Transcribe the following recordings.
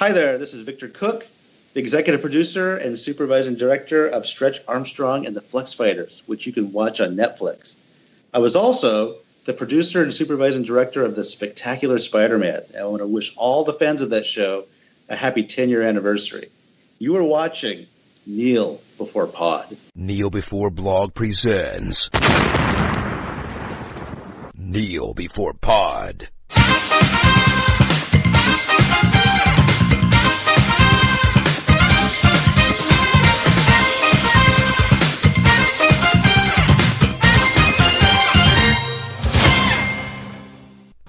Hi there, this is Victor Cook, the executive producer and supervising director of Stretch Armstrong and the Flex Fighters, which you can watch on Netflix. I was also the producer and supervising director of The Spectacular Spider-Man, and I want to wish all the fans of that show a happy 10-year anniversary. You are watching Kneel Before Pod. Kneel Before Blog presents Kneel Before Pod.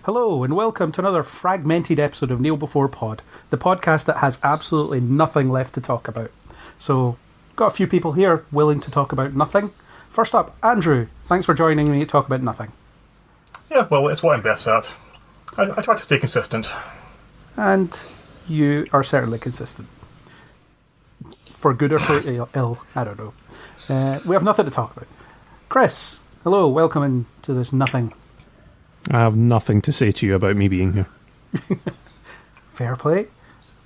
Hello and welcome to another fragmented episode of Kneel Before Pod, the podcast that has absolutely nothing left to talk about. So, got a few people here willing to talk about nothing. First up, Andrew, thanks for joining me to talk about nothing. Yeah, well, it's what I'm best at. I try to stay consistent. And you are certainly consistent. For good or for ill, I don't know. We have nothing to talk about. Chris, hello, welcome to this nothing. I have nothing to say to you about me being here. Fair play.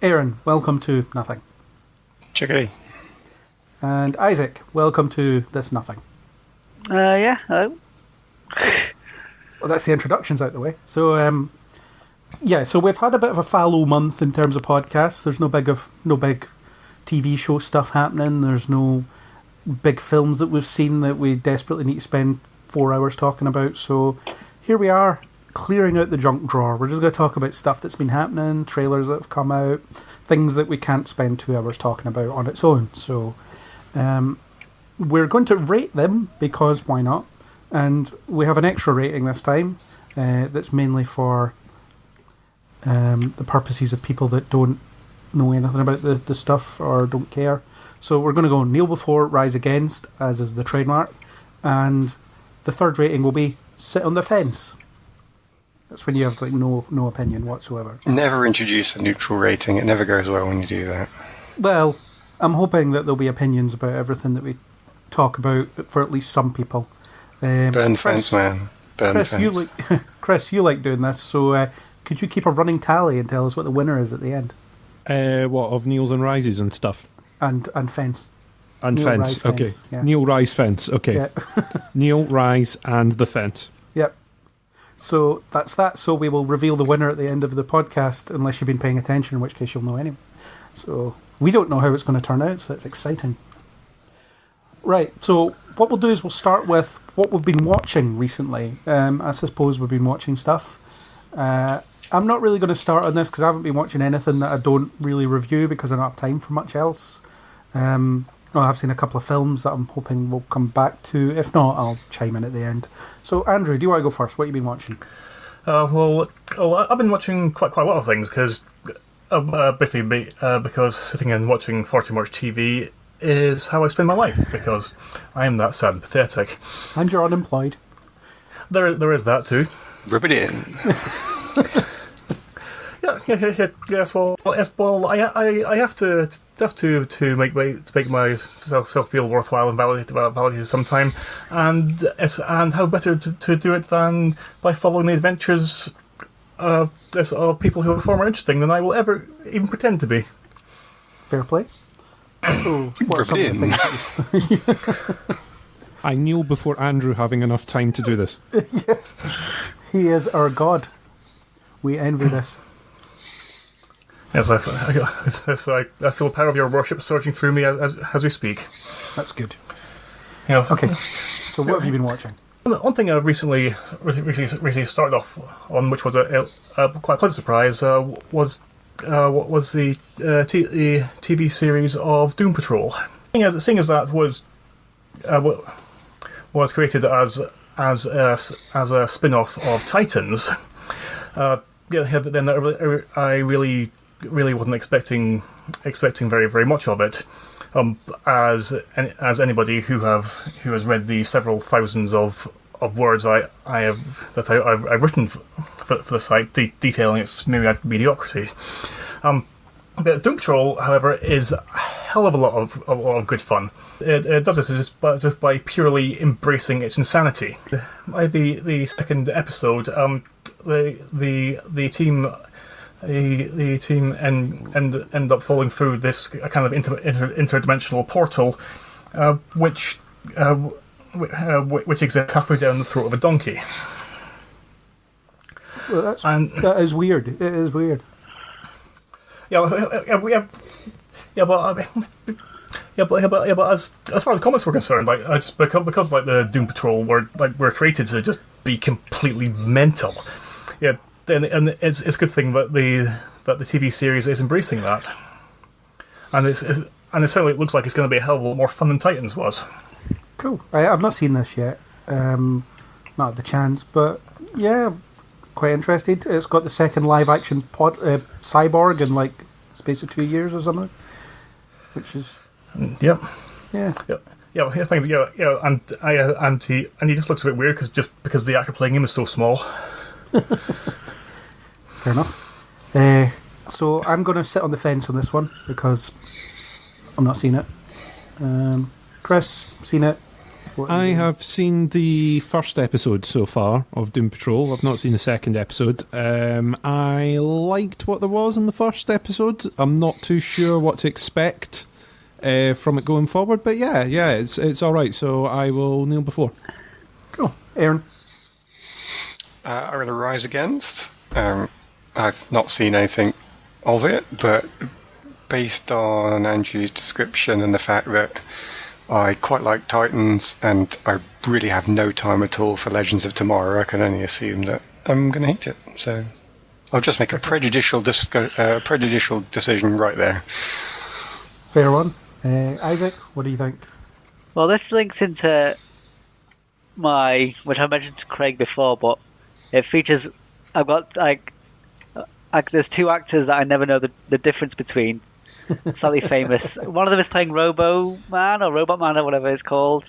Aaron, welcome to nothing. Chickadee. And Isaac, welcome to this nothing. Yeah, hello. Well, that's the introductions out the way. So, so we've had a bit of a fallow month in terms of podcasts. There's no big TV show stuff happening. There's no big films that we've seen that we desperately need to spend 4 hours talking about. So here we are, clearing out the junk drawer. We're just going to talk about stuff that's been happening, trailers that have come out, things that we can't spend 2 hours talking about on its own. So we're going to rate them, because why not? And we have an extra rating this time that's mainly for the purposes of people that don't know anything about the stuff or don't care. So we're going to go Kneel Before, Rise Against, as is the trademark. And the third rating will be Sit on the Fence. That's when you have no opinion whatsoever. Never introduce a neutral rating. It never goes well when you do that. Well, I'm hoping that there'll be opinions about everything that we talk about for at least some people. Burn fence, man. Burn fence. Chris, you like doing this, so could you keep a running tally and tell us what the winner is at the end? What, of Kneels and Rises and stuff? And Fence. And Kneel, Fence, Rise, okay. Fence, yeah. Kneel, Rise, Fence, okay. Yeah. Kneel, Rise, and the Fence. Yep. So that's that. So we will reveal the winner at the end of the podcast, unless you've been paying attention, in which case you'll know anyway. So we don't know how it's going to turn out, so it's exciting. Right, so what we'll do is we'll start with what we've been watching recently. I suppose we've been watching stuff. I'm not really going to start on this because I haven't been watching anything that I don't really review because I don't have time for much else. I've seen a couple of films that I'm hoping we'll come back to. If not, I'll chime in at the end. So, Andrew, do you want to go first? What have you been watching? I've been watching quite a lot of things because because sitting and watching far too much TV is how I spend my life, because I am that sad and pathetic. And you're unemployed. There is that too. Rub it in. Yes. Well, I have to make myself feel worthwhile and validated sometime, and how better to do it than by following the adventures of people who are far more interesting than I will ever even pretend to be. Fair play. So, what are some of the things I kneel before Andrew having enough time to do this. Yeah. He is our god. We envy this. Yes, I feel the power of your worship surging through me as we speak. That's good. Yeah. Okay, so what have you been watching? One thing I've recently started off on, which was a quite pleasant surprise, was the TV series of Doom Patrol. Seeing as that was created as a spin-off of Titans. But then I really wasn't expecting very, very much of it. As anybody who has read the several thousands of words I've written for the site, detailing its myriad mediocrity. But Doom Patrol, however, is a hell of a lot of good fun. It does this just by purely embracing its insanity. By the second episode, the team the team end up falling through this kind of interdimensional portal, which exists halfway down the throat of a donkey. Well, that is weird. It is weird. But as far as the comics were concerned, like it's because like the Doom Patrol were created to just be completely mental. Yeah, and it's a good thing that the TV series is embracing that, and it certainly looks like it's going to be a hell of a lot more fun than Titans was. Cool. I've not seen this yet. Not had the chance, but yeah, quite interested. It's got the second live action cyborg in like the space of 2 years or something, which is and he just looks a bit weird because the actor playing him is so small. Fair enough. So I'm going to sit on the fence on this one because I've not seen it. Chris, seen it? I have seen the first episode so far of Doom Patrol. I've not seen the second episode. I liked what there was in the first episode. I'm not too sure what to expect from it going forward, but yeah, it's all right. So I will kneel before. Cool, Aaron. I will Rise Against. I've not seen anything of it, but based on Andrew's description and the fact that I quite like Titans, and I really have no time at all for Legends of Tomorrow, I can only assume that I'm going to hate it. So I'll just make a prejudicial decision right there. Fair one. Isaac, what do you think? Well, this links into which I mentioned to Craig before, but it features, I've got there's two actors that I never know the difference between. Slightly famous. One of them is playing Robo Man or Robot Man or whatever it's called.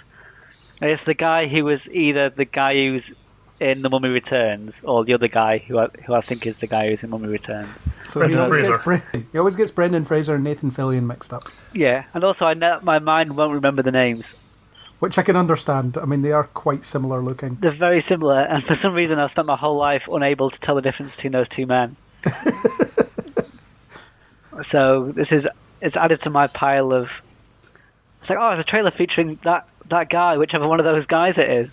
And it's the guy who was either the guy who's in The Mummy Returns or the other guy who I think is the guy who's in Mummy Returns. So he always gets Brendan Fraser and Nathan Fillion mixed up. Yeah, and also my mind won't remember the names. Which I can understand. I mean, they are quite similar looking. They're very similar, and for some reason I've spent my whole life unable to tell the difference between those two men. So it's added to my pile of. It's like, it's a trailer featuring that guy, whichever one of those guys it is.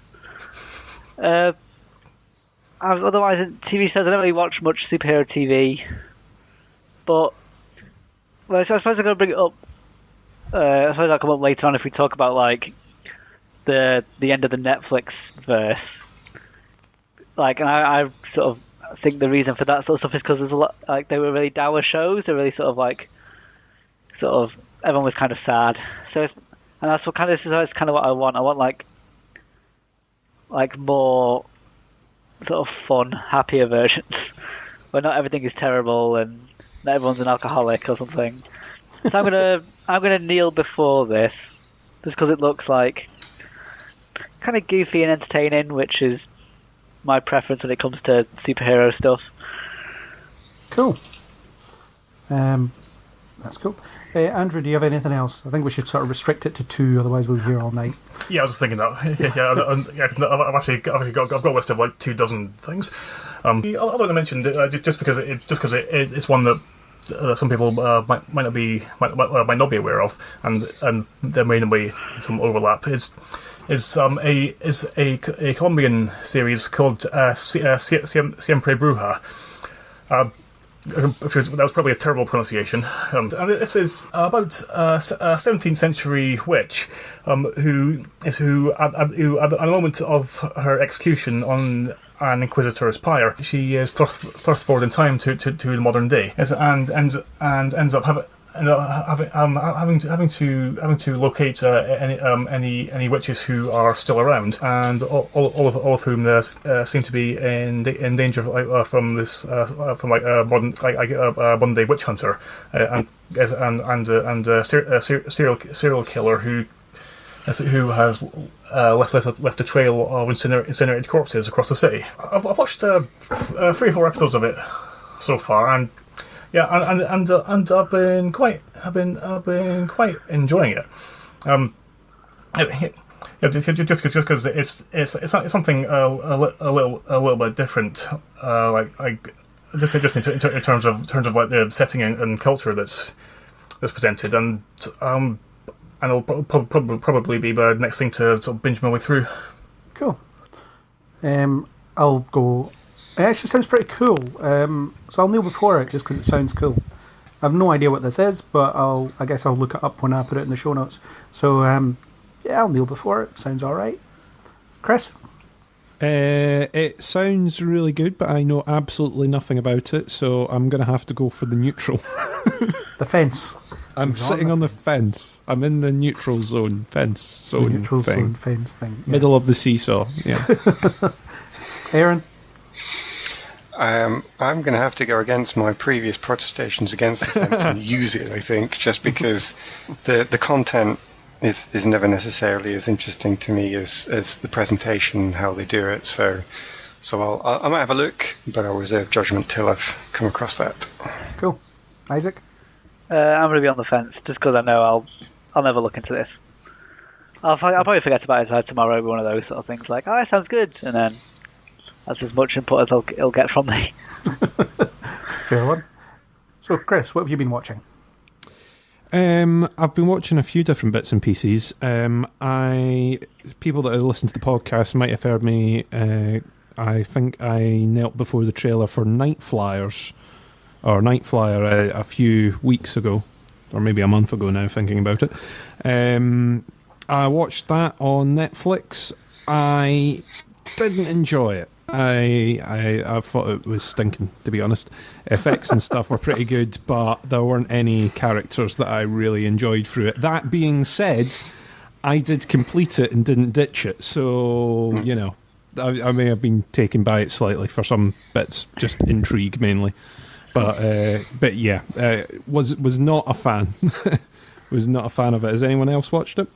Otherwise, in TV shows, I don't really watch much superhero TV. But so I suppose I'm going to bring it up. I suppose I'll come up later on if we talk about like the end of the Netflix verse. Like, and I sort of think the reason for that sort of stuff is because there's a lot, like, they were really dour shows. They're really sort of everyone was kind of sad. So, and that's what this is kind of what I want. I want like more sort of fun, happier versions where not everything is terrible and not everyone's an alcoholic or something. So I'm gonna kneel before this just because it looks like kind of goofy and entertaining, which is my preference when it comes to superhero stuff. Cool. That's cool. Andrew, do you have anything else? I think we should sort of restrict it to 2, otherwise we'll be here all night. Yeah, I was just thinking that. I've got a list of like 24 things. I'd like to mention just because it's one that some people might not be aware of, and there may not be some overlap. Is a Colombian series called Siempre Bruja. That was probably a terrible pronunciation. And this is about a 17th century witch who at the moment of her execution on an inquisitor's pyre, she is thrust forward in time to the modern day, and ends up having to locate any witches who are still around, and all of whom seem to be in danger from a modern day witch hunter and a serial killer who has left a trail of incinerated corpses across the city. I've watched 3 or 4 episodes of it so far, and yeah, and I've been quite enjoying it. Just because it's something a little bit different. just in terms of like the setting and culture that's presented, and it'll probably be the next thing to sort of binge my way through. Cool. I'll go. It actually sounds pretty cool. So I'll kneel before it just because it sounds cool. I have no idea what this is, but I guess I'll look it up when I put it in the show notes. So yeah, I'll kneel before it. Sounds all right. Chris? It sounds really good, but I know absolutely nothing about it, so I'm going to have to go for the neutral. The fence. I'm sitting on the fence. I'm in the neutral zone, fence zone Neutral thing. zone fence thing. Yeah. Middle of the seesaw, yeah. Aaron? I'm going to have to go against my previous protestations against the fence and use it, I think, just because the content is never necessarily as interesting to me as the presentation and how they do it. So I might have a look, but I'll reserve judgment till I've come across that. Cool. Isaac? I'm going to be on the fence, just because I know I'll never look into this. I'll probably forget about it tomorrow. It'll be one of those sort of things like, oh, it sounds good, and then that's as much input as it'll get from me. Fair one. So, Chris, what have you been watching? I've been watching a few different bits and pieces. People that listen to the podcast might have heard me. I think I knelt before the trailer for Night Flyer a few weeks ago, or maybe a month ago now, thinking about it. I watched that on Netflix. I didn't enjoy it. I thought it was stinking, to be honest. Effects and stuff were pretty good, but there weren't any characters that I really enjoyed through it. That being said, I did complete it and didn't ditch it, so, you know, I may have been taken by it slightly for some bits, just intrigue mainly. But yeah, was not a fan. Was not a fan of it. Has anyone else watched it?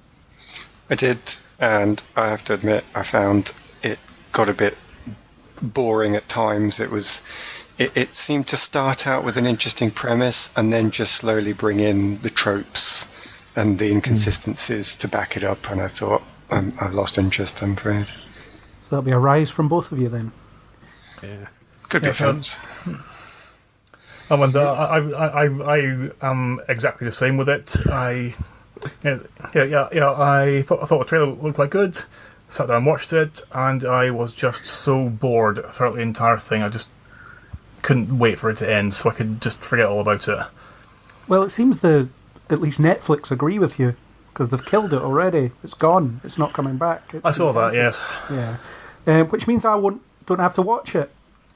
I did, and I have to admit, I found it got a bit boring at times. It seemed to start out with an interesting premise and then just slowly bring in the tropes and the inconsistencies to back it up, and I thought I've lost interest, I'm afraid. So that'll be a rise from both of you then. Yeah. Could be fans. And I am exactly the same with it. I thought the trailer looked quite good. Sat down and watched it, and I was just so bored throughout the entire thing. I just couldn't wait for it to end so I could just forget all about it. Well, it seems at least Netflix agree with you, because they've killed it already. It's gone. It's not coming back. I saw that, yes. Yeah. Which means I don't have to watch it.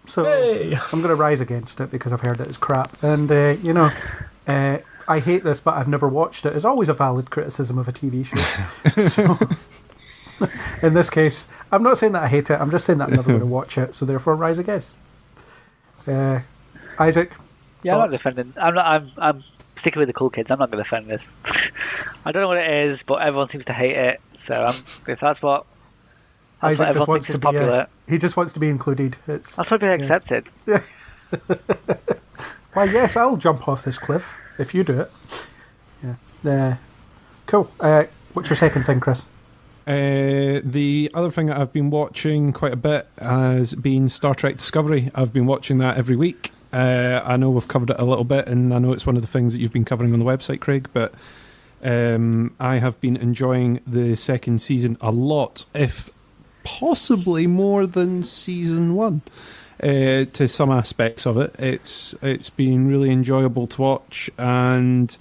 So Yay. I'm going to rise against it because I've heard it is crap. And, I hate this, but I've never watched it. Is always a valid criticism of a TV show. So, in this case, I'm not saying that I hate it. I'm just saying that I'm never going to watch it. So therefore, rise against. Isaac? Yeah, thoughts? I'm not defending. I'm sticking with the cool kids. I'm not going to defend this. I don't know what it is, but everyone seems to hate it. So if that's what Isaac just wants to be popular, he just wants to be included. that's what being accepted. Why, yes, I'll jump off this cliff if you do it. Yeah. Cool. What's your second thing, Chris? The other thing that I've been watching quite a bit has been Star Trek Discovery. I've been watching that every week. I know we've covered it a little bit, and I know it's one of the things that you've been covering on the website, Craig, but I have been enjoying the second season a lot, if possibly more than season one, to some aspects of it. It's been really enjoyable to watch, and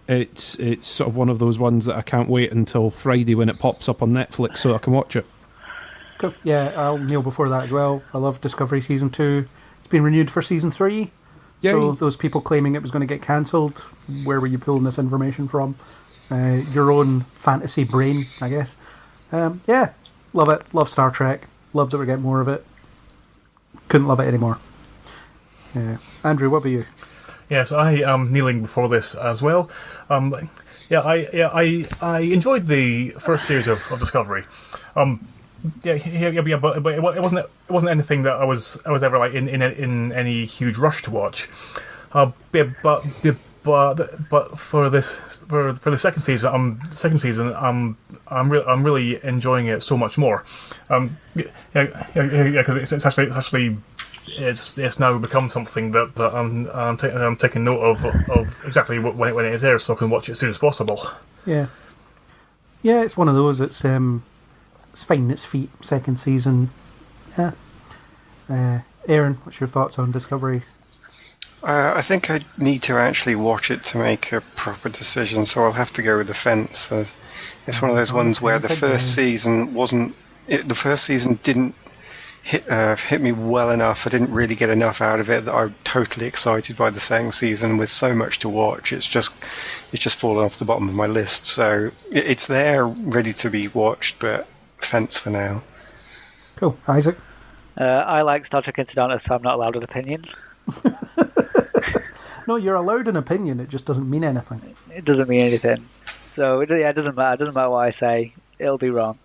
it's sort of one of those ones that I can't wait until Friday when it pops up on Netflix so I can watch it. Cool. Yeah, I'll kneel before that as well. I love Discovery Season 2. It's been renewed for Season 3. Yay. So those people claiming it was going to get cancelled, where were you pulling this information from? Your own fantasy brain, I guess. Yeah, love it. Love Star Trek. Love that we're getting more of it. Couldn't love it anymore. Andrew, what about you? Yes, I am kneeling before this as well. I enjoyed the first series of Discovery. But it wasn't anything that I was ever like in any huge rush to watch. But for the second season, I'm really enjoying it so much more. Because it's actually it's now become something that I'm taking note of exactly when it is there, so I can watch it as soon as possible. Yeah, it's one of those. It's finding its feet. Second season. Yeah. Aaron, what's your thoughts on Discovery? I think I need to actually watch it to make a proper decision, so I'll have to go with The Fence. It's one of those ones where the first season the first season didn't hit me well enough. I didn't really get enough out of it that I'm totally excited by the second season. With so much to watch, it's just fallen off the bottom of my list. So it's there, ready to be watched, but Fence for now. Cool. Isaac? I like Star Trek Into Darkness, so I'm not allowed an opinion. No, you're allowed an opinion. It just doesn't mean anything. It doesn't mean anything. So it doesn't matter. It doesn't matter what I say. It'll be wrong.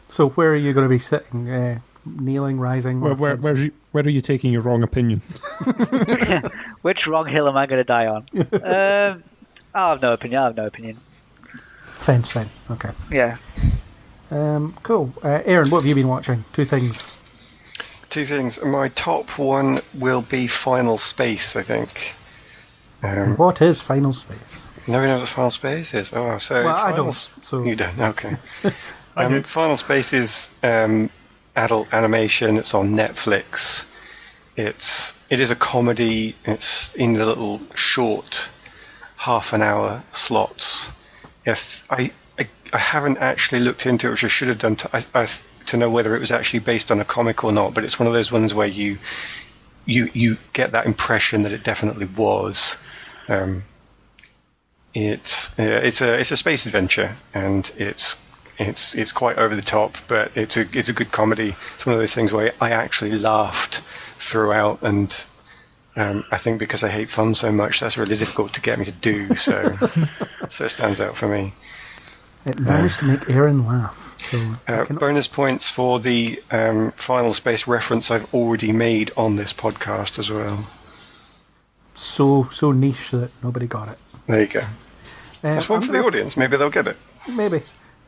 So where are you going to be sitting? Kneeling, rising? Where are you taking your wrong opinion? Which wrong hill am I going to die on? I have no opinion. Fence then. Okay. Yeah. Cool. Aaron, what have you been watching? Two things. My top one will be Final Space, I think. What is Final Space? Nobody knows what Final Space is? Oh, so... Well, I don't. So. You don't? Okay. Final Space is adult animation. It's on Netflix. It is a comedy. It's in the little short half-an-hour slots. Yes, I haven't actually looked into it, which I should have done to know whether it was actually based on a comic or not, but it's one of those ones where you get that impression that it definitely was. It's a space adventure, and it's quite over the top, but it's a good comedy. It's one of those things where I actually laughed throughout, and I think because I hate fun so much, that's really difficult to get me to do. So it stands out for me. It managed to make Aaron laugh. So bonus points for the Final Space reference I've already made on this podcast as well. So niche that nobody got it. There you go. That's one for the audience. Maybe they'll get it. Maybe.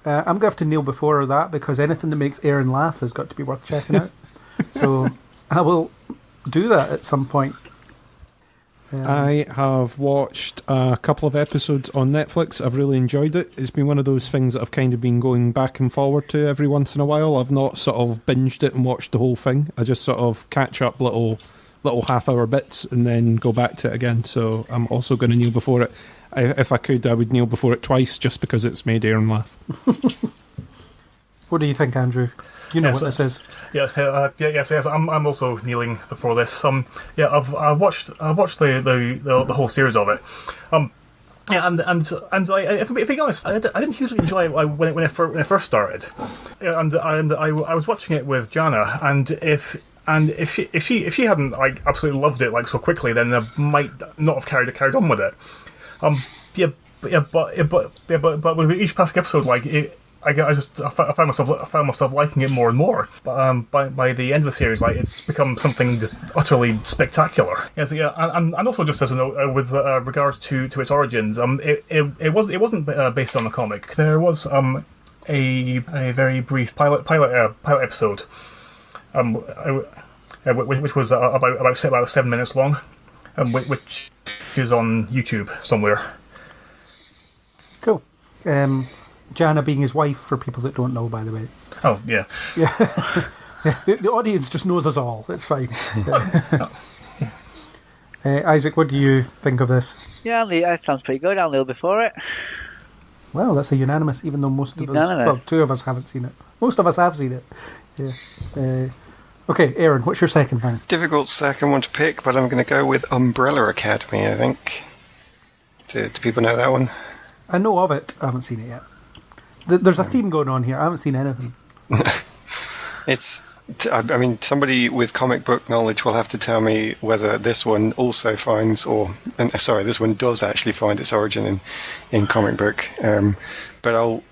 I'm going to have to kneel before that, because anything that makes Aaron laugh has got to be worth checking out. So I will do that at some point. I have watched a couple of episodes on Netflix. I've really enjoyed it. It's been one of those things that I've kind of been going back and forward to every once in a while. I've not sort of binged it and watched the whole thing. I just sort of catch up little half-hour bits and then go back to it again. So I'm also going to kneel before it. If I could, I would kneel before it twice, just because it's made Aaron laugh. What do you think, Andrew? You know what this is. Yes. I'm also kneeling before this. I've watched the whole series of it. And if I'm being honest, I didn't hugely enjoy it when I first started. And I was watching it with Jana, and if she hadn't absolutely loved it so quickly, then I might not have carried on with it. But with each passing episode, I found myself liking it more and more. But by the end of the series, it's become something just utterly spectacular. And also just as a note, with regards to its origins, it wasn't based on a comic. There was a very brief pilot episode, which was about 7 minutes long, which is on YouTube somewhere. Cool. Jana being his wife, for people that don't know, by the way. Oh, yeah. Yeah. The audience just knows us all. It's fine. Isaac, what do you think of this? Yeah, that sounds pretty good. I'll kneel before it. Well, that's a unanimous, even though most of us... Well, two of us haven't seen it. Most of us have seen it. Yeah. Okay, Aaron, what's your second thing? Difficult second one to pick, but I'm going to go with Umbrella Academy, I think. Do people know that one? I know of it. I haven't seen it yet. There's a theme going on here. I haven't seen anything. Somebody with comic book knowledge will have to tell me whether this one also finds, this one does actually find its origin in comic book. But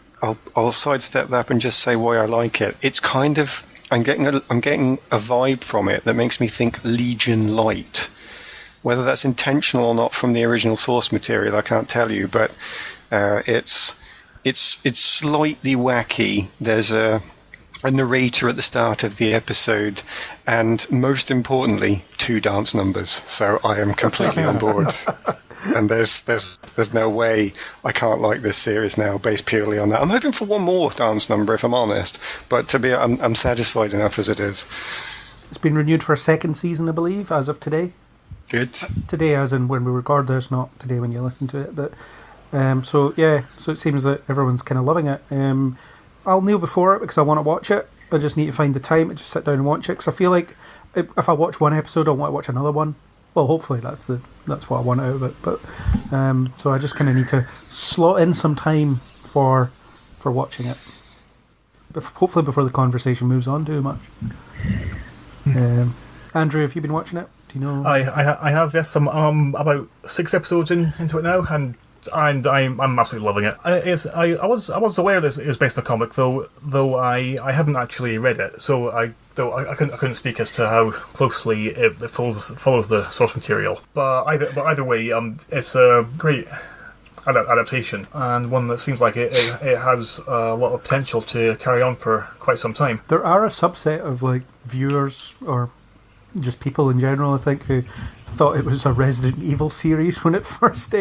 I'll sidestep that and just say why I like it. It's kind of, I'm getting a vibe from it that makes me think Legion Light. Whether that's intentional or not from the original source material, I can't tell you, but it's slightly wacky. There's a a narrator at the start of the episode, and most importantly, 2 dance numbers. So I am completely on board. And there's no way I can't like this series now based purely on that. I'm hoping for one more dance number, if I'm honest, but I'm satisfied enough as it is. It's been renewed for a 2nd season, I believe, as of today. Good. Today, as in when we record this, not today when you listen to it. But so it seems that everyone's kind of loving it. I'll kneel before it because I want to watch it. I just need to find the time to just sit down and watch it, because I feel like if I watch one episode, I want to watch another one. Well, hopefully that's what I want out of it. But so I just kind of need to slot in some time for watching it. But hopefully before the conversation moves on too much. Andrew, have you been watching it? Do you know? I have, yes. I'm about 6 episodes into it now, and I'm absolutely loving it. I was aware that it was based on a comic, though I haven't actually read it, so I couldn't speak as to how closely it follows the source material. But either way, it's a great adaptation, and one that seems like it has a lot of potential to carry on for quite some time. There are a subset of like viewers or just people in general, I think, who thought it was a Resident Evil series when it first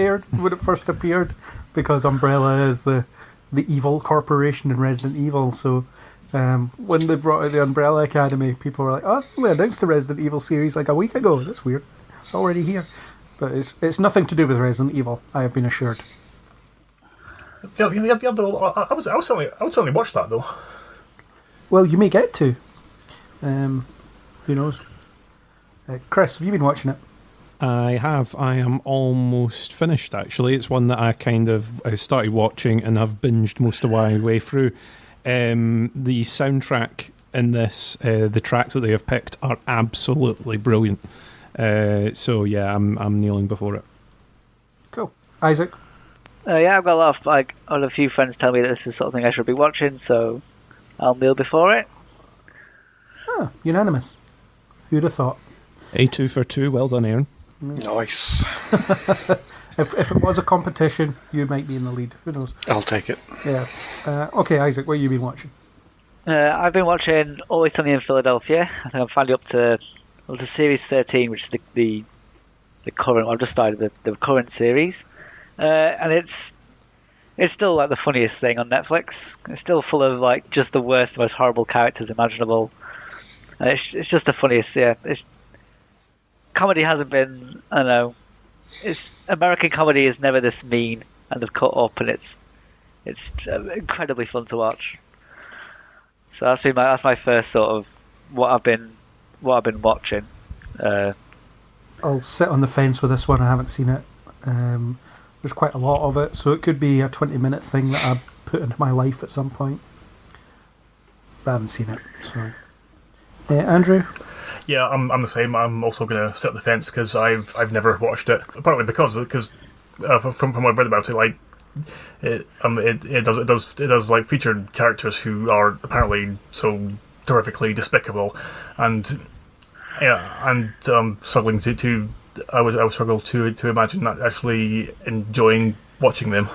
appeared, because Umbrella is the evil corporation in Resident Evil. So when they brought out the Umbrella Academy, people were like, "Oh, we announced the Resident Evil series like a week ago. That's weird. It's already here." But it's nothing to do with Resident Evil, I have been assured. I would certainly watch that, though. Well, you may get to. Who knows? Chris, have you been watching it? I have. I am almost finished, actually. It's one that I started watching and have binged most of my way through. The soundtrack in this, the tracks that they have picked are absolutely brilliant. So yeah, I'm kneeling before it. Cool. Isaac? Yeah, I've got a few friends tell me that this is the sort of thing I should be watching, so I'll kneel before it. Oh, unanimous. Who'd have thought? A2 for 2, well done, Aaron. Nice. If it was a competition, you might be in the lead. Who knows? I'll take it. Yeah. Okay, Isaac, what have you been watching? I've been watching Always Sunny in Philadelphia. I think I'm finally up to series 13, which is the current. I've just started the current series, and it's still like the funniest thing on Netflix. It's still full of like just the worst, most horrible characters imaginable. It's just the funniest. Yeah, comedy hasn't been. I don't know. American comedy is never this mean and they've cut up, and it's incredibly fun to watch. So that's my first sort of what I've been watching. I'll sit on the fence with this one. I haven't seen it. There's quite a lot of it, so it could be a 20-minute thing that I put into my life at some point. But I haven't seen it. So, Andrew? Yeah, I'm the same. I'm also going to sit on the fence because I've never watched it. Partly because from what I've read about it, like it does like feature characters who are apparently so terrifically despicable, and struggling to I would struggle to imagine that actually enjoying watching them.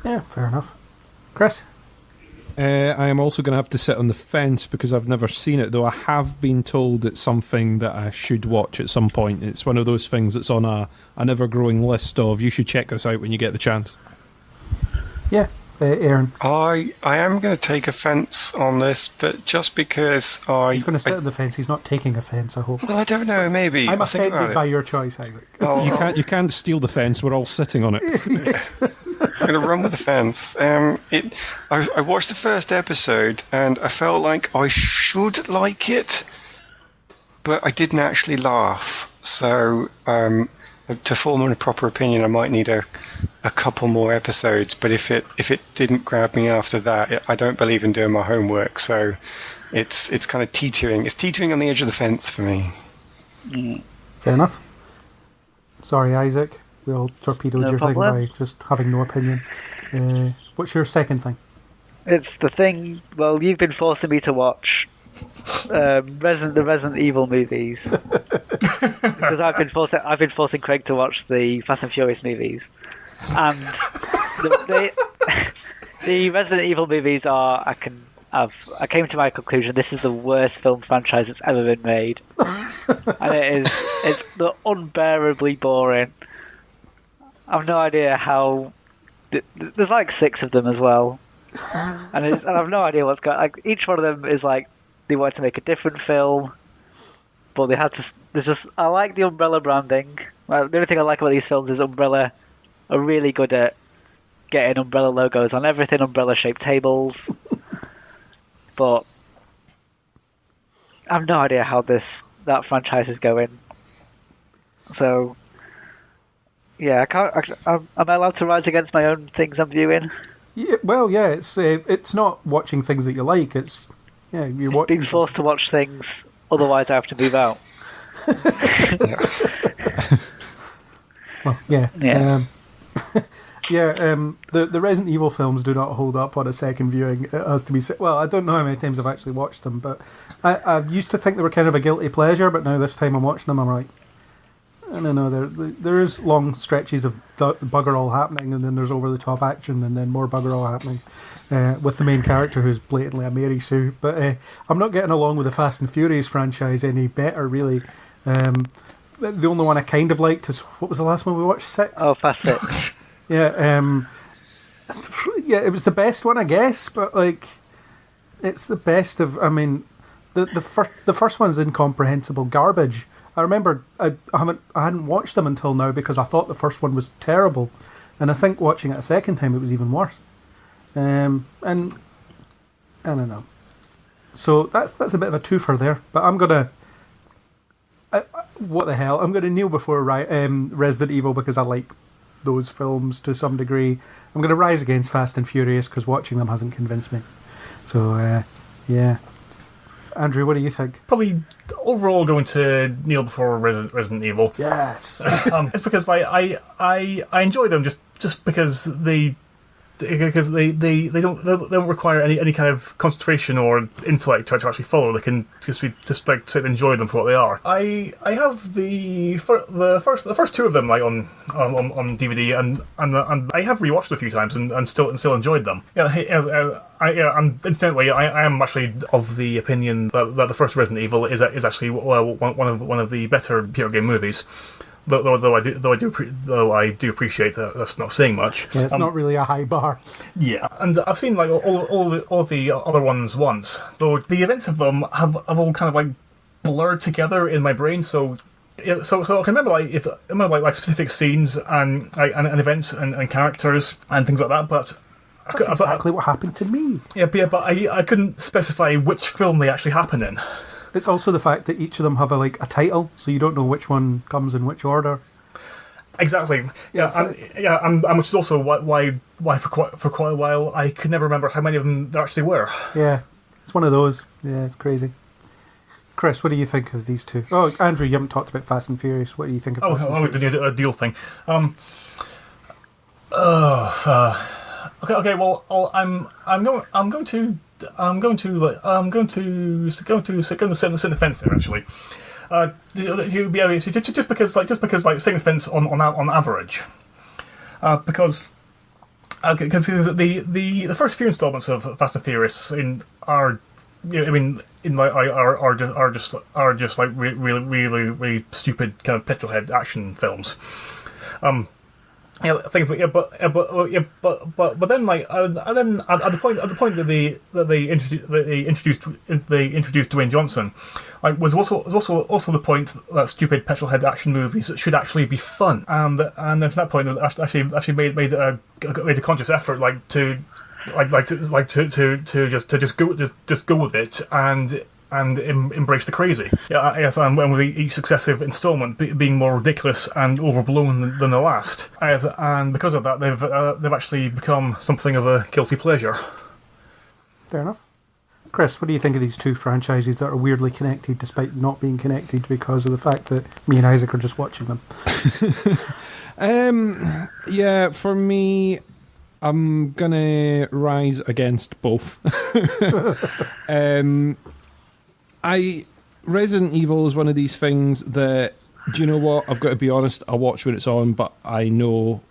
Yeah, fair enough. Chris? I am also going to have to sit on the fence because I've never seen it, though I have been told it's something that I should watch at some point. It's one of those things that's on an ever-growing list of, you should check this out when you get the chance. Yeah, Aaron? I am going to take offence on this, but just because He's going to sit on the fence, he's not taking offence, I hope. Well, I don't know, maybe. I'm offended by your choice, Isaac. Oh, you can't steal the fence, we're all sitting on it. I'm going to run with the fence. I watched the first episode and I felt like I should like it, but I didn't actually laugh. So to form a proper opinion, I might need a couple more episodes. But if it didn't grab me after that, I don't believe in doing my homework. So it's kind of teetering. It's teetering on the edge of the fence for me. Fair enough. Sorry, Isaac. We all torpedoed your thing by just having no opinion. What's your second thing? It's the thing. Well, you've been forcing me to watch the Resident Evil movies because I've been forcing Craig to watch the Fast and Furious movies, and the Resident Evil movies are I came to my conclusion. This is the worst film franchise that's ever been made, and it's unbearably boring. I've no idea how. There's like 6 of them as well, and I've no idea what's going. Like each one of them is like they wanted to make a different film, but they had to. There's just I like the Umbrella branding. Well, the only thing I like about these films is Umbrella are really good at getting Umbrella logos on everything, Umbrella-shaped tables. But I have no idea how that franchise is going. So, yeah, I can't. Am I allowed to rise against my own things I'm viewing? Yeah, well, yeah, it's not watching things that you like. It's you're watching. Being forced to watch things, otherwise I have to move out. Well, yeah. Yeah. The Resident Evil films do not hold up on a second viewing. It has to be said. Well, I don't know how many times I've actually watched them, but I used to think they were kind of a guilty pleasure, but now this time I'm watching them, I'm like, I don't know, there is long stretches of bugger all happening, and then there's over-the-top action, and then more bugger all happening, with the main character who's blatantly a Mary Sue. But I'm not getting along with the Fast and Furious franchise any better, really. The only one I kind of liked is, what was the last one we watched? 6? Oh, Fast 6. Yeah, yeah, it was the best one, I guess, but like, it's the best of. I mean, the first one's incomprehensible garbage. I remember I hadn't watched them until now because I thought the first one was terrible, and I think watching it a second time it was even worse. And I don't know. So that's a bit of a twofer there, but I'm gonna. What the hell? I'm gonna kneel before Resident Evil because I like those films to some degree. I'm going to rise against Fast and Furious because watching them hasn't convinced me. So, yeah. Andrew, what do you think? Probably overall going to kneel before Resident Evil. Yes. It's because like I enjoy them just because they don't require any kind of concentration or intellect to actually follow. They can just sit and enjoy them for what they are. I have the first 2 of them like on DVD and I have rewatched them a few times and still enjoyed them. And incidentally, I am actually of the opinion that the first Resident Evil is actually one of the better video game movies. Though I do appreciate that that's not saying much. Yeah, it's not really a high bar. Yeah, and I've seen like all the other ones once. Though the events of them have all kind of like blurred together in my brain. So I can remember like specific scenes and events and characters and things like that. But that's exactly what happened to me. Yeah, but I couldn't specify which film they actually happen in. It's also the fact that each of them have a title, so you don't know which one comes in which order. Exactly. Yeah, and which is also why for quite a while I could never remember how many of them there actually were. Yeah, it's one of those. Yeah, it's crazy. Chris, what do you think of these 2? Oh, Andrew, you haven't talked about Fast and Furious. What do you think of Fast and Furious? The new deal thing. Okay. Well, I'm going to sit the fence there actually. Just because sitting the fence on average, because the first few installments of Fast and Furious are just like really stupid kind of petrolhead action films. But then at the point that they introduced Dwayne Johnson, was also the point that stupid petrolhead action movies should actually be fun, and then from that point actually made a conscious effort to just go with it and embrace the crazy. And with each successive instalment being more ridiculous and overblown than the last. And because of that, they've actually become something of a guilty pleasure. Fair enough. Chris, what do you think of these 2 franchises that are weirdly connected despite not being connected because of the fact that me and Isaac are just watching them? Yeah, for me, I'm gonna rise against both. Resident Evil is one of these things that, do you know what? I've got to be honest, I'll watch when it's on, but I know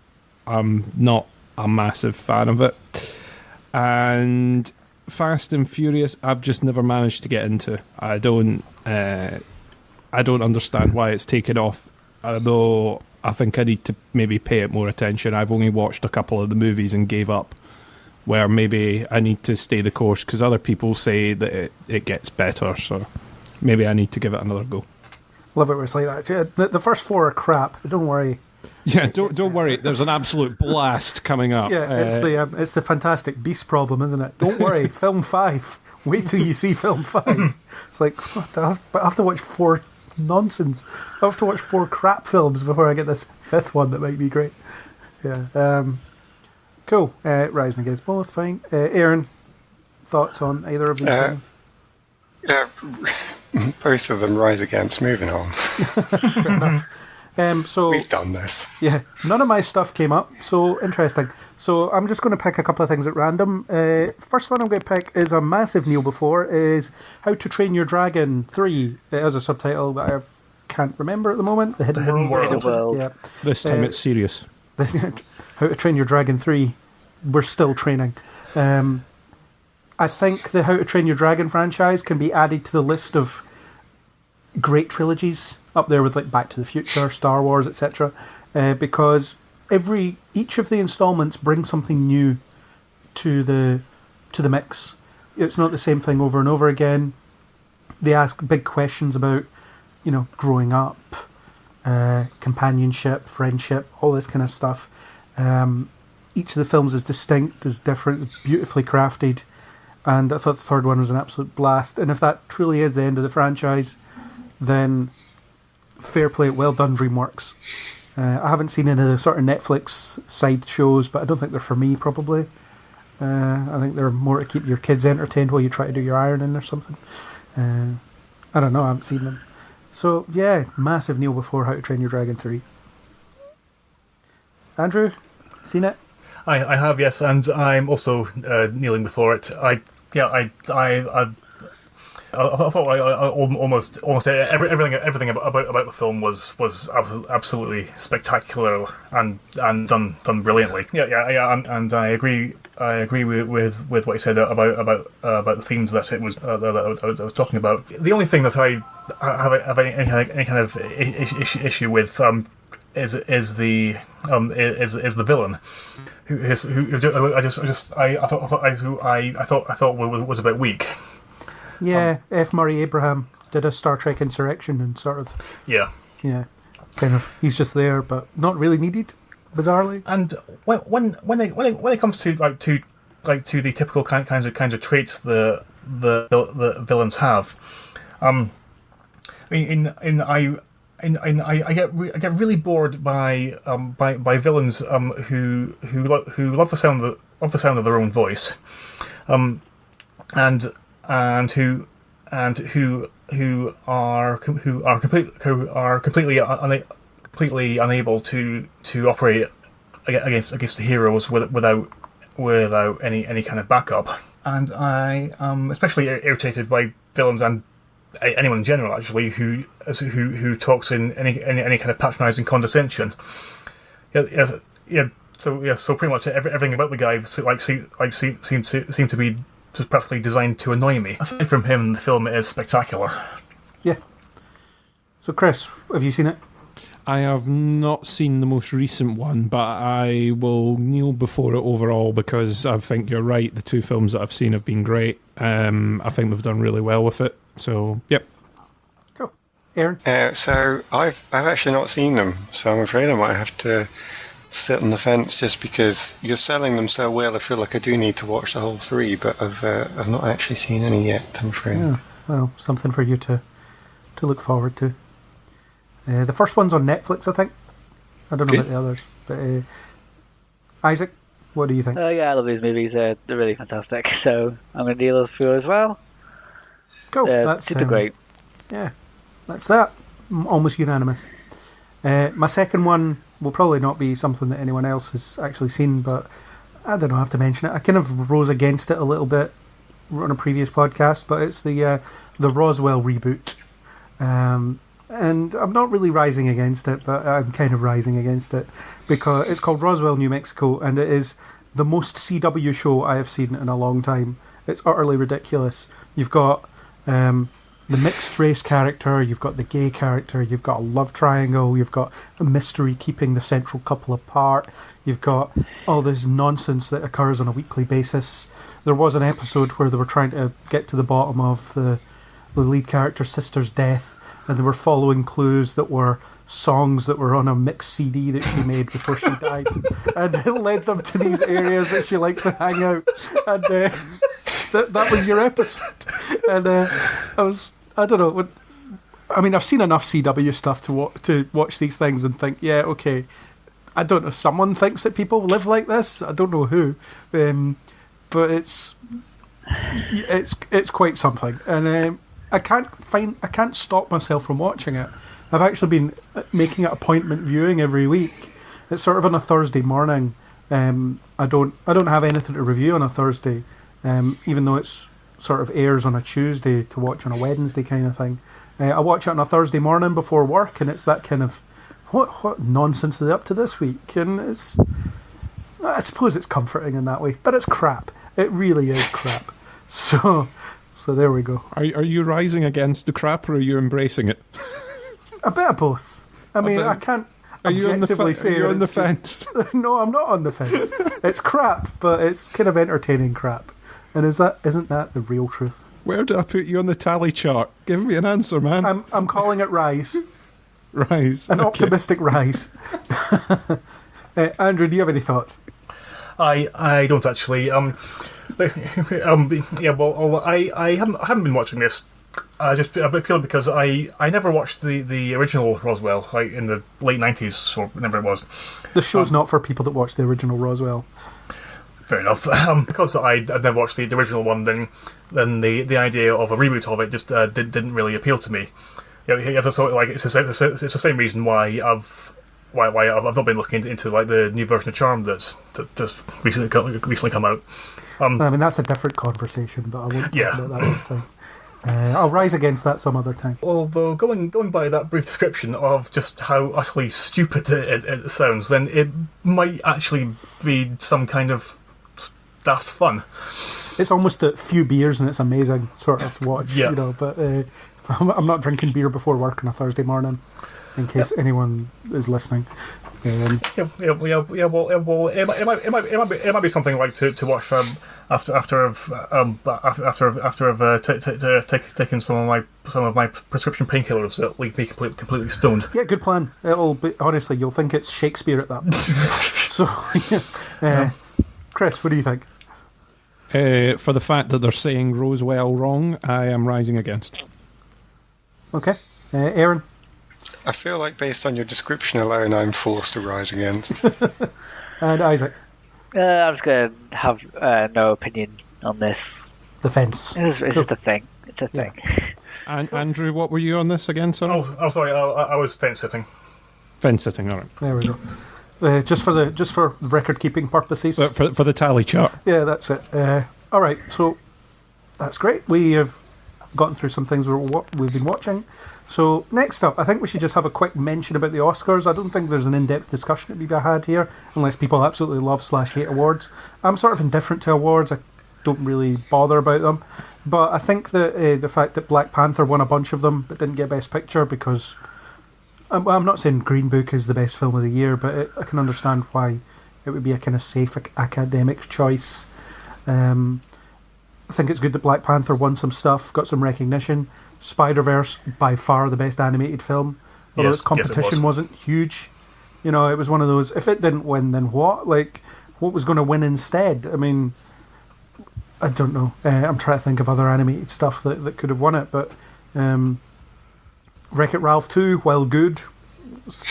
I'm not a massive fan of it. And Fast and Furious, I've just never managed to get into. I don't understand why it's taken off, although I think I need to maybe pay it more attention. I've only watched a couple of the movies and gave up, where maybe I need to stay the course, because other people say that it gets better, so maybe I need to give it another go. Love it where it's like that. The first 4 are crap, but don't worry. Yeah, don't worry. There's an absolute blast coming up. Yeah, it's the Fantastic Beast problem, isn't it? Don't worry, film 5. Wait till you see film 5. It's like, I have to watch 4 nonsense. I have to watch 4 crap films before I get this 5th one that might be great. Yeah. Cool. Rising Against both, fine. Aaron, thoughts on either of these things? Yeah, both of them rise against. Moving on. Fair enough. So we've done this. Yeah, none of my stuff came up, so interesting. So I'm just going to pick a couple of things at random. First one I'm going to pick is a massive Neil before, is How to Train Your Dragon 3. It has a subtitle that I can't remember at the moment. The Hidden World. Yeah. This time it's serious. How to Train Your Dragon 3. We're still training. I think the How to Train Your Dragon franchise can be added to the list of great trilogies, up there with like Back to the Future, Star Wars, etc. Because each of the installments brings something new to the mix. It's not the same thing over and over again. They ask big questions about, growing up, companionship, friendship, all this kind of stuff. Each of the films is distinct, is different, beautifully crafted, and I thought the third one was an absolute blast. And if that truly is the end of the franchise, then fair play, well done, DreamWorks. I haven't seen any of the sort of Netflix side shows, but I don't think they're for me, probably. I think they're more to keep your kids entertained while you try to do your ironing or something. I don't know, I haven't seen them. So, yeah, massive Neil before How to Train Your Dragon 3. Andrew, seen it? I have, yes, and I'm also kneeling before it. I thought almost everything about the film was absolutely spectacular and done brilliantly. Yeah, and I agree with what you said about the themes that it was that I was talking about. The only thing that I have any kind of issue with is the villain, who I thought was a bit weak. Yeah, F. Murray Abraham did a Star Trek Insurrection and sort of... Yeah, kind of. He's just there, but not really needed, bizarrely. And when it comes to the typical kinds of traits the villains have, I get really bored by villains who love the sound of their own voice, and who are completely unable to operate against the heroes without any kind of backup. And I am especially irritated by villains and anyone in general, actually, who talks in any kind of patronising condescension. So pretty much everything about the guy seemed to be just practically designed to annoy me. Aside from him, the film is spectacular. Yeah. So, Chris, have you seen it? I have not seen the most recent one, but I will kneel before it overall because I think you're right. The 2 films that I've seen have been great. I think they've done really well with it. So, yep. Cool. Aaron? So I've actually not seen them, so I'm afraid I might have to sit on the fence just because you're selling them so well. I feel like I do need to watch the whole 3, but I've not actually seen any yet, I'm afraid. Yeah, well, something for you to look forward to. The first one's on Netflix, I think. I don't know about the others. But Isaac, what do you think? Yeah, I love these movies. They're really fantastic. So I'm going to deal those through as well. Cool. That's super great. Yeah, that's that. Almost unanimous. My second one will probably not be something that anyone else has actually seen, but I don't know, I have to mention it. I kind of rose against it a little bit on a previous podcast, but it's the Roswell reboot. And I'm not really rising against it, but I'm kind of rising against it because it's called Roswell, New Mexico, and it is the most CW show I have seen in a long time. It's utterly ridiculous. You've got the mixed race character, you've got the gay character, you've got a love triangle, you've got a mystery keeping the central couple apart, you've got all this nonsense that occurs on a weekly basis. There was an episode where they were trying to get to the bottom of the lead character's sister's death, and they were following clues that were songs that were on a mixed CD that she made before she died, and it led them to these areas that she liked to hang out, and that was your episode. And I don't know. I mean, I've seen enough CW stuff to watch these things and think, yeah, okay. I don't know. Someone thinks that people live like this. I don't know who, but it's quite something. And I can't stop myself from watching it. I've actually been making it appointment viewing every week. It's sort of on a Thursday morning. I don't have anything to review on a Thursday, even though it's sort of airs on a Tuesday to watch on a Wednesday kind of thing. I watch it on a Thursday morning before work, and it's that kind of what nonsense are they up to this week? And I suppose it's comforting in that way, but it's crap. It really is crap. So there we go. Are you rising against the crap, or are you embracing it? A bit of both. I mean, I can't. Are you on the the fence? No, I'm not on the fence. It's crap, but it's kind of entertaining crap. And isn't that the real truth? Where do I put you on the tally chart? Give me an answer, man. I'm calling it rise. Rise. An optimistic rise. Andrew, do you have any thoughts? I don't actually. Yeah. Well, I haven't been watching this. Just purely because I never watched the original Roswell, like in the late 90s or whenever it was. The show's not for people that watch the original Roswell. Fair enough. Because I'd never watched the original one, then the idea of a reboot of it just didn't really appeal to me. Yeah, it's the same reason why I've not been looking into like the new version of Charm that's recently come out. I mean, that's a different conversation, but I won't talk about that this time. I'll rise against that some other time. Although going by that brief description of just how utterly stupid it sounds, then it might actually be some kind of daft fun. It's almost a few beers and it's amazing sort of watch, you know. But I'm not drinking beer before work on a Thursday morning, in case anyone is listening. Well, it might be something like to watch after I've taken some of my prescription painkillers that leave me completely stoned. Yeah, good plan. It'll be, honestly, you'll think it's Shakespeare at that point. So, Chris, what do you think? For the fact that they're saying Roswell wrong, I am rising against. Okay, Aaron. I feel like based on your description alone, I'm forced to rise against. And Isaac. I'm just going to have no opinion on this. The fence. It's just a thing. It's a thing. And Andrew, what were you on this again, sorry? Oh, sorry, I was fence sitting. Fence sitting, all right. There we go. Just for record keeping purposes. For the tally chart. Yeah, that's it. All right, so that's great. We have gotten through some things we've been watching. So next up, I think we should just have a quick mention about the Oscars. I don't think there's an in-depth discussion to be had here, unless people absolutely love/hate awards. I'm sort of indifferent to awards. I don't really bother about them. But I think that the fact that Black Panther won a bunch of them but didn't get Best Picture because... I'm not saying Green Book is the best film of the year, but I can understand why it would be a kind of safe academic choice. I think it's good that Black Panther won some stuff, got some recognition. Spider-Verse, by far the best animated film. Although its competition wasn't huge. You know, it was one of those, if it didn't win, then what? Like, what was going to win instead? I mean, I don't know. I'm trying to think of other animated stuff that could have won it, but Wreck-It Ralph 2, while good,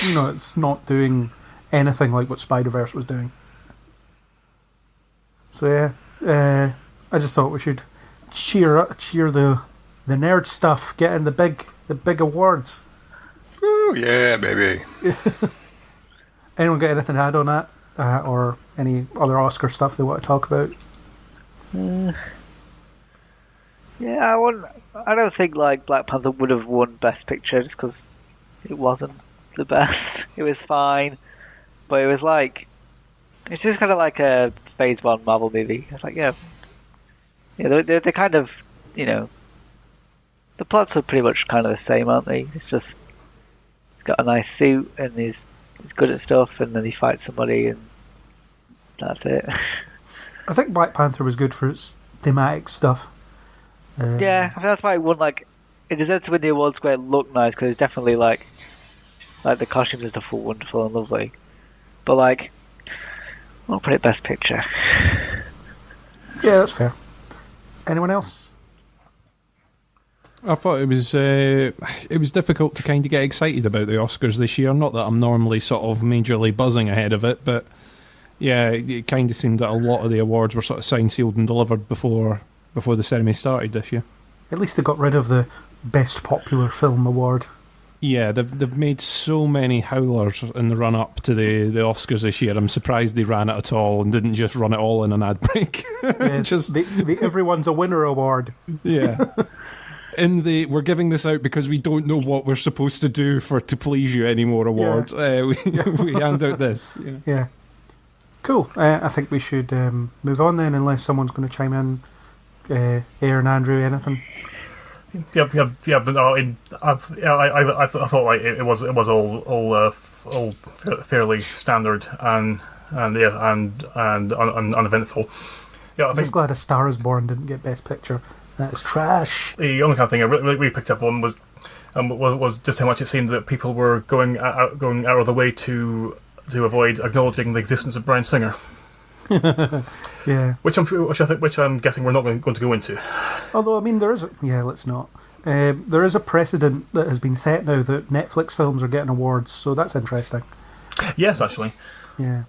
you know, it's not doing anything like what Spider-Verse was doing. So yeah, I just thought we should cheer the nerd stuff, getting the big awards. Ooh, yeah, baby. Anyone got anything to add on that? Or any other Oscar stuff they want to talk about? Yeah, I don't think like Black Panther would have won Best Picture just because it wasn't the best. It was fine, but it was like it's just kind of like a Phase 1 Marvel movie. It's like, yeah, Yeah, they're kind of, the plots are pretty much kind of the same, aren't they? It's just he's got a nice suit and he's good at stuff, and then he fights somebody, and that's it. I think Black Panther was good for its thematic stuff. Yeah, I think that's why it won. Like, it deserved to win the awards where it looked nice, because it's definitely like the costumes and stuff were wonderful and lovely. But like, I'll put it Best Picture. Yeah, that's fair. Anyone else? I thought it was difficult to kind of get excited about the Oscars this year. Not that I'm normally sort of majorly buzzing ahead of it, but yeah, it kind of seemed that a lot of the awards were sort of signed, sealed, and delivered before the ceremony started this year. At least they got rid of the Best Popular Film award. Yeah, they've made so many howlers in the run up to the Oscars this year. I'm surprised they ran it at all and didn't just run it all in an ad break. Yeah, just the Everyone's a Winner award. Yeah. We're giving this out because we don't know what we're supposed to do to please you anymore award. Yeah. We hand out this. Yeah. Cool. I think we should move on then, unless someone's going to chime in. Aaron, Andrew, anything? Yeah, but I thought like it was all fairly standard and uneventful. Yeah, I'm just glad A Star Is Born didn't get Best Picture. That's trash. The only kind of thing I really picked up on was just how much it seemed that people were going out of the way to avoid acknowledging the existence of Bryan Singer. Yeah, which I'm guessing we're not going to go into. Although, I mean, let's not. There is a precedent that has been set now that Netflix films are getting awards, so that's interesting. Yes, actually. Yeah,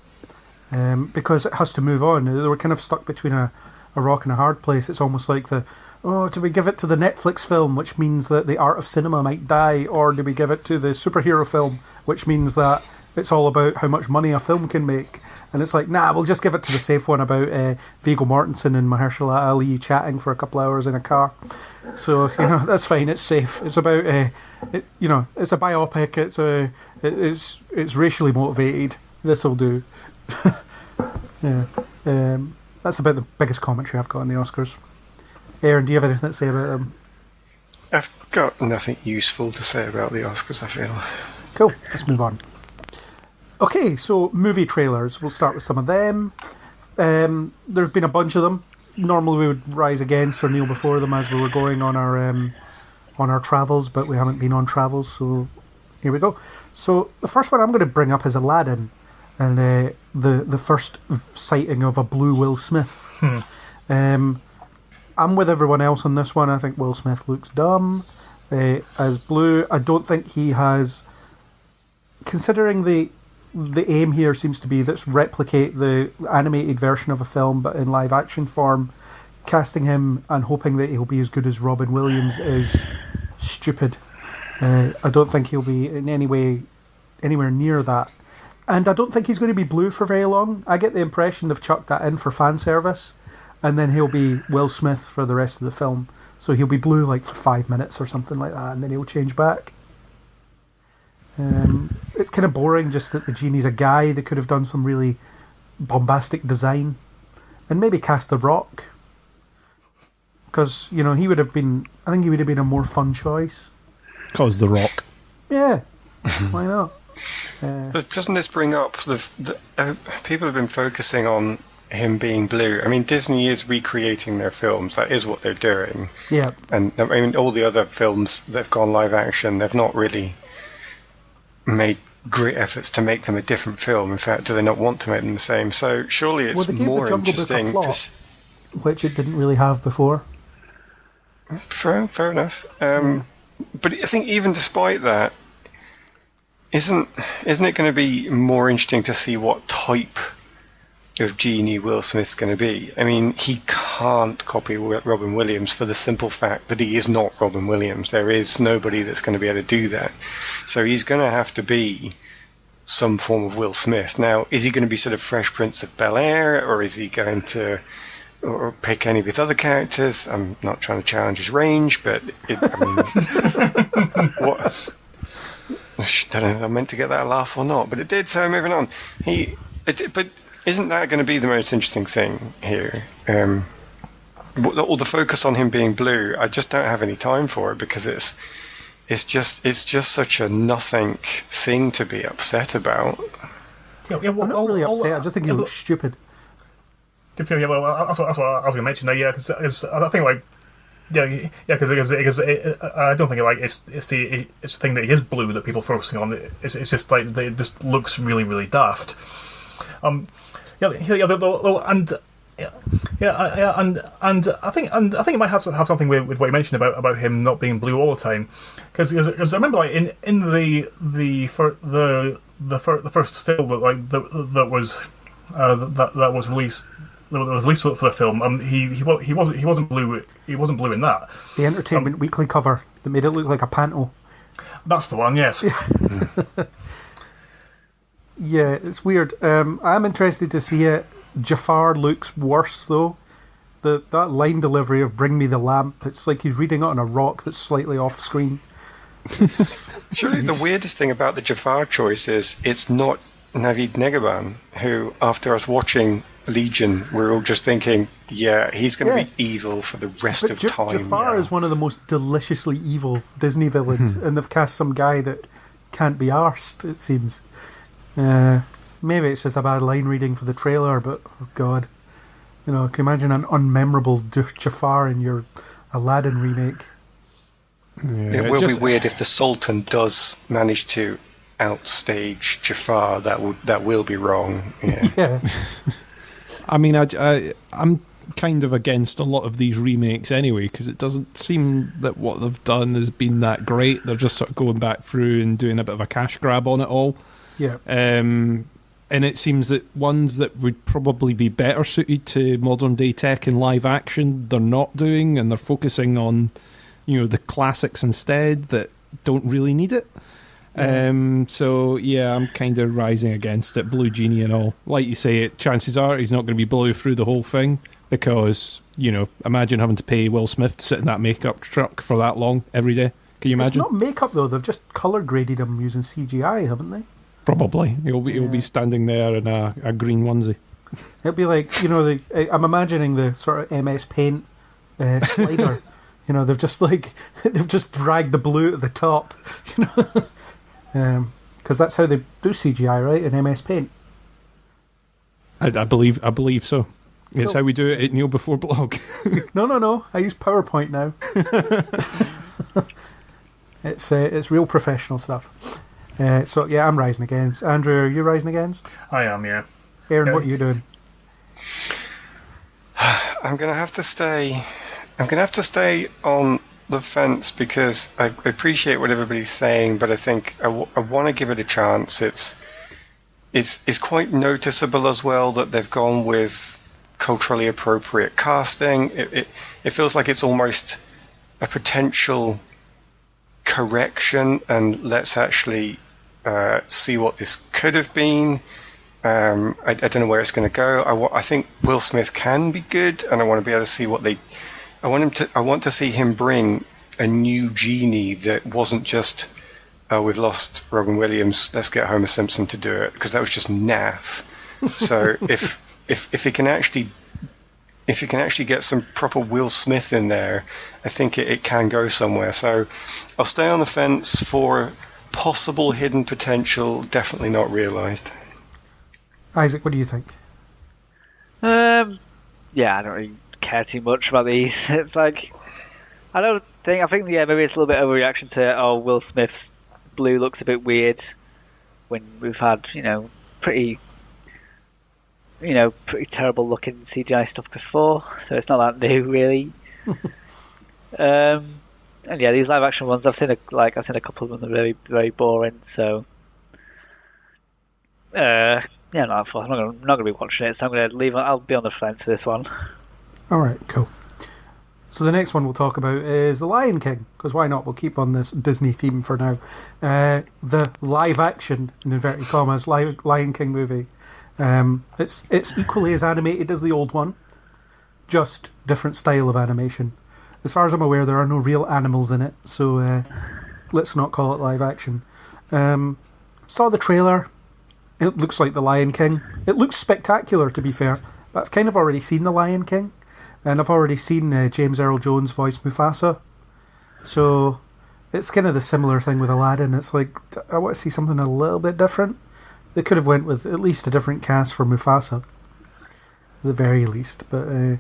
because it has to move on. They were kind of stuck between a rock and a hard place. It's almost like do we give it to the Netflix film, which means that the art of cinema might die, or do we give it to the superhero film, which means that it's all about how much money a film can make? And it's like, nah, we'll just give it to the safe one about Viggo Mortensen and Mahershala Ali chatting for a couple hours in a car. So, that's fine. It's safe. It's about, it's a biopic. It's racially motivated. This'll do. Yeah. That's about the biggest commentary I've got on the Oscars. Aaron, do you have anything to say about them? I've got nothing useful to say about the Oscars, I feel. Cool. Let's move on. Okay, so movie trailers. We'll start with some of them. There's been a bunch of them. Normally we would rise against or kneel before them as we were going on our travels, but we haven't been on travels, so here we go. So the first one I'm going to bring up is Aladdin, and the first sighting of a blue Will Smith. I'm with everyone else on this one. I think Will Smith looks dumb as blue. I don't think he has, considering the aim here seems to be let's replicate the animated version of a film but in live action form. Casting him and hoping that he'll be as good as Robin Williams is stupid. I don't think he'll be in any way anywhere near that, and I don't think he's going to be blue for very long. I get the impression they've chucked that in for fan service, and then he'll be Will Smith for the rest of the film. So he'll be blue like for 5 minutes or something like that, and then he'll change back. It's kind of boring just that the genie's a guy. They could have done some really bombastic design and maybe cast The Rock, because he would have been, I think he would have been a more fun choice. Because The Rock. Yeah, why not? But doesn't this bring up people have been focusing on him being blue? I mean, Disney is recreating their films. That is what they're doing. Yeah. And I mean, all the other films that have gone live action, they've not really made great efforts to make them a different film. In fact, do they not want to make them the same? So surely it's more interesting. Which it didn't really have before. Fair enough. But I think even despite that, isn't it going to be more interesting to see what type of genie Will Smith's going to be? I mean, he can't copy Robin Williams for the simple fact that he is not Robin Williams. There is nobody that's going to be able to do that. So he's going to have to be some form of Will Smith. Now, is he going to be sort of Fresh Prince of Bel-Air, or is he going to or pick any of his other characters? I'm not trying to challenge his range, but what? I don't know if I meant to get that laugh or not, but it did, so moving on. But isn't that going to be the most interesting thing here? or the focus on him being blue, I just don't have any time for it because it's just such a nothing thing to be upset about. I'm not really upset. I just think he looks stupid. Yeah, well, that's what I was going to mention there. Yeah, because I think like. Because I don't think it's the thing that he is blue that people are focusing on. It's just like it just looks really, really daft. And I think it might have something with what you mentioned about him not being blue all the time. Because I remember like in the first still that was released. That was released for the film. He wasn't blue. He wasn't blue in that. The Entertainment Weekly cover that made it look like a panto. That's the one. Yes. Yeah, it's weird. I'm interested to see it. Jafar looks worse though. That line delivery of "Bring me the lamp." It's like he's reading it on a rock that's slightly off screen. Surely the weirdest thing about the Jafar choice is it's not Navid Negahban, who, after us watching Legion, we're all just thinking, yeah, he's going to be evil for the rest of time. Jafar is one of the most deliciously evil Disney villains, and they've cast some guy that can't be arsed, it seems. Maybe it's just a bad line reading for the trailer, but, oh God. You know, can you imagine an unmemorable Jafar in your Aladdin remake? Yeah, it will be weird if the Sultan does manage to outstage Jafar. That will be wrong. Yeah. I mean, I'm kind of against a lot of these remakes anyway, because it doesn't seem that what they've done has been that great. They're just sort of going back through and doing a bit of a cash grab on it all. Yeah. And it seems that ones that would probably be better suited to modern day tech and live action, they're not doing, and they're focusing on, the classics instead that don't really need it. So yeah, I'm kind of rising against it. Blue Genie and all, like you say, chances are he's not going to be blue through the whole thing because imagine having to pay Will Smith to sit in that makeup truck for that long every day. Can you imagine? It's not makeup though; they've just color graded him using CGI, haven't they? Probably. He'll be standing there in a green onesie. It'll be like I'm imagining the sort of MS Paint slider. They've just dragged the blue at the top. Because that's how they do CGI, right? In MS Paint. I believe so. It's how we do it at Neil Before Blog. No. I use PowerPoint now. It's real professional stuff. So yeah, I'm rising against. Andrew, are you rising against? I am, yeah. Aaron, what are you doing? I'm gonna have to stay on the fence because I appreciate what everybody's saying, but I think I want to give it a chance. It's quite noticeable as well that they've gone with culturally appropriate casting. It feels like it's almost a potential correction, and let's actually see what this could have been. I don't know where it's going to go. I think Will Smith can be good, and I want to be able to see what they. I want to see him bring a new genie that wasn't just we've lost Robin Williams, let's get Homer Simpson to do it, because that was just naff. So if he can actually get some proper Will Smith in there, I think it can go somewhere. So I'll stay on the fence for possible hidden potential, definitely not realised. Isaac, what do you think? Yeah, I don't really care too much about these. It's like I think maybe it's a little bit overreaction to Will Smith's blue looks a bit weird when we've had pretty terrible looking CGI stuff before, so it's not that new really. And yeah, these live action ones I've seen a couple of them are very, very boring, so yeah, I'm not gonna be watching it, so I'm gonna leave. I'll be on the fence for this one. All right, cool. So the next one we'll talk about is The Lion King, because why not? We'll keep on this Disney theme for now. The live action, in inverted commas, Lion King movie. It's equally as animated as the old one, just different style of animation. As far as I'm aware, there are no real animals in it, so let's not call it live action. Saw the trailer. It looks like The Lion King. It looks spectacular, to be fair, but I've kind of already seen The Lion King. and I've already seen James Earl Jones voice Mufasa. So it's kind of the similar thing with Aladdin. It's like, I want to see something a little bit different. They could have went with at least a different cast for Mufasa, at the very least. But I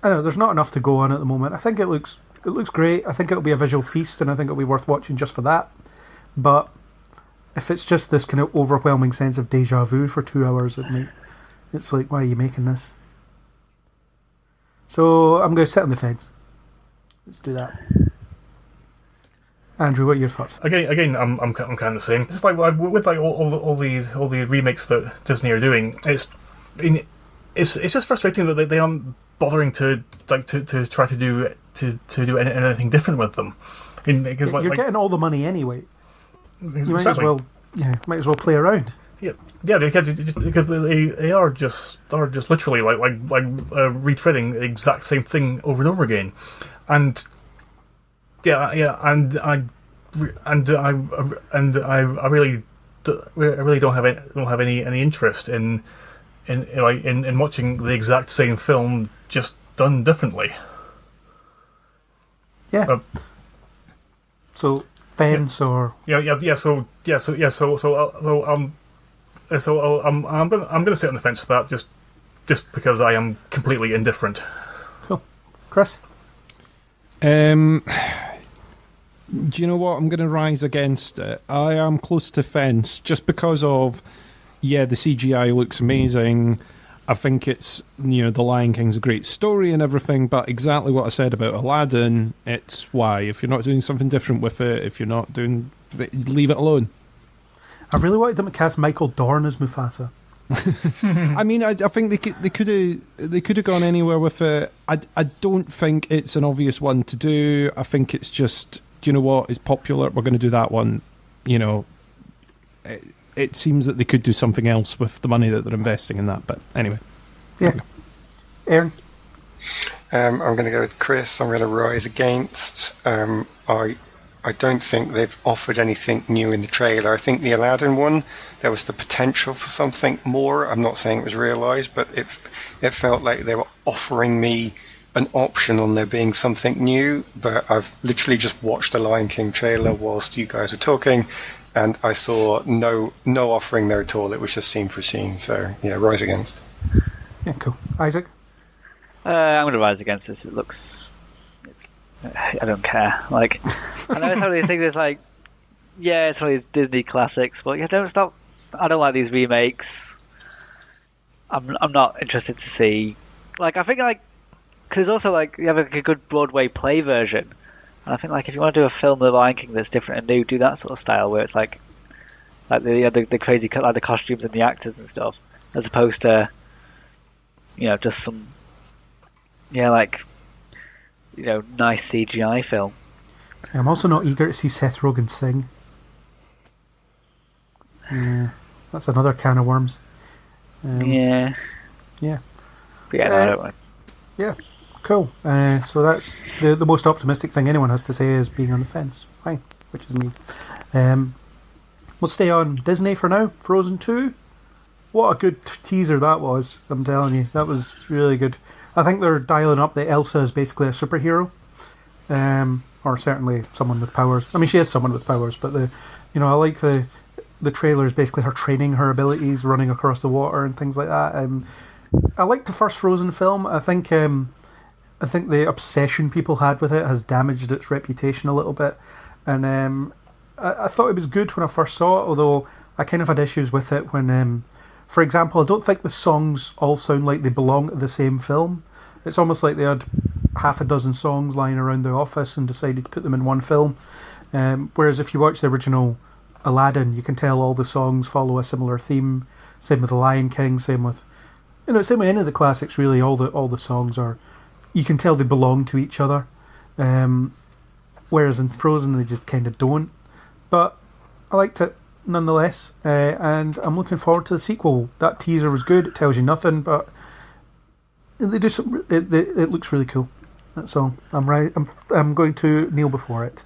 don't know, there's not enough to go on at the moment. I think it looks great. I think it'll be a visual feast, and I think it'll be worth watching just for that. But if it's just this kind of overwhelming sense of deja vu for 2 hours, it's like, why are you making this? So I'm going to sit on the fence. Let's do that. Andrew, what are your thoughts? Again, I'm kind of the same. It's like with like all the remakes that Disney are doing. It's just frustrating that they aren't bothering to try to do anything different with them. Because you're getting all the money anyway. You exactly. might as well play around. Yeah, because they are just literally like retreading the exact same thing over and over again, and I really don't have any interest in watching the exact same film just done differently. Yeah. So fence or So I'm gonna sit on the fence for that just because I am completely indifferent. Cool, Chris. Do you know what? I'm going to rise against it. I am close to fence just because of the CGI looks amazing. I think it's The Lion King's a great story and everything, but exactly what I said about Aladdin. It's why if you're not doing something different with it, if you're not doing, leave it alone. I really wanted them to cast Michael Dorn as Mufasa. I mean, I think they could have gone anywhere with it. I don't think it's an obvious one to do. I think it's just, do you know what? It's popular. We're going to do that one. It seems that they could do something else with the money that they're investing in that. But anyway, yeah. Aaron, I'm going to go with Chris. I'm going to rise against. I don't think they've offered anything new in the trailer. I think the Aladdin one, there was the potential for something more. I'm not saying it was realised, but it felt like they were offering me an option on there being something new. But I've literally just watched the Lion King trailer whilst you guys were talking, and I saw no offering there at all. It was just scene for scene. So yeah, rise against. Yeah, cool. Isaac? I'm going to rise against this. It looks... I don't care. Like, I know it's one of these things. It's like, yeah, it's one of these Disney classics, but I don't like these remakes. I'm not interested to see. Like, I think because also you have a good Broadway play version, and I think if you want to do a film of The Lion King that's different and new, do that sort of style where it's like the crazy the costumes and the actors and stuff, as opposed to just some nice CGI film. I'm also not eager to see Seth Rogen sing. Yeah, that's another can of worms. Yeah. Yeah. But yeah, no, I don't like. Yeah, cool. So that's the most optimistic thing anyone has to say is being on the fence. Fine, which is me. We'll stay on Disney for now. Frozen 2. What a good teaser that was, I'm telling you. That was really good. I think they're dialing up that Elsa is basically a superhero, or certainly someone with powers. I mean, she is someone with powers, but I like the trailer is basically her training her abilities, running across the water and things like that. I liked the first Frozen film. I think the obsession people had with it has damaged its reputation a little bit, and I thought it was good when I first saw it, although I kind of had issues with it when. For example, I don't think the songs all sound like they belong to the same film. It's almost like they had half a dozen songs lying around the office and decided to put them in one film. Whereas if you watch the original Aladdin, you can tell all the songs follow a similar theme. Same with The Lion King. Same with any of the classics. Really, all the songs are. You can tell they belong to each other. Whereas in Frozen, they just kind of don't. But I liked it nonetheless, and I'm looking forward to the sequel. That teaser was good. It tells you nothing, but they do some, it looks really cool. That's all. I'm going to kneel before it.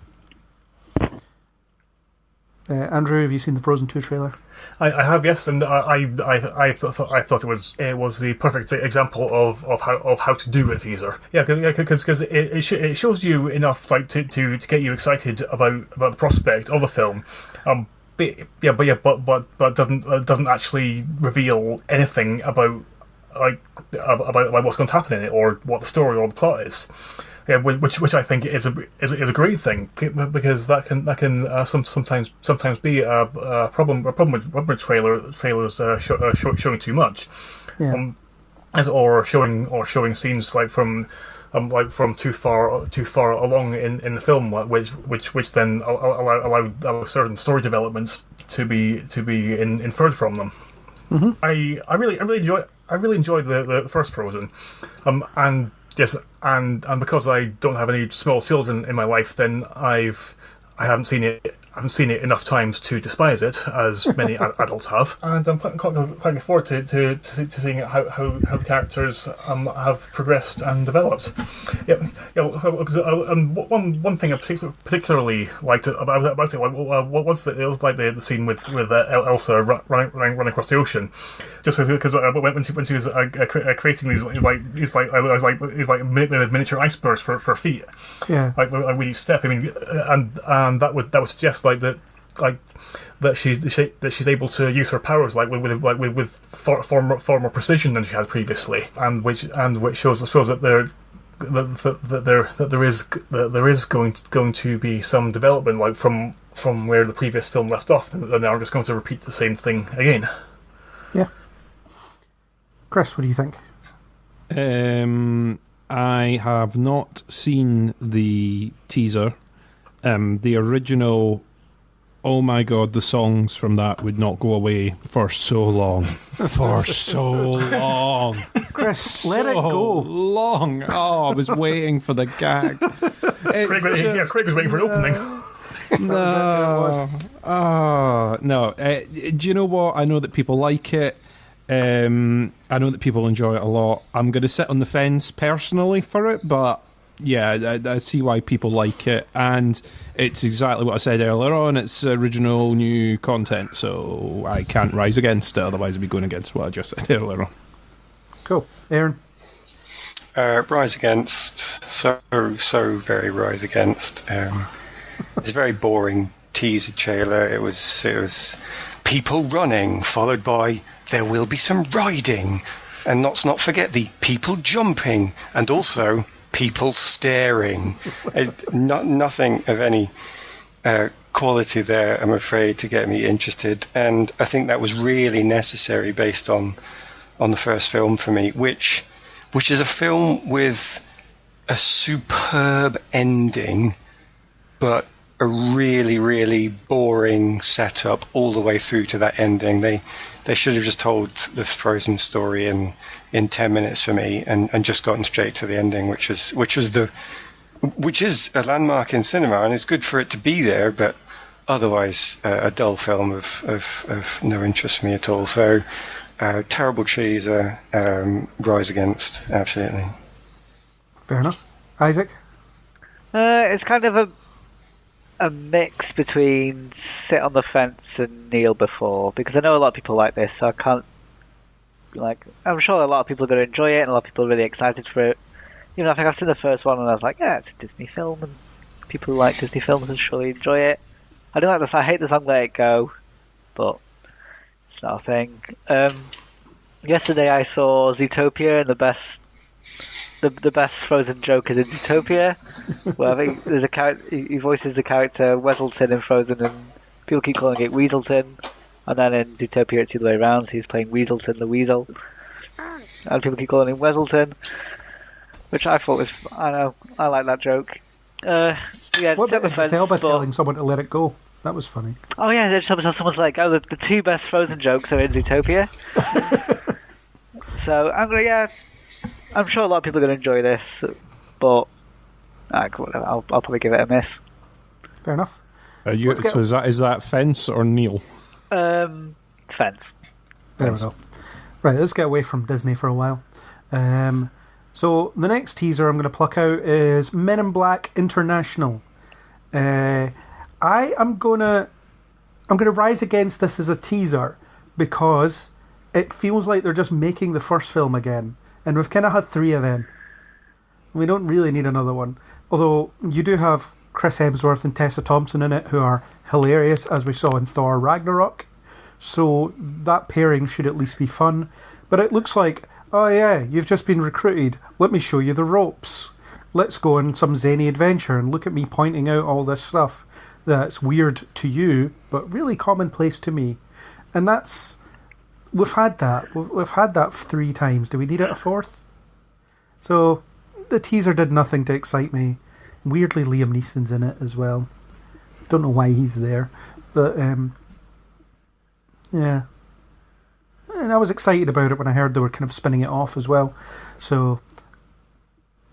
Andrew, have you seen the Frozen 2 trailer? I have, yes, and I thought it was the perfect example of how to do a teaser. Yeah, because it shows you enough like to get you excited about the prospect of the film. But doesn't actually reveal anything about what's going to happen in it or what the story or the plot is. Yeah, which I think is a great thing, because that can sometimes be a problem with trailers showing too much, or showing scenes from too far along in the film, which then allow certain story developments to be inferred from them. Mm-hmm. I really enjoyed the first Frozen, and yes, and because I don't have any small children in my life, then I haven't seen it enough times to despise it, as many adults have, and I'm quite looking forward to seeing how the characters have progressed and developed. One thing I particularly liked about it was the scene with Elsa running across the ocean, just because when she was creating these miniature icebergs for her feet, with each step. I mean, and that would suggest that she's able to use her powers with far more precision than she had previously, and which shows that there is going to be some development from where the previous film left off. They're now just going to repeat the same thing again. Yeah. Chris, what do you think? I have not seen the teaser. The original, oh my god, the songs from that would not go away for so long. For so long. Chris, let it go. Long. Oh, I was waiting for the gag. Craig was waiting for an opening. No. No. Do you know what? I know that people like it. I know that people enjoy it a lot. I'm going to sit on the fence personally for it, but yeah, I see why people like it, and it's exactly what I said earlier on. It's original new content, so I can't rise against it, otherwise I'd be going against what I just said earlier on. Cool. Aaron? Rise against. So very rise against. It's a very boring teaser trailer. It was people running, followed by there will be some riding, and let's not forget the people jumping, and also people staring. Nothing of any quality there, I'm afraid, to get me interested. And I think that was really necessary based on the first film for me, which is a film with a superb ending, but a really, really boring setup all the way through to that ending. They should have just told the Frozen story in 10 minutes for me, and just gotten straight to the ending, which is a landmark in cinema, and it's good for it to be there, but otherwise a dull film of no interest for me at all. So terrible teaser, rise against, absolutely. Fair enough. Isaac? It's kind of a mix between sit on the fence and kneel before, because I know a lot of people like this, so I can't, I'm sure a lot of people are going to enjoy it, and a lot of people are really excited for it. You know, I think I've seen the first one, and I was like, yeah, it's a Disney film, and people who like Disney films will surely enjoy it. I don't like I hate the song Let It Go, but it's not a thing. Yesterday I saw Zootopia, and the best Frozen joke is in Zootopia, where I think there's a character, he voices the character Weaselton in Frozen, and people keep calling it Weaselton, and then in Zootopia it's the other way around, so he's playing Weaselton the Weasel, and people keep calling him Weaselton, which I thought was, I know, I like that joke. Yeah, what about Idris Elba telling someone to let it go? That was funny. Oh yeah, someone's like, oh, the two best Frozen jokes are in Zootopia. So I'm sure a lot of people are going to enjoy this, but I'll probably give it a miss. Fair enough. So is that fence or kneel? Fence. There we go. Right, let's get away from Disney for a while. So the next teaser I'm going to pluck out is Men in Black International. I am going to I'm going to rise against this as a teaser because it feels like they're just making the first film again. And we've kind of had 3 of them. We don't really need another one. Although you do have Chris Hemsworth and Tessa Thompson in it, who are hilarious, as we saw in Thor Ragnarok. So that pairing should at least be fun. But it looks like, oh yeah, you've just been recruited. Let me show you the ropes. Let's go on some zany adventure and look at me pointing out all this stuff that's weird to you, but really commonplace to me. And that's... We've had that. We've had that 3 times. Do we need it a 4th? So, the teaser did nothing to excite me. Weirdly, Liam Neeson's in it as well. Don't know why he's there. But, yeah. And I was excited about it when I heard they were kind of spinning it off as well. So,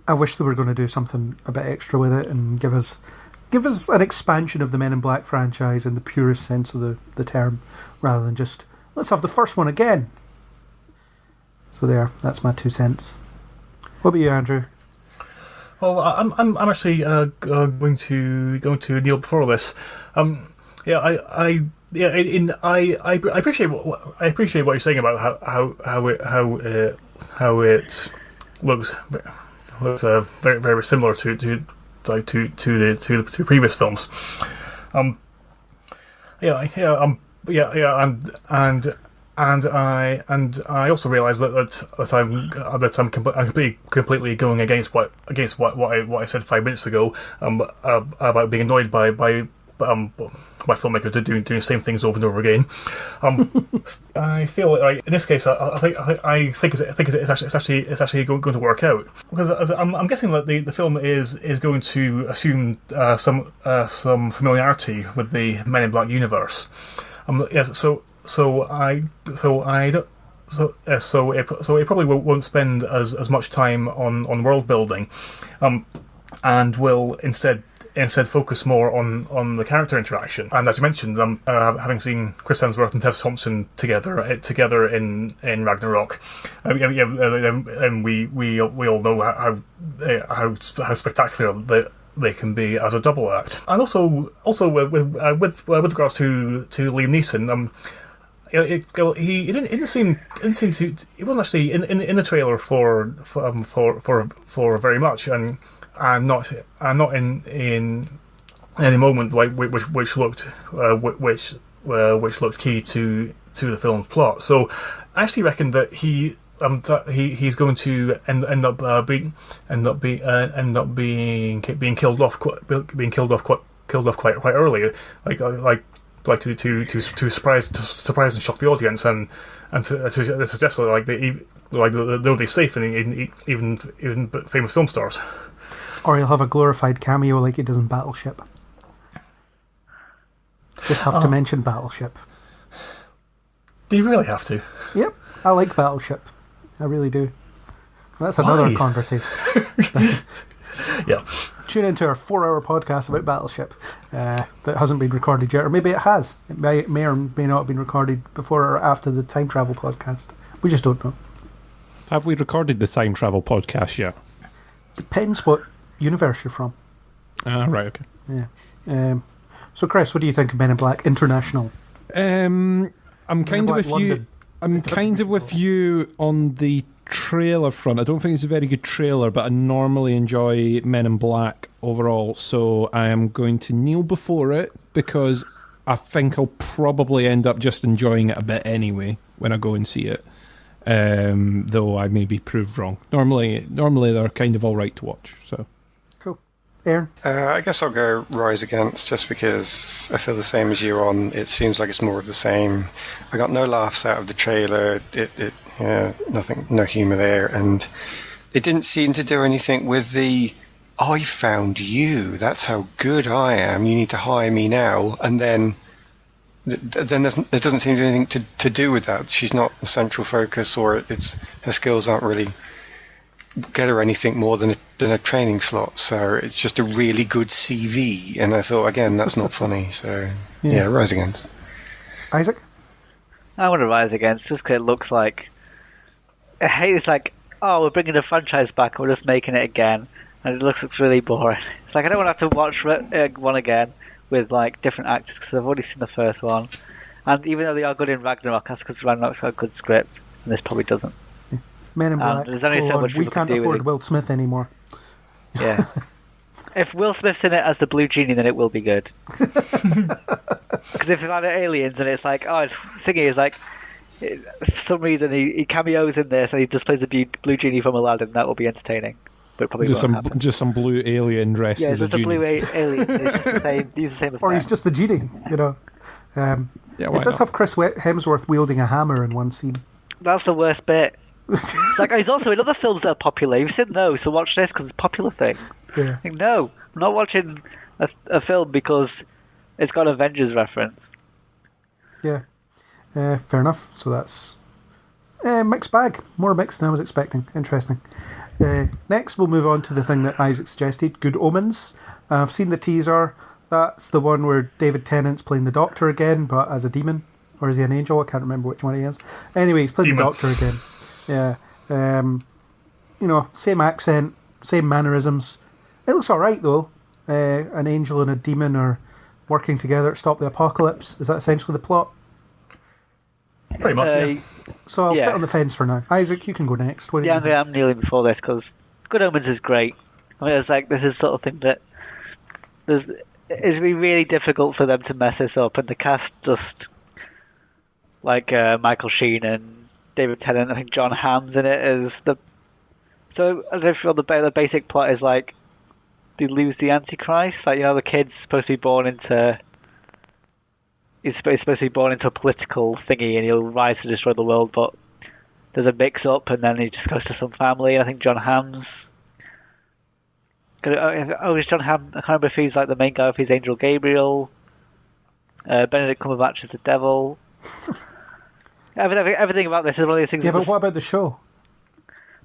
I wish they were going to do something a bit extra with it and give us an expansion of the Men in Black franchise in the purest sense of the term, rather than just, let's have the first one again. So there, that's my 2 cents. What about you, Andrew? Well, I'm actually going to kneel before this. I appreciate what you're saying about how it looks very very similar to the previous films. And I also realise that I'm completely going against what I said 5 minutes ago about being annoyed by filmmakers doing the same things over and over again. I feel like in this case, I think it's actually going to work out, because I'm guessing that the film is going to assume some familiarity with the Men in Black universe. Yes, so it probably won't spend as much time on world building, and will instead focus more on the character interaction. And as you mentioned, having seen Chris Hemsworth and Tessa Thompson together in Ragnarok, and we all know how spectacular they can be as a double act. And also with regards to Liam Neeson, he didn't seem to. He wasn't actually in the trailer for very much, and not in any moment which looked key to the film's plot. So I actually reckon that he's going to end up being killed off quite early, like to surprise and shock the audience, and to suggest that nobody's safe in even famous film stars. Or he'll have a glorified cameo like he does in Battleship. Just have to mention Battleship. Do you really have to? Yep, I like Battleship. I really do. That's another conversation. Yeah. Tune into our 4-hour podcast about Battleship that hasn't been recorded yet, or maybe it has. It may or may not have been recorded before or after the time travel podcast. We just don't know. Have we recorded the time travel podcast yet? Depends what universe you're from. Right, okay. Yeah. So, Chris, what do you think of Men in Black International? I'm kind of with London. you. I'm kind of with you on the trailer front. I don't think it's a very good trailer, but I normally enjoy Men in Black overall, so I am going to kneel before it because I think I'll probably end up just enjoying it a bit anyway when I go and see it, though I may be proved wrong. Normally they're kind of alright to watch. So cool. Aaron? I guess I'll go Rise Against, just because I feel the same as you on. It seems like it's more of the same. I got no laughs out of the trailer. Nothing, no humour there, and it didn't seem to do anything with the "I found you. That's how good I am. You need to hire me now." And then there doesn't seem to be anything to do with that. She's not the central focus, or her skills aren't really get her anything more than a training slot. So it's just a really good CV. And I thought, again, that's not funny. So yeah, Rise Against. Isaac? I want to Rise Against just because it looks like... I hate it's like, oh, we're bringing the franchise back, we're just making it again. And it looks really boring. It's like, I don't want to have to watch one again. with like different actors because I've already seen the first one, and even though they are good in Ragnarok, that's because Ragnarok's got a good script, and this probably doesn't. Men in Black. There's only so much we people can't can do afford with it. Will Smith anymore. Yeah. If Will Smith's in it as the Blue Genie, then it will be good. Because if it's like aliens and it's like, oh, it's thingy is like, for some reason he cameos in this and he just plays the Blue Genie from Aladdin, that will be entertaining. But it probably won't happen. Just some blue alien dressed Yeah, as a just a genie. blue alien. It's just the same. He's the same as Or he's just the genie, you know. Yeah, why it does not? have Chris Hemsworth wielding a hammer in one scene. That's the worst bit. It's like, he's also in other films that are popular. You've said no, so watch this because it's a popular thing. Yeah. Like, no, I'm not watching a film because it's got an Avengers reference. Yeah. Fair enough. So that's mixed bag. More mixed than I was expecting. Interesting. Next, we'll move on to the thing that Isaac suggested, Good Omens. I've seen the teaser. That's the one where David Tennant's playing the Doctor again, but as a demon. Or is he an angel? I can't remember which one he is. Anyway, he's playing the Doctor again. Yeah. You know, same accent, same mannerisms. It looks alright, though. An angel and a demon are working together to stop the apocalypse. Is that essentially the plot? Pretty much, yeah. So I'll sit on the fence for now. Isaac, you can go next. What do you think? I'm kneeling before this because Good Omens is great. I mean, it's like, this is sort of thing that it'd be really difficult for them to mess this up, and the cast just, like Michael Sheen and David Tennant, I think John Hamm's in it as the... So, as if the basic plot is like, they lose the Antichrist, like, you know, the kid's supposed to be born into... He's supposed to be born into a political thingy and he'll rise to destroy the world, but there's a mix-up and then he just goes to some family. I think John Hamm's... it's John Hamm. I can't remember if he's like the main guy, if he's Angel Gabriel. Benedict Cumberbatch is the devil. Everything about this is one of these things... Yeah, but what about the show?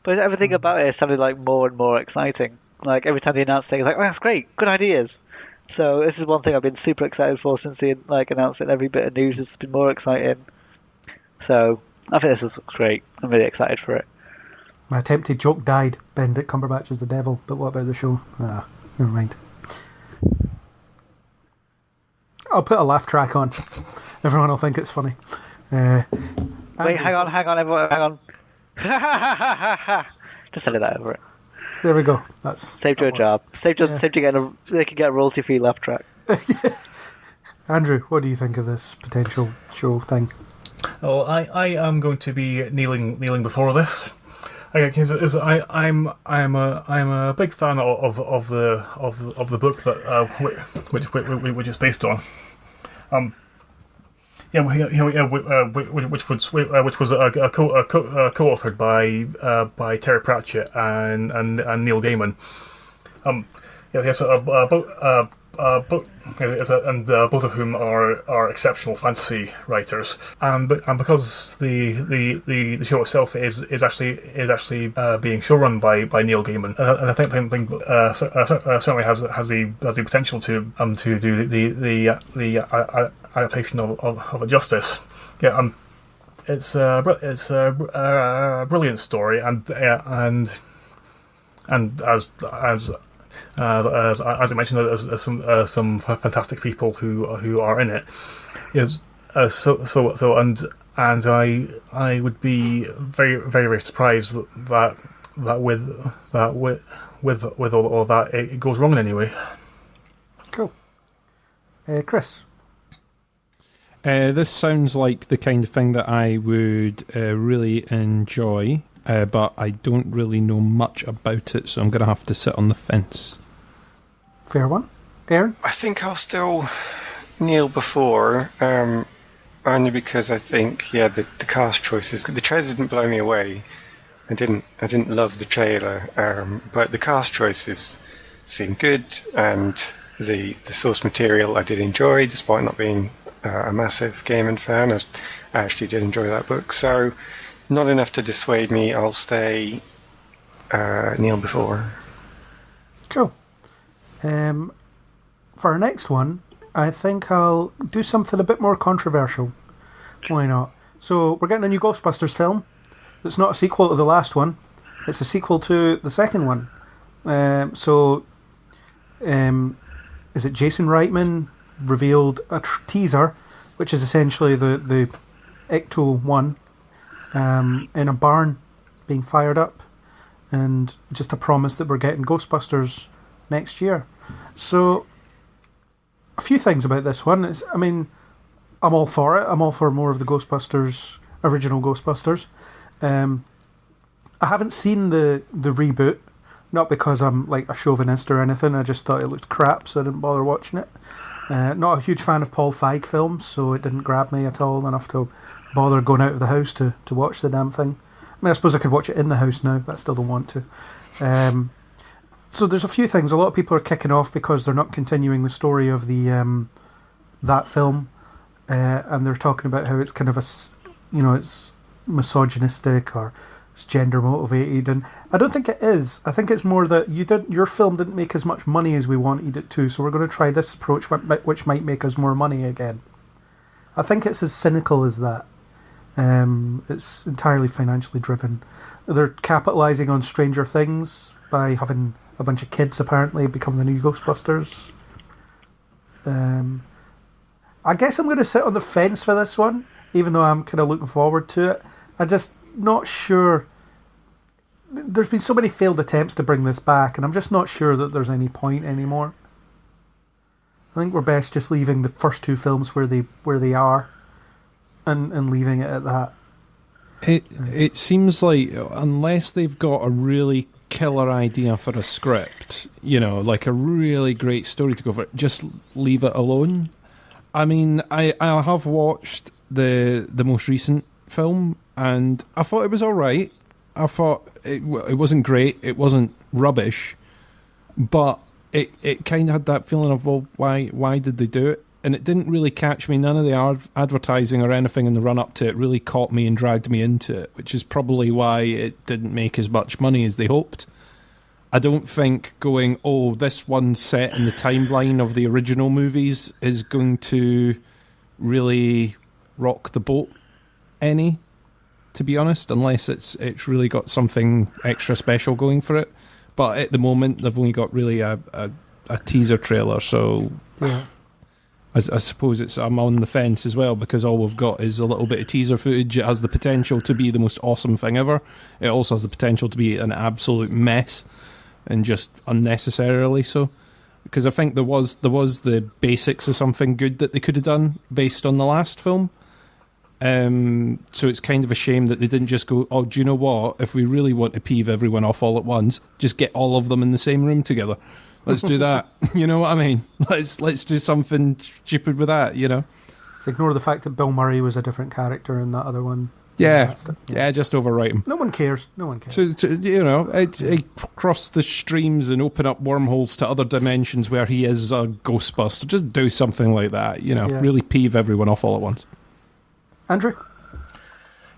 But everything about it sounded like more and more exciting. Like, every time they announced things, like, oh, that's great, good ideas. So this is one thing I've been super excited for since they announced it. Every bit of news has been more exciting. So I think this looks great. I'm really excited for it. My attempted joke died. Benedict Cumberbatch is the devil. But what about the show? Never mind. I'll put a laugh track on. Everyone will think it's funny. Wait, hang on, everyone, hang on. Just edit that over it. There we go. That's saved you a job. Saved you getting they can get a royalty-free laugh track. Andrew, what do you think of this potential show thing? Oh, I am going to be kneeling before this. Because I'm a big fan of the book that which is based on. Which was co-authored by Terry Pratchett and Neil Gaiman. Both of whom are exceptional fantasy writers, and because the show itself is actually being showrun by Neil Gaiman, and I think certainly has the potential to do the adaptation of a justice. Yeah, it's a brilliant story, and as I mentioned, there's some fantastic people who are in it. And I would be very, very, very surprised that with all that it goes wrong in any way. Cool. Chris. This sounds like the kind of thing that I would really enjoy. But I don't really know much about it, so I'm going to have to sit on the fence. Fair one. Aaron? I think I'll still kneel before, only because I think, the cast choices. The trailer didn't blow me away. I didn't love the trailer, but the cast choices seemed good, and the source material I did enjoy, despite not being a massive Gaiman fan. I actually did enjoy that book, so... Not enough to dissuade me. I'll stay kneel before. Cool. For our next one, I think I'll do something a bit more controversial. Why not? So we're getting a new Ghostbusters film. It's not a sequel to the last one. It's a sequel to the second one. Is it Jason Reitman, revealed a teaser, which is essentially the Ecto-1 in a barn being fired up, and just a promise that we're getting Ghostbusters next year. So, a few things about this one. I'm all for it. I'm all for more of the Ghostbusters, original Ghostbusters. I haven't seen the reboot, not because I'm like a chauvinist or anything. I just thought it looked crap, so I didn't bother watching it. Not a huge fan of Paul Feig films, so it didn't grab me at all enough to bother going out of the house to watch the damn thing. I suppose I could watch it in the house now, but I still don't want to. So there's a few things. A lot of people are kicking off because they're not continuing the story of the that film, and they're talking about how it's kind of it's misogynistic or it's gender motivated, and I don't think it is. I think it's more that your film didn't make as much money as we wanted it to, so we're going to try this approach which might make us more money again. I think it's as cynical as that. It's entirely financially driven. They're capitalising on Stranger Things by having a bunch of kids apparently become the new Ghostbusters. I guess I'm going to sit on the fence for this one, even though I'm kind of looking forward to it. I'm just not sure. There's been so many failed attempts to bring this back, and I'm just not sure that there's any point anymore. I think we're best just leaving the first two films where they are, and leaving it at that. It seems like unless they've got a really killer idea for a script, like a really great story to go for, just leave it alone. I mean, I have watched the most recent film, and I thought it was all right. I thought it wasn't great, it wasn't rubbish, but it kind of had that feeling of, well, why did they do it? And it didn't really catch me. None of the advertising or anything in the run-up to it really caught me and dragged me into it, which is probably why it didn't make as much money as they hoped. I don't think going, this one's set in the timeline of the original movies is going to really rock the boat any, to be honest, unless it's really got something extra special going for it. But at the moment, they've only got really a teaser trailer, so yeah. I suppose I'm on the fence as well, because all we've got is a little bit of teaser footage. It has the potential to be the most awesome thing ever. It also has the potential to be an absolute mess, and just unnecessarily so. Because I think there was the basics of something good that they could have done based on the last film. So it's kind of a shame that they didn't just go, do you know what? If we really want to peeve everyone off all at once, just get all of them in the same room together. Let's do that. You know what I mean? Let's do something stupid with that, Let's ignore the fact that Bill Murray was a different character in that other one. Yeah, just overwrite him. No one cares. So it cross the streams and open up wormholes to other dimensions where he is a Ghostbuster. Just do something like that, really peeve everyone off all at once. Andrew?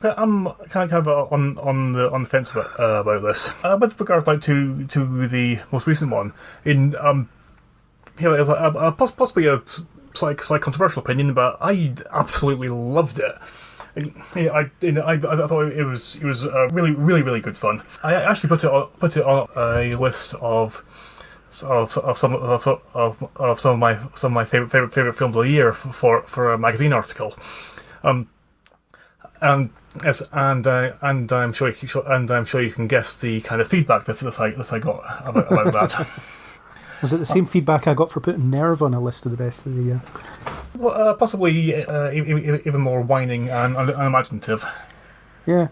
I'm kind of on the fence about this. With regard to the most recent one, possibly a slight controversial opinion, but I absolutely loved it. I thought it was really good fun. I actually put it on a list of some of my favorite films of the year for a magazine article. And I'm sure you can guess the kind of feedback that I got about that. Was it the same feedback I got for putting Nerve on a list of the best of the year? Well, possibly even more whining and unimaginative. Yeah,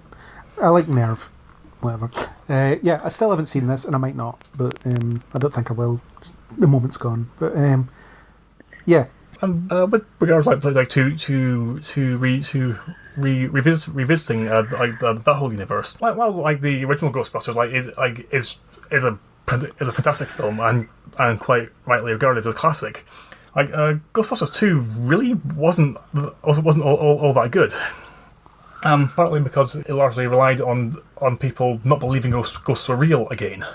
I like Nerve. Whatever. I still haven't seen this, and I might not, but I don't think I will. The moment's gone. But yeah. With regards to revisiting that whole universe, while the original Ghostbusters is a fantastic film and quite rightly regarded as a classic, Ghostbusters 2 really wasn't all that good. Partly because it largely relied on people not believing ghosts were real again.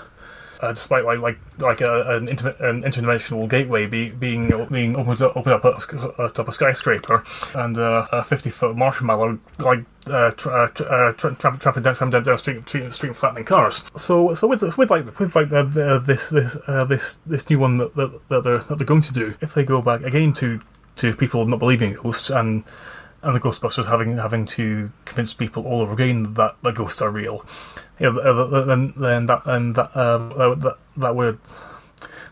despite an interdimensional gateway being opened up a skyscraper, and a 50-foot marshmallow tramping down the street flattening cars. So with this new one that they're going to do, if they go back again to people not believing in ghosts and the Ghostbusters having to convince people all over again that the ghosts are real, then that would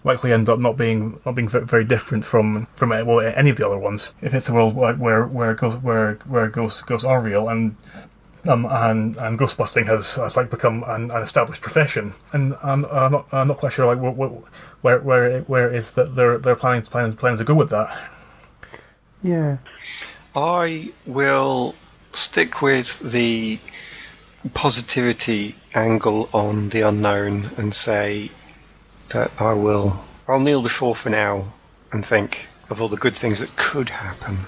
likely end up not being very different from any of the other ones. If it's a world where ghosts are real and ghostbusting has become an established profession, and I'm not quite sure where is that they're planning to go with that. Yeah. I will stick with the positivity angle on the unknown and say that I'll kneel before for now and think of all the good things that could happen.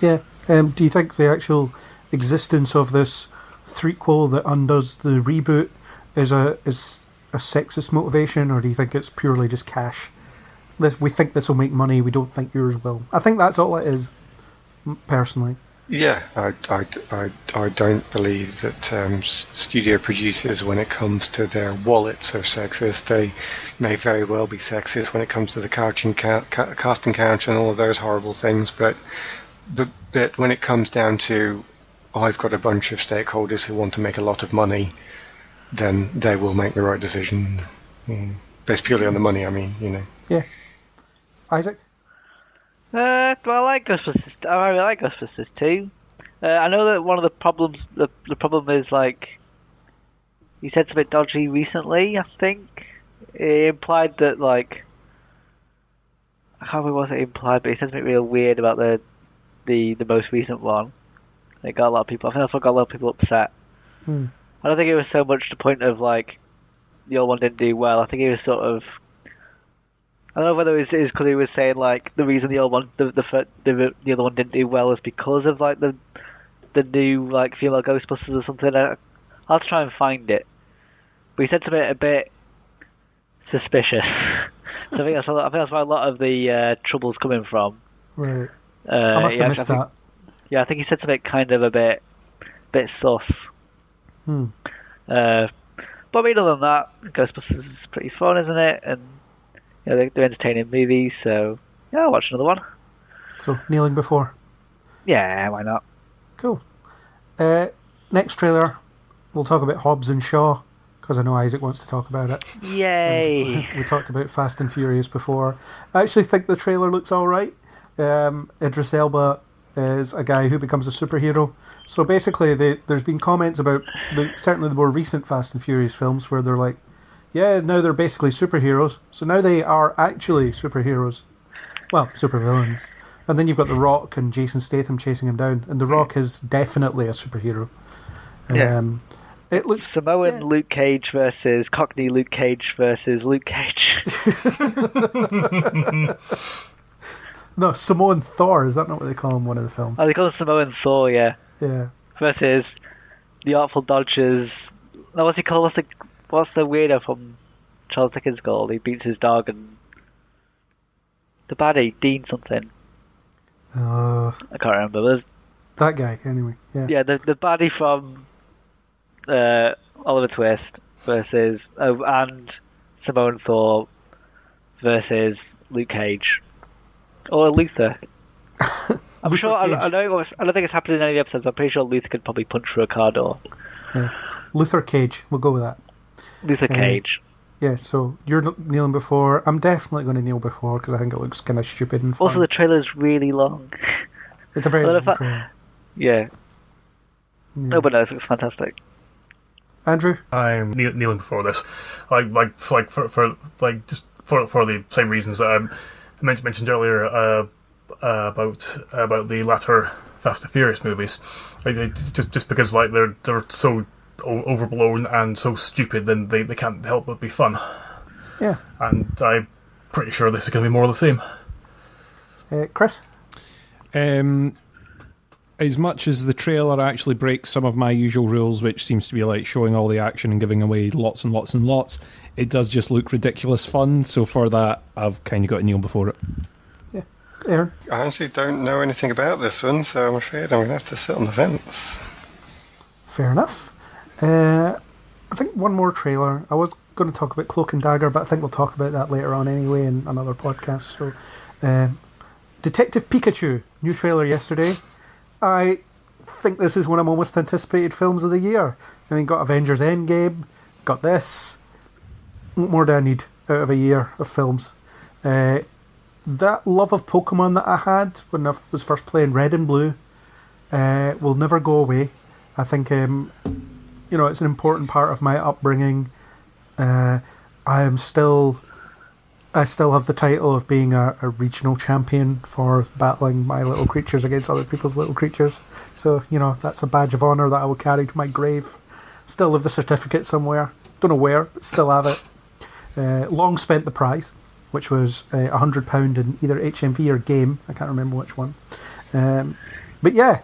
Yeah. Do you think the actual existence of this threequel that undoes the reboot is a sexist motivation, or do you think it's purely just cash? We think this will make money, we don't think yours will. I think that's all it is, personally. Yeah, I don't believe that studio producers, when it comes to their wallets, are sexist. They may very well be sexist when it comes to the casting couch and all of those horrible things, but when it comes down to, I've got a bunch of stakeholders who want to make a lot of money, then they will make the right decision. Based purely on the money, I mean, Yeah. Isaac? Well, I like Ghostbusters. I really like Ghostbusters too. I know that one of the problems, the problem is, like, he said something dodgy recently. I think it implied that, like, how was it implied? But he said something real weird about the most recent one. It got a lot of people. I think that's what got a lot of people upset. I don't think it was so much the point of, like, the old one didn't do well. I think it was sort of, I don't know whether it was because he was saying, like, the reason the old one, the other one didn't do well is because of, like, the new, like, female Ghostbusters or something. I'll have to try and find it. But he said something a bit suspicious. So I think that's where a lot of the trouble's coming from. Right. I must have missed that. Yeah, I think he said something kind of a bit sus. But I mean, other than that, Ghostbusters is pretty fun, isn't it? And they're entertaining movies, so yeah, I'll watch another one. So, kneeling before? Yeah, why not? Cool. Next trailer, we'll talk about Hobbs and Shaw, because I know Isaac wants to talk about it. Yay! We talked about Fast and Furious before. I actually think the trailer looks alright. Idris Elba is a guy who becomes a superhero. So basically, there's been comments about certainly the more recent Fast and Furious films where they're like, yeah, now they're basically superheroes. So now they are actually superheroes. Well, supervillains. And then you've got The Rock and Jason Statham chasing him down. And The Rock is definitely a superhero. Yeah. It looks Samoan Luke Cage versus Cockney Luke Cage versus Luke Cage. No, Samoan Thor, is that not what they call him in one of the films? Oh, they call him Samoan Thor, yeah. Yeah. Versus the Artful Dodgers. No, what's he called? What's the weirdo from Charles Dickens called? He beats his dog and the baddie, Dean something. I can't remember. There's that guy, anyway. Yeah. Yeah, the baddie from Oliver Twist versus and Samoan Thor versus Luke Cage. Or Luther. I'm sure. I don't think it's happened in any of the episodes. I'm pretty sure Luther could probably punch through a car door. Yeah. Luther Cage. We'll go with that. Luther Cage. Yeah. So you're kneeling before. I'm definitely going to kneel before because I think it looks kind of stupid and fun. Also, the trailer's really long. It's a very long trailer. Yeah. No, but no, it looks fantastic. Andrew, I'm kneeling before this, for the same reasons that I mentioned earlier about the latter Fast and Furious movies. Just because like they're so overblown and so stupid, then they can't help but be fun. Yeah. And I'm pretty sure this is going to be more of the same. Chris? as much as the trailer actually breaks some of my usual rules, which seems to be like showing all the action and giving away lots and lots and lots, it does just look ridiculous fun. So for that, I've kind of got to kneel before it. Yeah. Aaron? I actually don't know anything about this one, so I'm afraid I'm going to have to sit on the fence. Fair enough. I think one more trailer. I was going to talk about Cloak and Dagger, but I think we'll talk about that later on anyway in another podcast. So, Detective Pikachu, new trailer yesterday. I think this is one of my most anticipated films of the year. I mean, got Avengers Endgame, got this. What more do I need out of a year of films? That love of Pokemon that I had when I was first playing Red and Blue will never go away. I think, it's an important part of my upbringing. I still have the title of being a regional champion for battling my little creatures against other people's little creatures. So, that's a badge of honour that I will carry to my grave. Still have the certificate somewhere. Don't know where, but still have it. Long spent the prize, which was £100 in either HMV or Game. I can't remember which one. But yeah,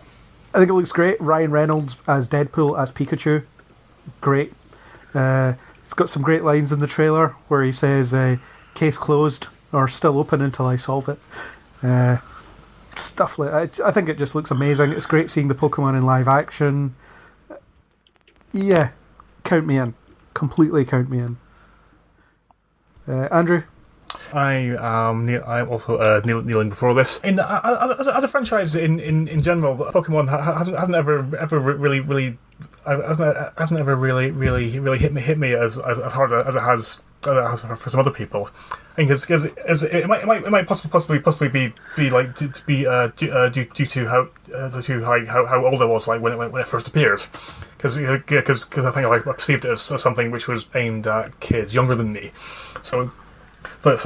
I think it looks great. Ryan Reynolds as Deadpool, as Pikachu. Great. It's got some great lines in the trailer where he says, case closed or still open until I solve it. Stuff like that. I think it just looks amazing. It's great seeing the Pokemon in live action. Yeah, count me in. Completely count me in. Andrew? I'm also kneeling before this. As a franchise in general, Pokemon hasn't ever really hit me as hard as it has for some other people. I think because it might possibly be like due to how old I was like when it first appeared. Because I think I perceived it as something which was aimed at kids younger than me. So it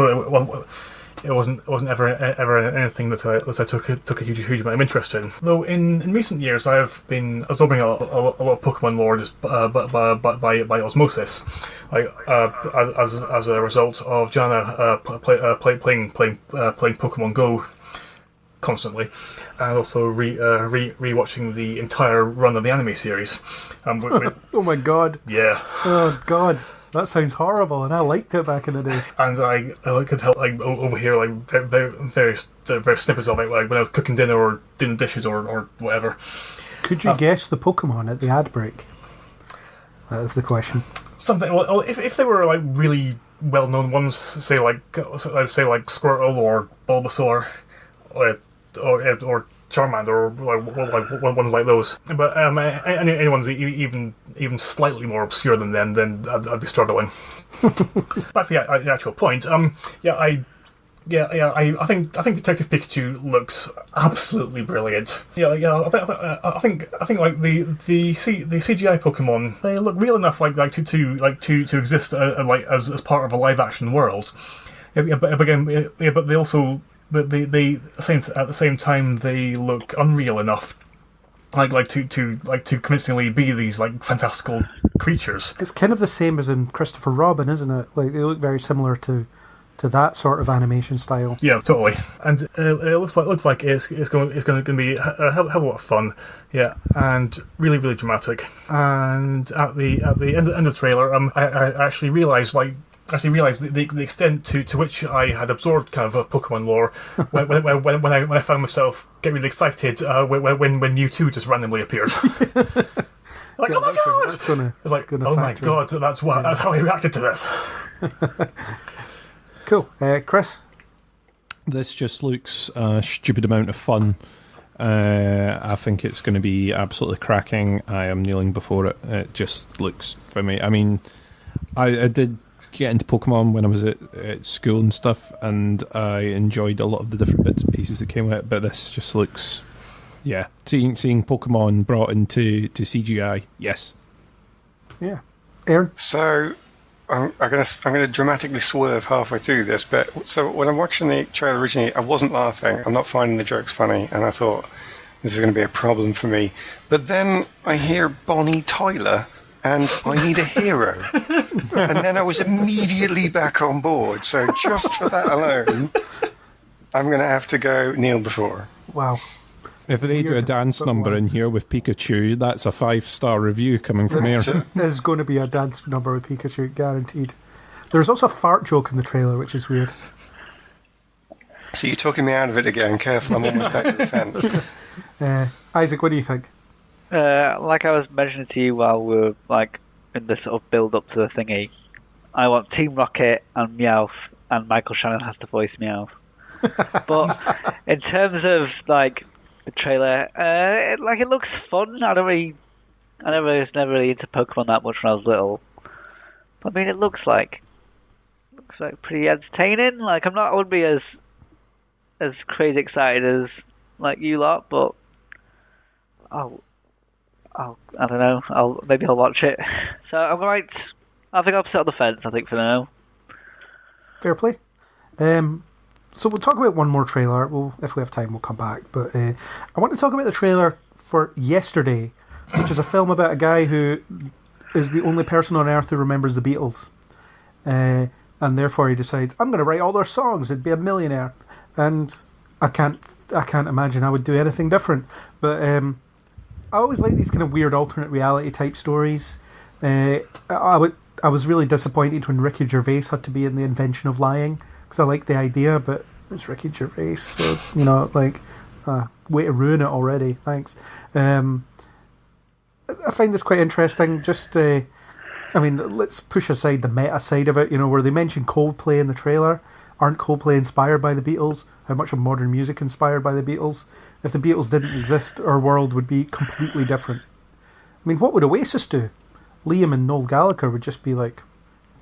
wasn't ever anything that I took a huge amount of interest in. Though in recent years I have been absorbing a lot of Pokemon lore just by osmosis, as a result of Jana playing Pokemon Go constantly, and also rewatching the entire run of the anime series. Oh my god! Yeah. Oh god. That sounds horrible, and I liked it back in the day. And I could help overhear various snippets of it, like when I was cooking dinner or doing dishes or whatever. Could you guess the Pokemon at the ad break? That is the question. Something. Well, if they were like really well-known ones, say like Squirtle or Bulbasaur, or Charmander, or like ones like those. But anyone's even slightly more obscure than them, then I'd be struggling. Back to the actual point. I think Detective Pikachu looks absolutely brilliant. I think like the CGI Pokemon, they look real enough like to exist like as part of a live action world. But they also. But at the same time they look unreal enough, like to convincingly be these like fantastical creatures. It's kind of the same as in Christopher Robin, isn't it? Like they look very similar to that sort of animation style. Yeah, totally. And it looks like it's going to be a hell of a lot of fun. Yeah, and really dramatic. And at the end of the trailer, I actually realised the extent to which I had absorbed kind of a Pokemon lore when I found myself getting really excited when Mewtwo just randomly appeared. Like, oh my god! It's like, oh my god, that's how he reacted to this. Cool. Chris? This just looks a stupid amount of fun. I think it's going to be absolutely cracking. I am kneeling before it. It just looks, for me, I mean, I did get into Pokemon when I was at school and stuff, and I enjoyed a lot of the different bits and pieces that came with it, but this just looks, yeah, seeing Pokemon brought into CGI, yes. Yeah. Aaron? So I'm going to dramatically swerve halfway through this, but so when I'm watching the trailer originally, I wasn't laughing. I'm not finding the jokes funny, and I thought this is going to be a problem for me. But then I hear Bonnie Tyler and I Need a Hero, and then I was immediately back on board. So just for that alone, I'm going to have to go kneel before. Wow. If they do a dance number in here with Pikachu, that's a 5-star review coming from Aaron. There's going to be a dance number with Pikachu, guaranteed. There's also a fart joke in the trailer, which is weird. So you're talking me out of it again. Careful, I'm almost back to the fence. Isaac, what do you think? Like I was mentioning to you while we were like in the sort of build up to the thingy, I want Team Rocket and Meowth, and Michael Shannon has to voice Meowth. But in terms of like the trailer, it looks fun. I was never really into Pokemon that much when I was little. But I mean, it looks like pretty entertaining. Like I wouldn't be as crazy excited as like you lot, but I don't know. Maybe I'll watch it. So I think I'll sit on the fence. I think for now. Fair play. So we'll talk about one more trailer. If we have time, we'll come back. But I want to talk about the trailer for Yesterday, which is a film about a guy who is the only person on Earth who remembers the Beatles, and therefore he decides, I'm going to write all their songs and be a millionaire. And I can't imagine I would do anything different. But I always like these kind of weird alternate reality type stories. I was really disappointed when Ricky Gervais had to be in The Invention of Lying, because I like the idea, but it's Ricky Gervais, so, way to ruin it already, thanks. I find this quite interesting, let's push aside the meta side of it, where they mention Coldplay in the trailer. Aren't Coldplay inspired by the Beatles? How much of modern music inspired by the Beatles? If the Beatles didn't exist, our world would be completely different. I mean, what would Oasis do? Liam and Noel Gallagher would just be like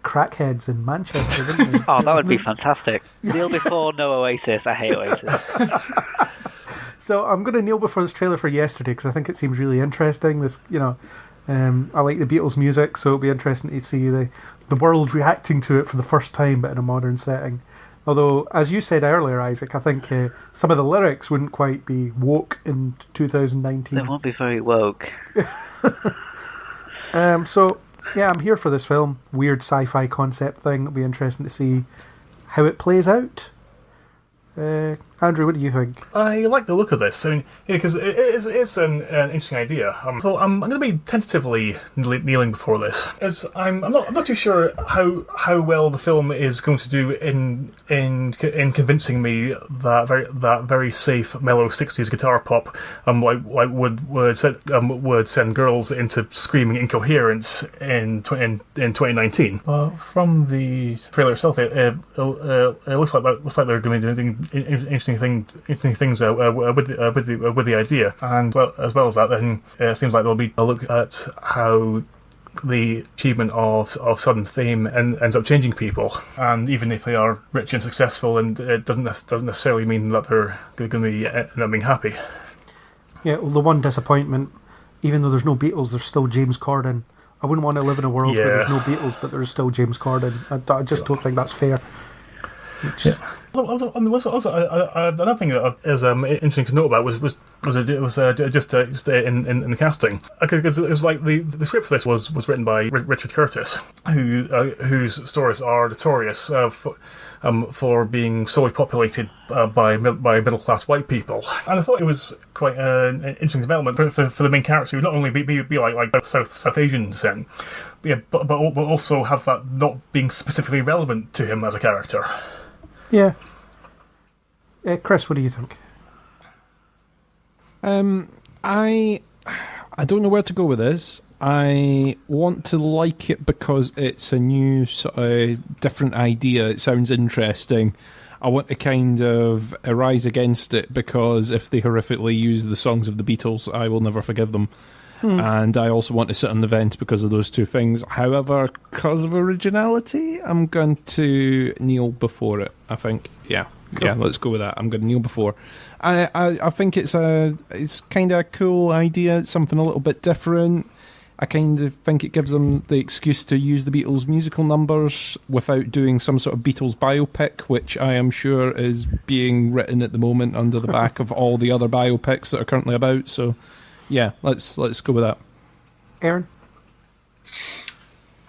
crackheads in Manchester, wouldn't they? Oh, that would be fantastic. Kneel before no Oasis. I hate Oasis. So I'm going to kneel before this trailer for Yesterday because I think it seems really interesting. I like the Beatles music, so it'll be interesting to see the world reacting to it for the first time, but in a modern setting. Although, as you said earlier, Isaac, I think some of the lyrics wouldn't quite be woke in 2019. They won't be very woke. So, yeah, I'm here for this film. Weird sci-fi concept thing. It'll be interesting to see how it plays out. Andrew, what do you think? I like the look of this. I mean, because it's an interesting idea. So I'm going to be tentatively kneeling before this, as I'm not too sure how well the film is going to do in convincing me that very safe, mellow '60s guitar pop would send girls into screaming incoherence in 2019. From the trailer itself, it looks like they're going to be doing interesting things with the idea, and as well as that, then it seems like there'll be a look at how the achievement of sudden fame ends up changing people, and even if they are rich and successful, and it doesn't necessarily mean that they're going to end up being happy. Yeah, well, the one disappointment, even though there's no Beatles, there's still James Corden. I wouldn't want to live in a world where there's no Beatles, but there's still James Corden. I just don't think that's fair. Also, another thing that is interesting to note about was just in the casting, because it was like the script for this was written by Richard Curtis, whose stories are notorious for being solely populated by middle class white people, and I thought it was quite an interesting development for the main character who not only be like South Asian descent, but also have that not being specifically relevant to him as a character. Yeah. Chris, what do you think? I don't know where to go with this. I want to like it because it's a new sort of different idea. It sounds interesting. I want to kind of rise against it because if they horrifically use the songs of the Beatles, I will never forgive them. And I also want to sit on the fence because of those two things. However, because of originality, I'm going to kneel before it, I think. Yeah, let's go with that. I'm going to kneel before. I think it's kind of a cool idea. It's something a little bit different. I kind of think it gives them the excuse to use the Beatles musical numbers without doing some sort of Beatles biopic, which I am sure is being written at the moment under the back of all the other biopics that are currently about. So, yeah, let's go with that. Aaron?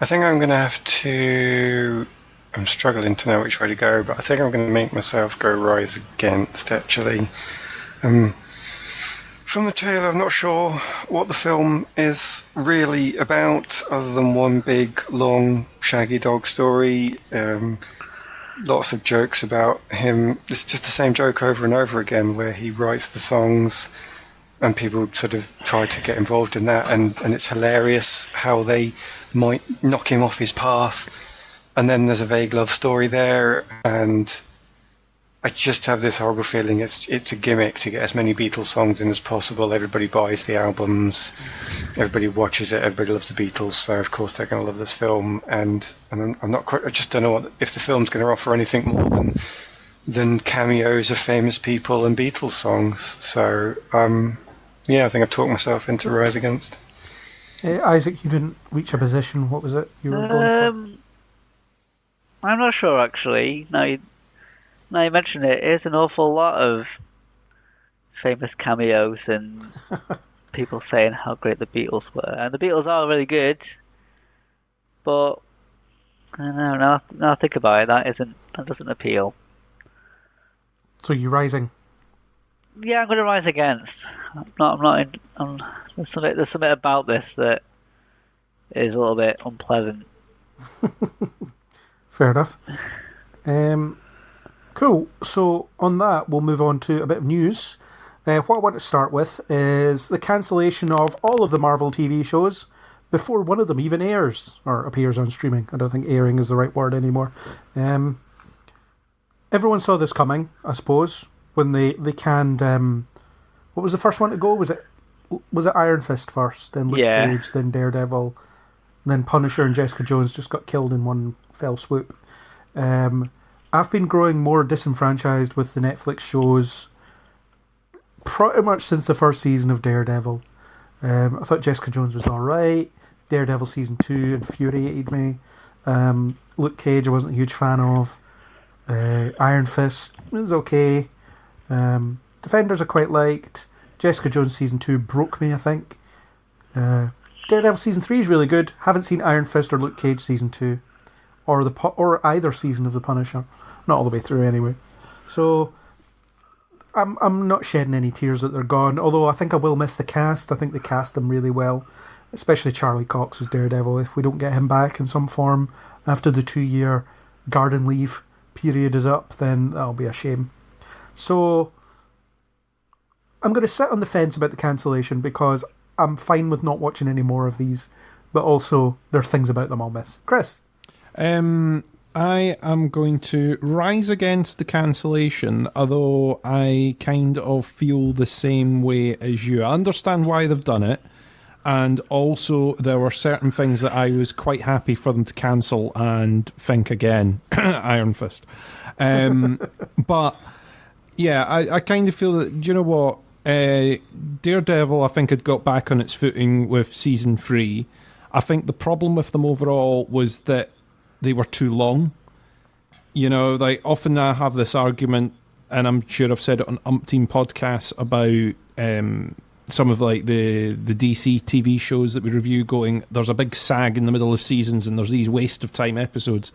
I think I'm going to have to... I'm struggling to know which way to go, but I think I'm going to make myself go Rise Against, actually. From the trailer, I'm not sure what the film is really about, other than one big, long, shaggy dog story. Lots of jokes about him. It's just the same joke over and over again, where he writes the songs and people sort of try to get involved in that, and it's hilarious how they might knock him off his path. And then there's a vague love story there, and I just have this horrible feeling it's a gimmick to get as many Beatles songs in as possible. Everybody buys the albums, everybody watches it, everybody loves the Beatles, so of course they're going to love this film. And I'm not quite. I just don't know if the film's going to offer anything more than cameos of famous people and Beatles songs. So yeah, I think I've talked myself into Rise Against. Isaac, you didn't reach a position. What was it you were going for? I'm not sure actually. Now you mention it, there's an awful lot of famous cameos and people saying how great the Beatles were. And the Beatles are really good, but I don't know, now I think about it, that doesn't appeal. So you're rising? Yeah, I'm going to rise against. There's something about this that is a little bit unpleasant. Fair enough. Cool. So on that, we'll move on to a bit of news. What I want to start with is the cancellation of all of the Marvel TV shows before one of them even airs or appears on streaming. I don't think airing is the right word anymore. Everyone saw this coming, I suppose, when they canned. What was the first one to go? Was it Iron Fist first, then Luke Cage, then Daredevil, then Punisher and Jessica Jones just got killed in one fell swoop. I've been growing more disenfranchised with the Netflix shows pretty much since the first season of Daredevil. I thought Jessica Jones was alright. Daredevil Season 2 infuriated me. Luke Cage I wasn't a huge fan of. Iron Fist was okay. Defenders I quite liked. Jessica Jones Season 2 broke me, I think. Daredevil Season 3 is really good. Haven't seen Iron Fist or Luke Cage Season 2. Or either season of The Punisher. Not all the way through anyway. So I'm not shedding any tears that they're gone, although I think I will miss the cast. I think they cast them really well, especially Charlie Cox as Daredevil. If we don't get him back in some form after the 2-year garden leave period is up, then that'll be a shame. So I'm going to sit on the fence about the cancellation because I'm fine with not watching any more of these, but also there are things about them I'll miss. Chris? I am going to rise against the cancellation, although I kind of feel the same way as you. I understand why they've done it, and also there were certain things that I was quite happy for them to cancel and think again. Iron Fist. But, yeah, I kind of feel that, do you know what? Daredevil, I think, had got back on its footing with Season 3. I think the problem with them overall was that they were too long. You know, like often I have this argument, and I'm sure I've said it on umpteen podcasts about some of like the DC TV shows that we review, going, there's a big sag in the middle of seasons and there's these waste of time episodes.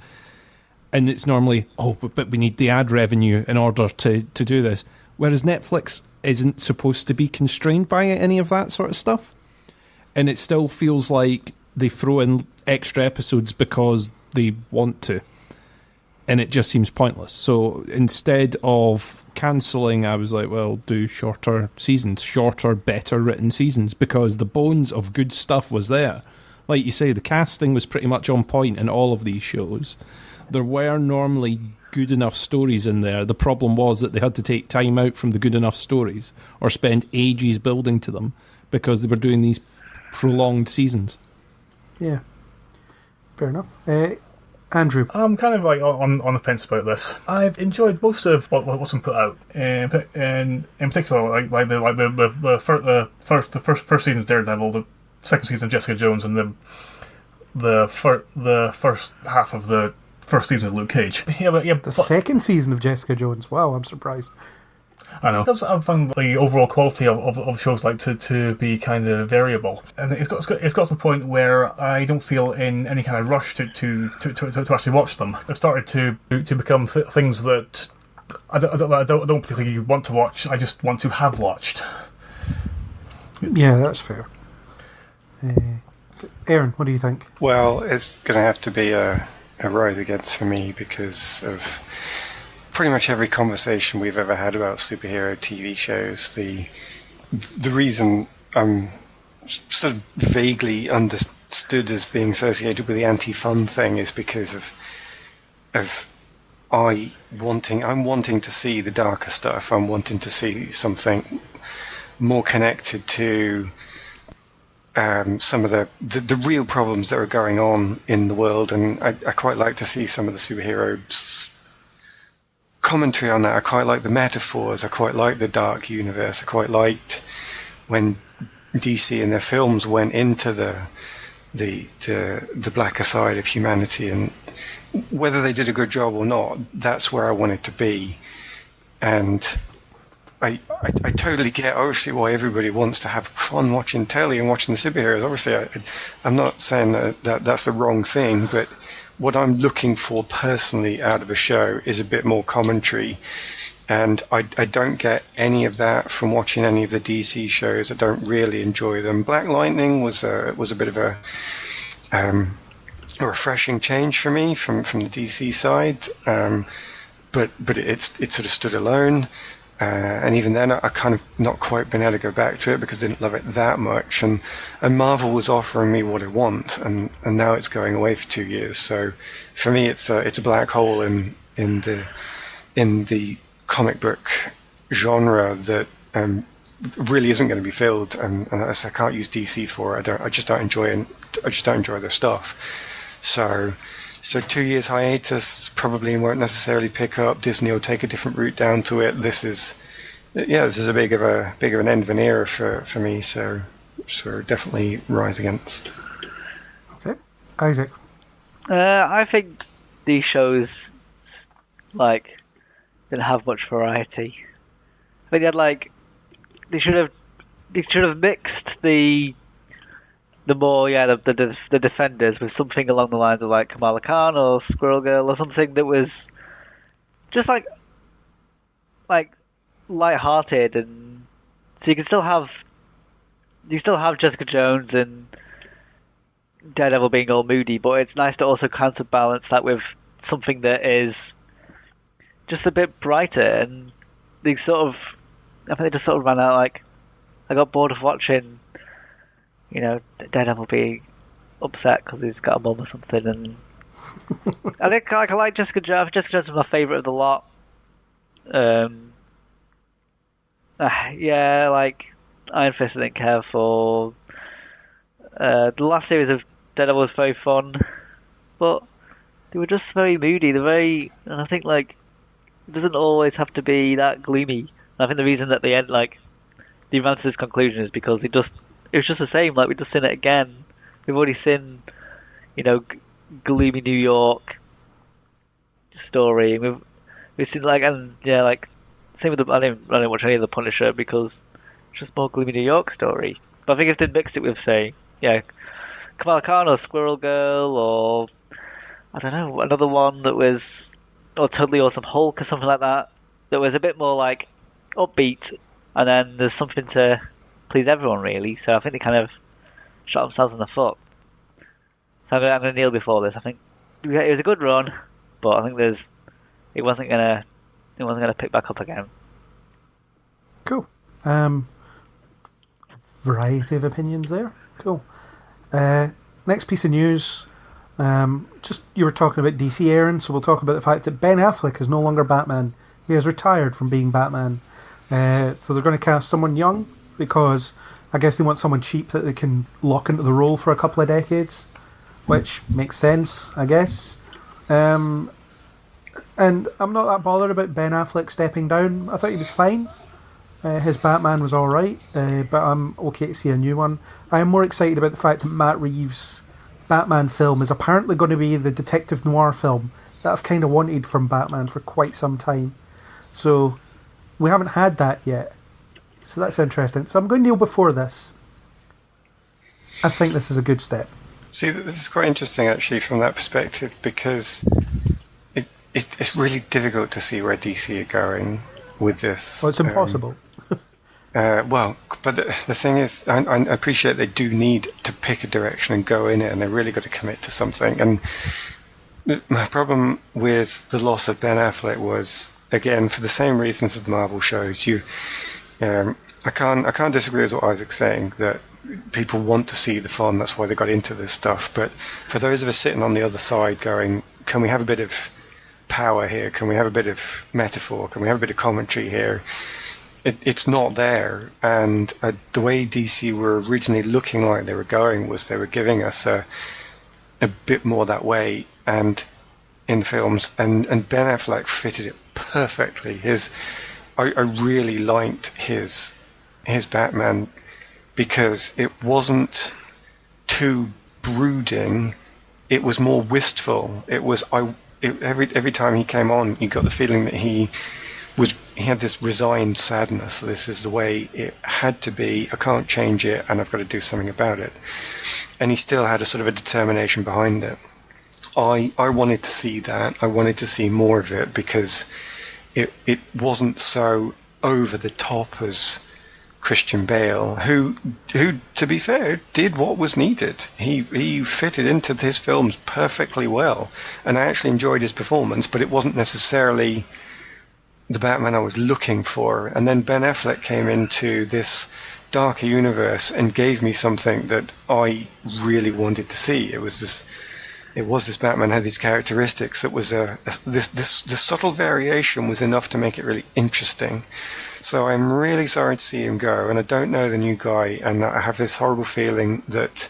And it's normally, but we need the ad revenue in order to do this. Whereas Netflix isn't supposed to be constrained by any of that sort of stuff. And it still feels like they throw in extra episodes because they want to, and it just seems pointless. So instead of cancelling, I was like, well, do shorter seasons, shorter, better written seasons, because the bones of good stuff was there. Like you say, the casting was pretty much on point in all of these shows. There were normally good enough stories in there. The problem was that they had to take time out from the good enough stories or spend ages building to them because they were doing these prolonged seasons. Yeah. Fair enough. Andrew? I'm kind of like on the fence about this. I've enjoyed most of what's been put out, and in particular, the first season of Daredevil, the second season of Jessica Jones, and the first half of the first season of Luke Cage. The second season of Jessica Jones. Wow, I'm surprised. I know. Because I've found the overall quality of shows like to be kind of variable, and it's got to the point where I don't feel in any kind of rush to actually watch them. They've started to become things that I don't particularly want to watch. I just want to have watched. Yeah, that's fair. Aaron, what do you think? Well, it's going to have to be a rise against for me because of pretty much every conversation we've ever had about superhero TV shows. The reason I'm sort of vaguely understood as being associated with the anti-fun thing is because of I'm wanting to see the darker stuff. I'm wanting to see something more connected to some of the real problems that are going on in the world, and I quite like to see some of the superhero commentary on that. I quite like the metaphors. I quite like the dark universe. I quite liked when DC in their films went into the blacker side of humanity, and whether they did a good job or not, that's where I wanted to be. And I totally get, obviously, why everybody wants to have fun watching telly and watching the superheroes. Obviously, I'm not saying that's the wrong thing, but what I'm looking for personally out of a show is a bit more commentary. And I don't get any of that from watching any of the DC shows. I don't really enjoy them. Black Lightning was a bit of a refreshing change for me from the DC side, but it sort of stood alone. And even then, I kind of not quite been able to go back to it because I didn't love it that much. And Marvel was offering me what I want, and now it's going away for 2 years. So for me, it's a black hole in the comic book genre that really isn't going to be filled. And I can't use DC for it. I just don't enjoy their stuff. So 2 years hiatus probably won't necessarily pick up. Disney will take a different route down to it. This is a big of an end of an era for me. So definitely rise against. Okay, Isaac. I think these shows didn't have much variety. I think they should have mixed the more, the defenders with something along the lines of like Kamala Khan or Squirrel Girl or something that was just like light-hearted, and so you can still have Jessica Jones and Daredevil being all moody, but it's nice to also counterbalance that with something that is just a bit brighter. And I think they just sort of ran out. I got bored of watching, Daredevil being upset because he's got a mum or something, and I think I like Jessica Jones. Jessica Jones is my favourite of the lot. Iron Fist I didn't care for. The last series of Daredevil was very fun, but they were just very moody. And I think it doesn't always have to be that gloomy. And I think the reason that they end they ran to this conclusion is because it was just the same. We've just seen it again. We've already seen, gloomy New York story. We've seen same with I didn't watch any of the Punisher because it's just more gloomy New York story. But I think if they mixed it with, say, Kamala Khan or Squirrel Girl or I don't know, another one that was Totally Awesome Hulk or something like that was a bit more upbeat, and then there's something to please everyone really. So I think they kind of shot themselves in the foot. So I'm going to kneel before this. I think it was a good run, but I think it wasn't gonna pick back up again. Cool. Variety of opinions there. Cool. Next piece of news. Just you were talking about DC, Aaron, so we'll talk about the fact that Ben Affleck is no longer Batman. He has retired from being Batman. So they're going to cast someone young because I guess they want someone cheap that they can lock into the role for a couple of decades, which makes sense, I guess. And I'm not that bothered about Ben Affleck stepping down. I thought he was fine. His Batman was alright, but I'm okay to see a new one. I am more excited about the fact that Matt Reeves' Batman film is apparently going to be the detective noir film that I've kind of wanted from Batman for quite some time. So we haven't had that yet. So that's interesting. So I'm going to kneel before this. I think this is a good step. See, this is quite interesting actually from that perspective because it's really difficult to see where DC are going with this. Well, it's impossible. But the thing is, I appreciate they do need to pick a direction and go in it, and they're really got to commit to something. And my problem with the loss of Ben Affleck was, again, for the same reasons as the Marvel shows. I can't disagree with what Isaac's saying, that people want to see the fun, that's why they got into this stuff. But for those of us sitting on the other side going, can we have a bit of power here? Can we have a bit of metaphor? Can we have a bit of commentary here? It's not there. And the way DC were originally looking like they were going was they were giving us a bit more that way, and in films, and Ben Affleck fitted it perfectly. I really liked his Batman, because it wasn't too brooding. It was more wistful. Every time he came on, you got the feeling that he had this resigned sadness. This is the way it had to be. I can't change it, and I've got to do something about it. And he still had a sort of a determination behind it. I wanted to see that. I wanted to see more of it, because it wasn't so over the top as Christian Bale, who to be fair did what was needed. He fitted into his films perfectly well, and I actually enjoyed his performance, but it wasn't necessarily the Batman I was looking for. And then Ben Affleck came into this darker universe and gave me something that I really wanted to see. It was this Batman had these characteristics that was this subtle variation was enough to make it really interesting. So I'm really sorry to see him go, and I don't know the new guy, and I have this horrible feeling that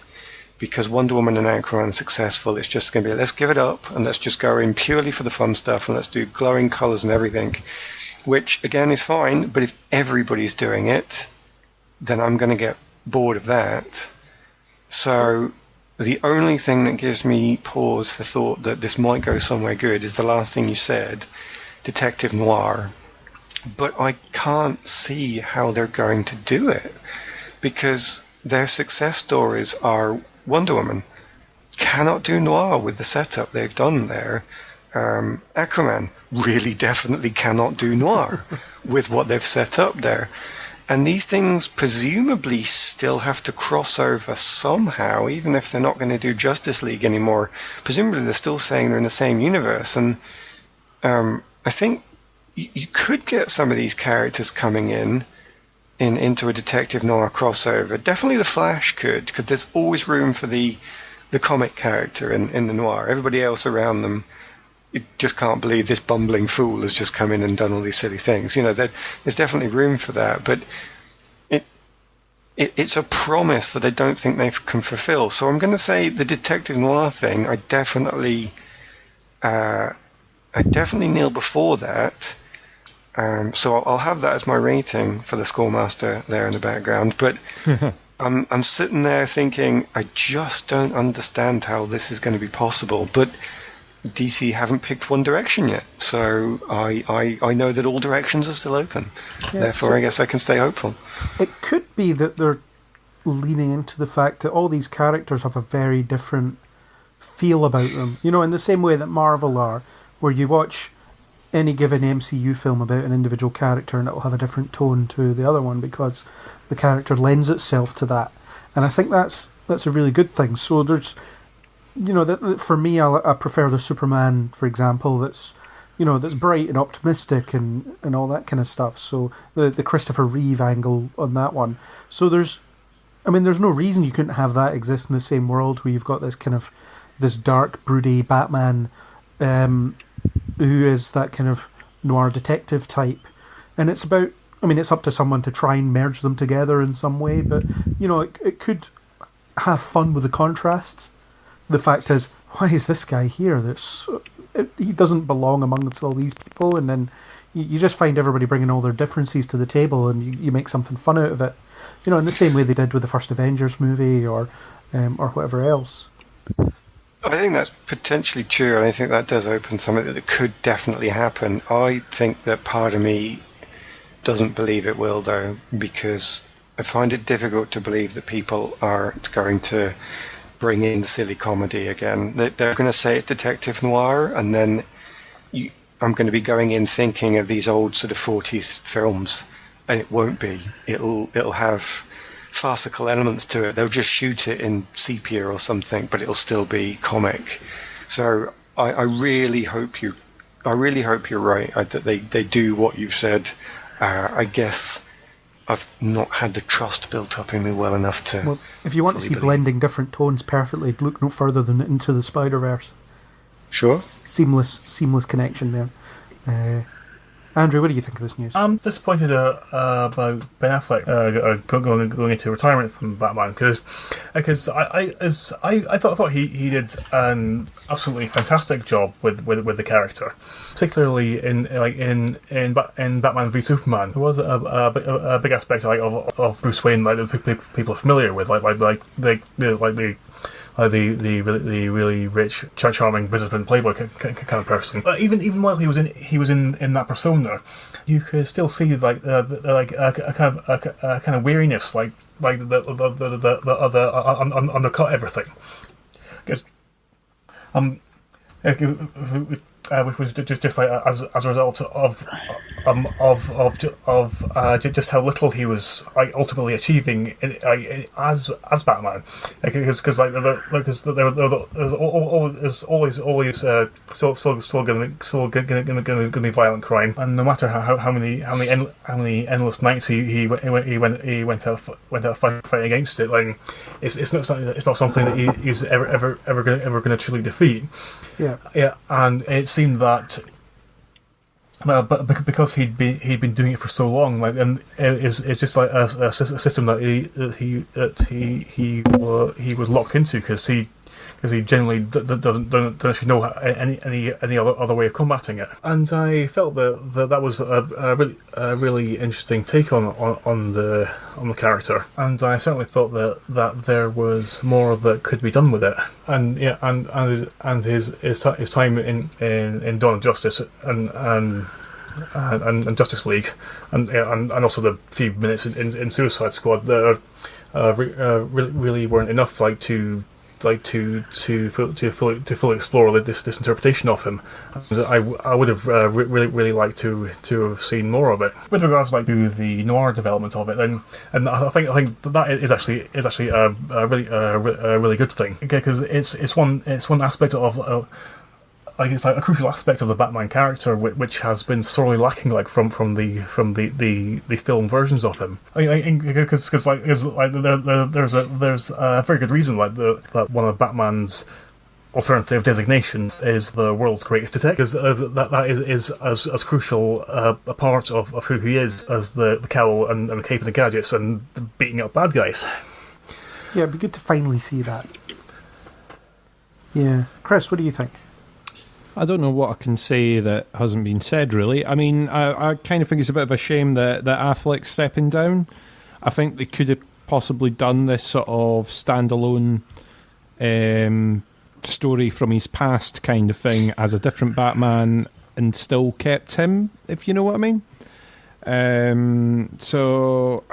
because Wonder Woman and Aquaman are successful, it's just going to be, let's give it up and let's just go in purely for the fun stuff and let's do glowing colours and everything, which again is fine, but if everybody's doing it, then I'm going to get bored of that. So the only thing that gives me pause for thought that this might go somewhere good is the last thing you said, Detective Noir. But I can't see how they're going to do it, because their success stories are Wonder Woman. Cannot do noir with the setup they've done there. Aquaman really definitely cannot do noir with what they've set up there. And these things presumably still have to cross over somehow, even if they're not going to do Justice League anymore. Presumably they're still saying they're in the same universe. And I think you could get some of these characters coming into a detective noir crossover. Definitely the Flash could, because there's always room for the comic character in the noir. Everybody else around them, you just can't believe this bumbling fool has just come in and done all these silly things. There's definitely room for that, but it's a promise that I don't think they can fulfill. So I'm going to say the detective noir thing, I definitely kneel before that. So I'll have that as my rating for the Schoolmaster there in the background. But I'm sitting there thinking, I just don't understand how this is going to be possible. But DC haven't picked one direction yet, so I know that all directions are still open. Yeah, therefore, so I guess I can stay hopeful. It could be that they're leaning into the fact that all these characters have a very different feel about them. In the same way that Marvel are, where you watch any given MCU film about an individual character and it'll have a different tone to the other one because the character lends itself to that. And I think that's a really good thing. So there's, for me, I prefer the Superman, for example, that's bright and optimistic and all that kind of stuff. So the Christopher Reeve angle on that one. So there's no reason you couldn't have that exist in the same world where you've got this dark, broody Batman, who is that kind of noir detective type. And it's about, it's up to someone to try and merge them together in some way, but, it could have fun with the contrasts. The fact is, why is this guy here? He doesn't belong amongst all these people, and then you just find everybody bringing all their differences to the table, and you make something fun out of it. In the same way they did with the first Avengers movie or whatever else. I think that's potentially true, and I think that does open something that could definitely happen. I think that part of me doesn't believe it will, though, because I find it difficult to believe that people are going to bring in the silly comedy again. They're going to say it's detective noir, and then I'm going to be going in thinking of these old sort of 40s films and it won't be. It'll have farcical elements to it. They'll just shoot it in sepia or something, but it'll still be comic. So I really hope you're right, that they do what you've said. I guess I've not had the trust built up in me well enough to. Well, if you want to see blending different tones perfectly, look no further than Into the Spider-Verse. Sure. Seamless connection there. Andrew, what do you think of this news? I'm disappointed about Ben Affleck going into retirement from Batman because I thought he did an absolutely fantastic job with the character, particularly in Batman v Superman. There was a big aspect of Bruce Wayne that people are familiar with, the really rich, charming businessman, playboy kind of person. Even while he was in that persona, you could still see a kind of weariness, the undercut everything. Because which was just like as a result of just how little he was ultimately achieving as Batman, because there was always still going to be violent crime, and no matter how many endless nights he went out fighting against it, like it's not something that he's ever going to truly defeat. Yeah, and it seemed that, but because he'd been doing it for so long, and it's just like a system that he was locked into because he generally doesn't actually know any other way of combating it. And I felt that was a really interesting take on the character, and I certainly thought that there was more that could be done with it. And his time in Dawn of Justice and Justice League, and also the few minutes in Suicide Squad that really weren't enough to fully explore this interpretation of him. I would have really liked to have seen more of it. With regards to the noir development of it, and I think that is actually a really good thing, because it's one aspect of. It's like a crucial aspect of the Batman character, which has been sorely lacking, from the film versions of him. Because there's a very good reason that one of Batman's alternative designations is the world's greatest detective, because that is as crucial a part of who he is as the cowl and the cape and the gadgets and beating up bad guys. Yeah, it'd be good to finally see that. Yeah, Chris, what do you think? I don't know what I can say that hasn't been said, really. I mean, I kind of think it's a bit of a shame that Affleck's stepping down. I think they could have possibly done this sort of standalone story from his past kind of thing as a different Batman and still kept him, if you know what I mean. So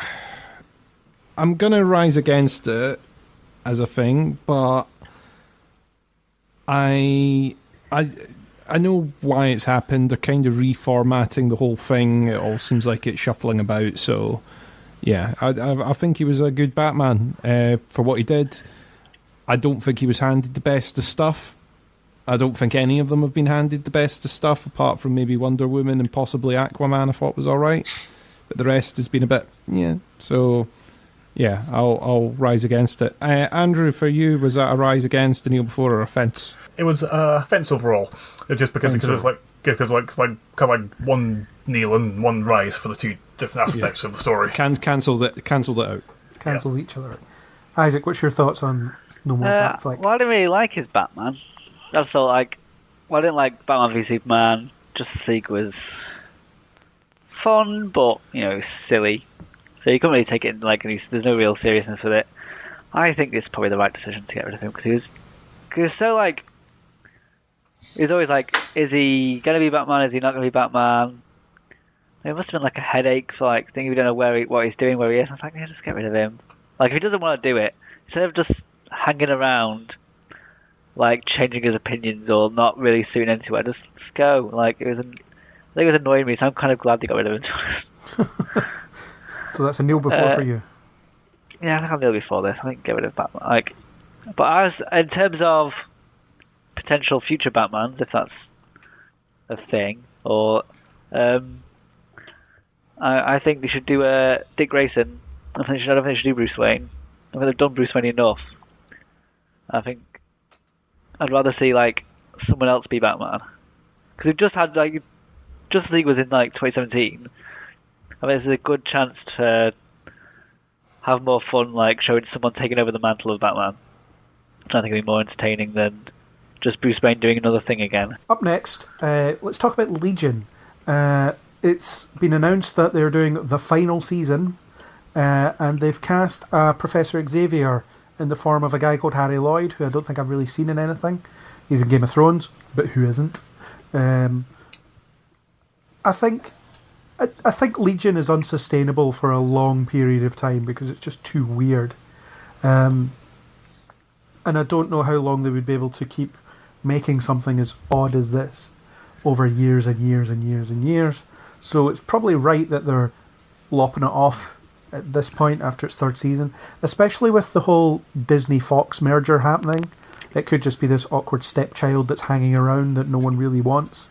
I'm going to rise against it as a thing, but I know why it's happened. They're kind of reformatting the whole thing. It all seems like it's shuffling about. So, yeah, I think he was a good Batman for what he did. I don't think he was handed the best of stuff. I don't think any of them have been handed the best of stuff, apart from maybe Wonder Woman and possibly Aquaman, I thought was all right. But the rest has been a bit, yeah. So, yeah, I'll rise against it. Andrew, for you, was that a rise against, a kneel before, or a fence? It was a fence overall, just because it was kind of one kneel and one rise for the two different aspects of the story. Cancelled it out. Cancels each other out. Isaac, what's your thoughts on No More Batfleck? Well, I didn't really like his Batman. I didn't like Batman v Superman. Justice League was fun, but silly. So you couldn't really take it there's no real seriousness with it. I think it's probably the right decision to get rid of him, because he was so he's always is he going to be Batman? Is he not going to be Batman? It must have been a headache for thinking we don't know what he's doing, where he is. I was just get rid of him. If he doesn't want to do it, instead of just hanging around, changing his opinions or not really suiting into it, just go. I think it was annoying me, so I'm kind of glad they got rid of him. So that's a Neil before for you. Yeah, I think I'll kneel before this. I think get rid of Batman. But in terms of potential future Batmans, if that's a thing, or I think they should do Dick Grayson. I don't think they should do Bruce Wayne. I think they've done Bruce Wayne enough. I think I'd rather see someone else be Batman, because we've just had Justice League was in 2017. I mean, this is a good chance to have more fun, showing someone taking over the mantle of Batman. I think it'd be more entertaining than just Bruce Wayne doing another thing again. Up next, let's talk about Legion. It's been announced that they're doing the final season, and they've cast Professor Xavier in the form of a guy called Harry Lloyd, who I don't think I've really seen in anything. He's in Game of Thrones, but who isn't? I think Legion is unsustainable for a long period of time because it's just too weird. And I don't know how long they would be able to keep making something as odd as this over years and years and years and years. So it's probably right that they're lopping it off at this point after its third season, especially with the whole Disney-Fox merger happening. It could just be this awkward stepchild that's hanging around that no one really wants.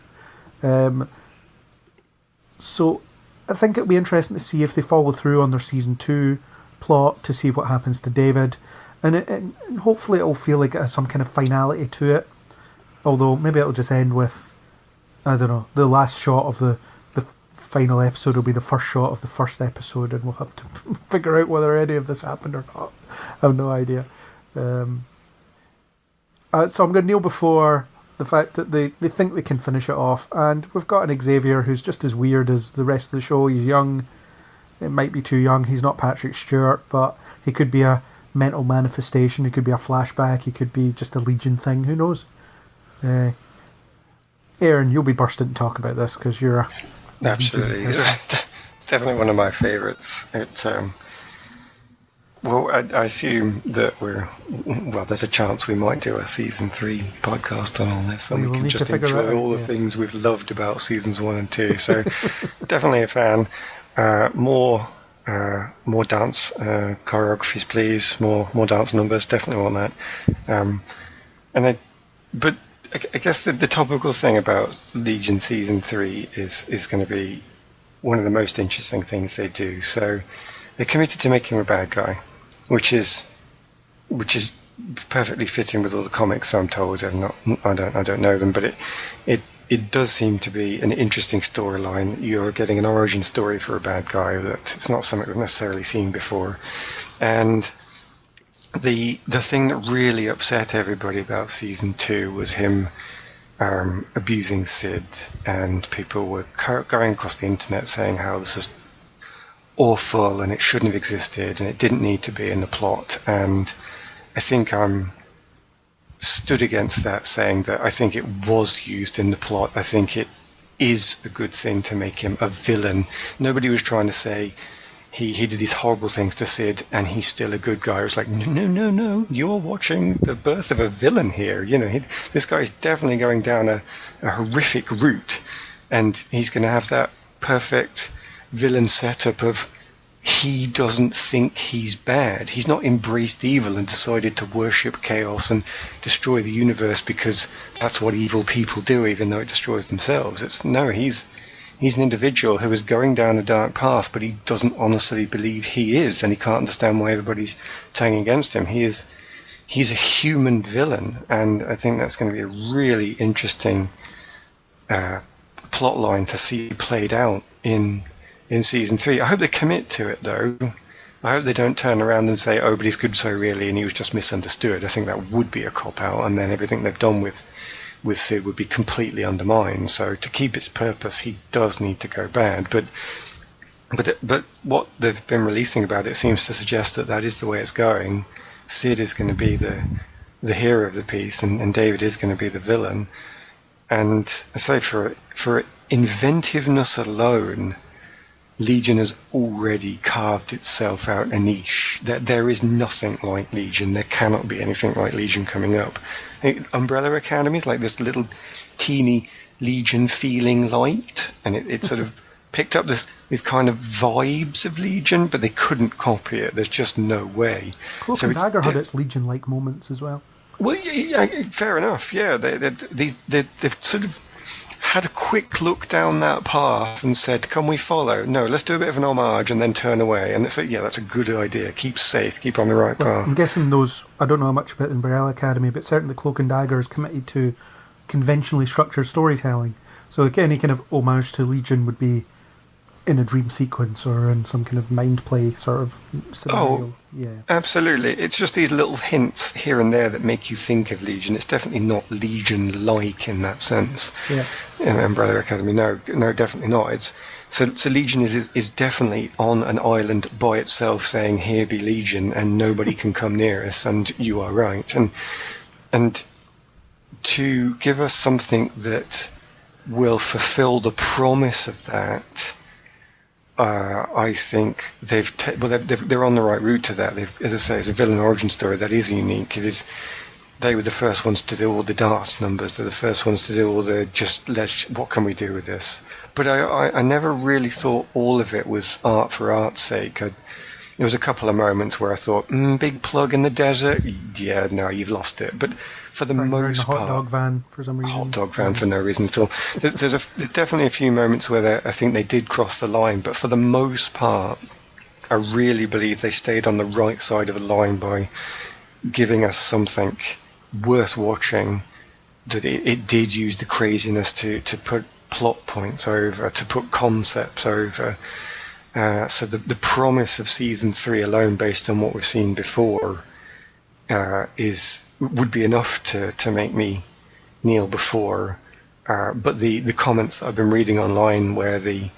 So I think it'll be interesting to see if they follow through on their season 2 plot, to see what happens to David. And hopefully it'll feel like it has some kind of finality to it. Although maybe it'll just end with, I don't know, the last shot of the final episode will be the first shot of the first episode, and we'll have to figure out whether any of this happened or not. I have no idea. So I'm going to kneel before the fact that they think they can finish it off. And we've got an Xavier who's just as weird as the rest of the show. He's young. It might be too young. He's not Patrick Stewart, but he could be a mental manifestation. He could be a flashback. He could be just a Legion thing. Who knows? Aaron, you'll be bursting to talk about this because you're a... Absolutely. Definitely one of my favourites. Well, I assume that there's a chance we might do a season 3 podcast on all this, and we can just enjoy all the things we've loved about seasons 1 and 2. So definitely a fan. More dance choreographies, please. More dance numbers. Definitely want that. But I guess the topical thing about Legion season 3 is going to be one of the most interesting things they do. So they're committed to making him a bad guy, which is perfectly fitting with all the comics, I'm told. I don't know them, but it does seem to be an interesting storyline. You're getting an origin story for a bad guy that it's not something we've necessarily seen before. And the thing that really upset everybody about season 2 was him abusing Sid, and people were going across the internet saying how this is awful and it shouldn't have existed and it didn't need to be in the plot. And I think I'm stood against that, saying that I think it was used in the plot. I think it is a good thing to make him a villain. Nobody was trying to say he did these horrible things to Sid and he's still a good guy. It was like, no, you're watching the birth of a villain here. This guy is definitely going down a horrific route, and he's going to have that perfect villain setup of he doesn't think he's bad. He's not embraced evil and decided to worship chaos and destroy the universe because that's what evil people do, even though it destroys themselves. He's an individual who is going down a dark path, but he doesn't honestly believe he is, and he can't understand why everybody's turning against him. He's a human villain, and I think that's going to be a really interesting plot line to see played out in season 3. I hope they commit to it, though. I hope they don't turn around and say, oh, but he's good so really, and he was just misunderstood. I think that would be a cop-out, and then everything they've done with Sid would be completely undermined. So to keep its purpose, he does need to go bad. But what they've been releasing about it seems to suggest that is the way it's going. Sid is going to be the hero of the piece, and David is going to be the villain. And I say for inventiveness alone, Legion has already carved itself out a niche. There is nothing like Legion. There cannot be anything like Legion coming up. Umbrella Academy is like this little teeny Legion feeling light, and it sort of picked up these kind of vibes of Legion, but they couldn't copy it. There's just no way. Cloak and Dagger had its Legion-like moments as well. Well, yeah, fair enough. Yeah, they've sort of had a quick look down that path and said, "Can we follow? No, let's do a bit of an homage and then turn away." And it's like, yeah, that's a good idea. Keep safe. Keep on the right path. I'm guessing those. I don't know much about Umbrella Academy, but certainly Cloak and Dagger is committed to conventionally structured storytelling. So any kind of homage to Legion would be in a dream sequence or in some kind of mind play sort of scenario. Oh, yeah. Absolutely. It's just these little hints here and there that make you think of Legion. It's definitely not Legion-like in that sense. Yeah. In Umbrella Academy, no, definitely not. So Legion is definitely on an island by itself saying, "Here be Legion," and nobody can come near us, and you are right. And to give us something that will fulfill the promise of that, I think they're on the right route to that. As I say, it's a villain origin story that is unique. They were the first ones to do all the darts numbers. They're the first ones to do all the what can we do with this? But I never really thought all of it was art for art's sake. There was a couple of moments where I thought, big plug in the desert. Yeah, no, you've lost it. But for the most part, hot dog van for some reason. Hot dog van for no reason at all. There's definitely a few moments where I think they did cross the line, but for the most part, I really believe they stayed on the right side of the line by giving us something worth watching. That it did use the craziness to put plot points over, to put concepts over. So the promise of season 3 alone, based on what we've seen before, would be enough to make me kneel before. But the comments that I've been reading online, where the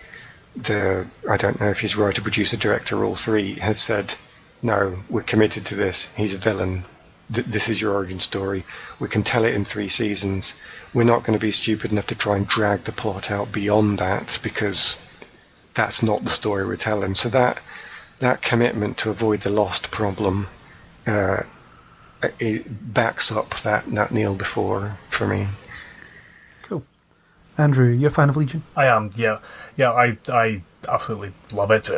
I don't know if he's writer, producer, director, all three have said, "No, we're committed to this. He's a villain. This is your origin story. We can tell it in 3 seasons. We're not going to be stupid enough to try and drag the plot out beyond that, because that's not the story we're telling." So that commitment to avoid the lost problem, it backs up that kneel before for me. Cool. Andrew, you're a fan of Legion? I am, yeah. I absolutely love it.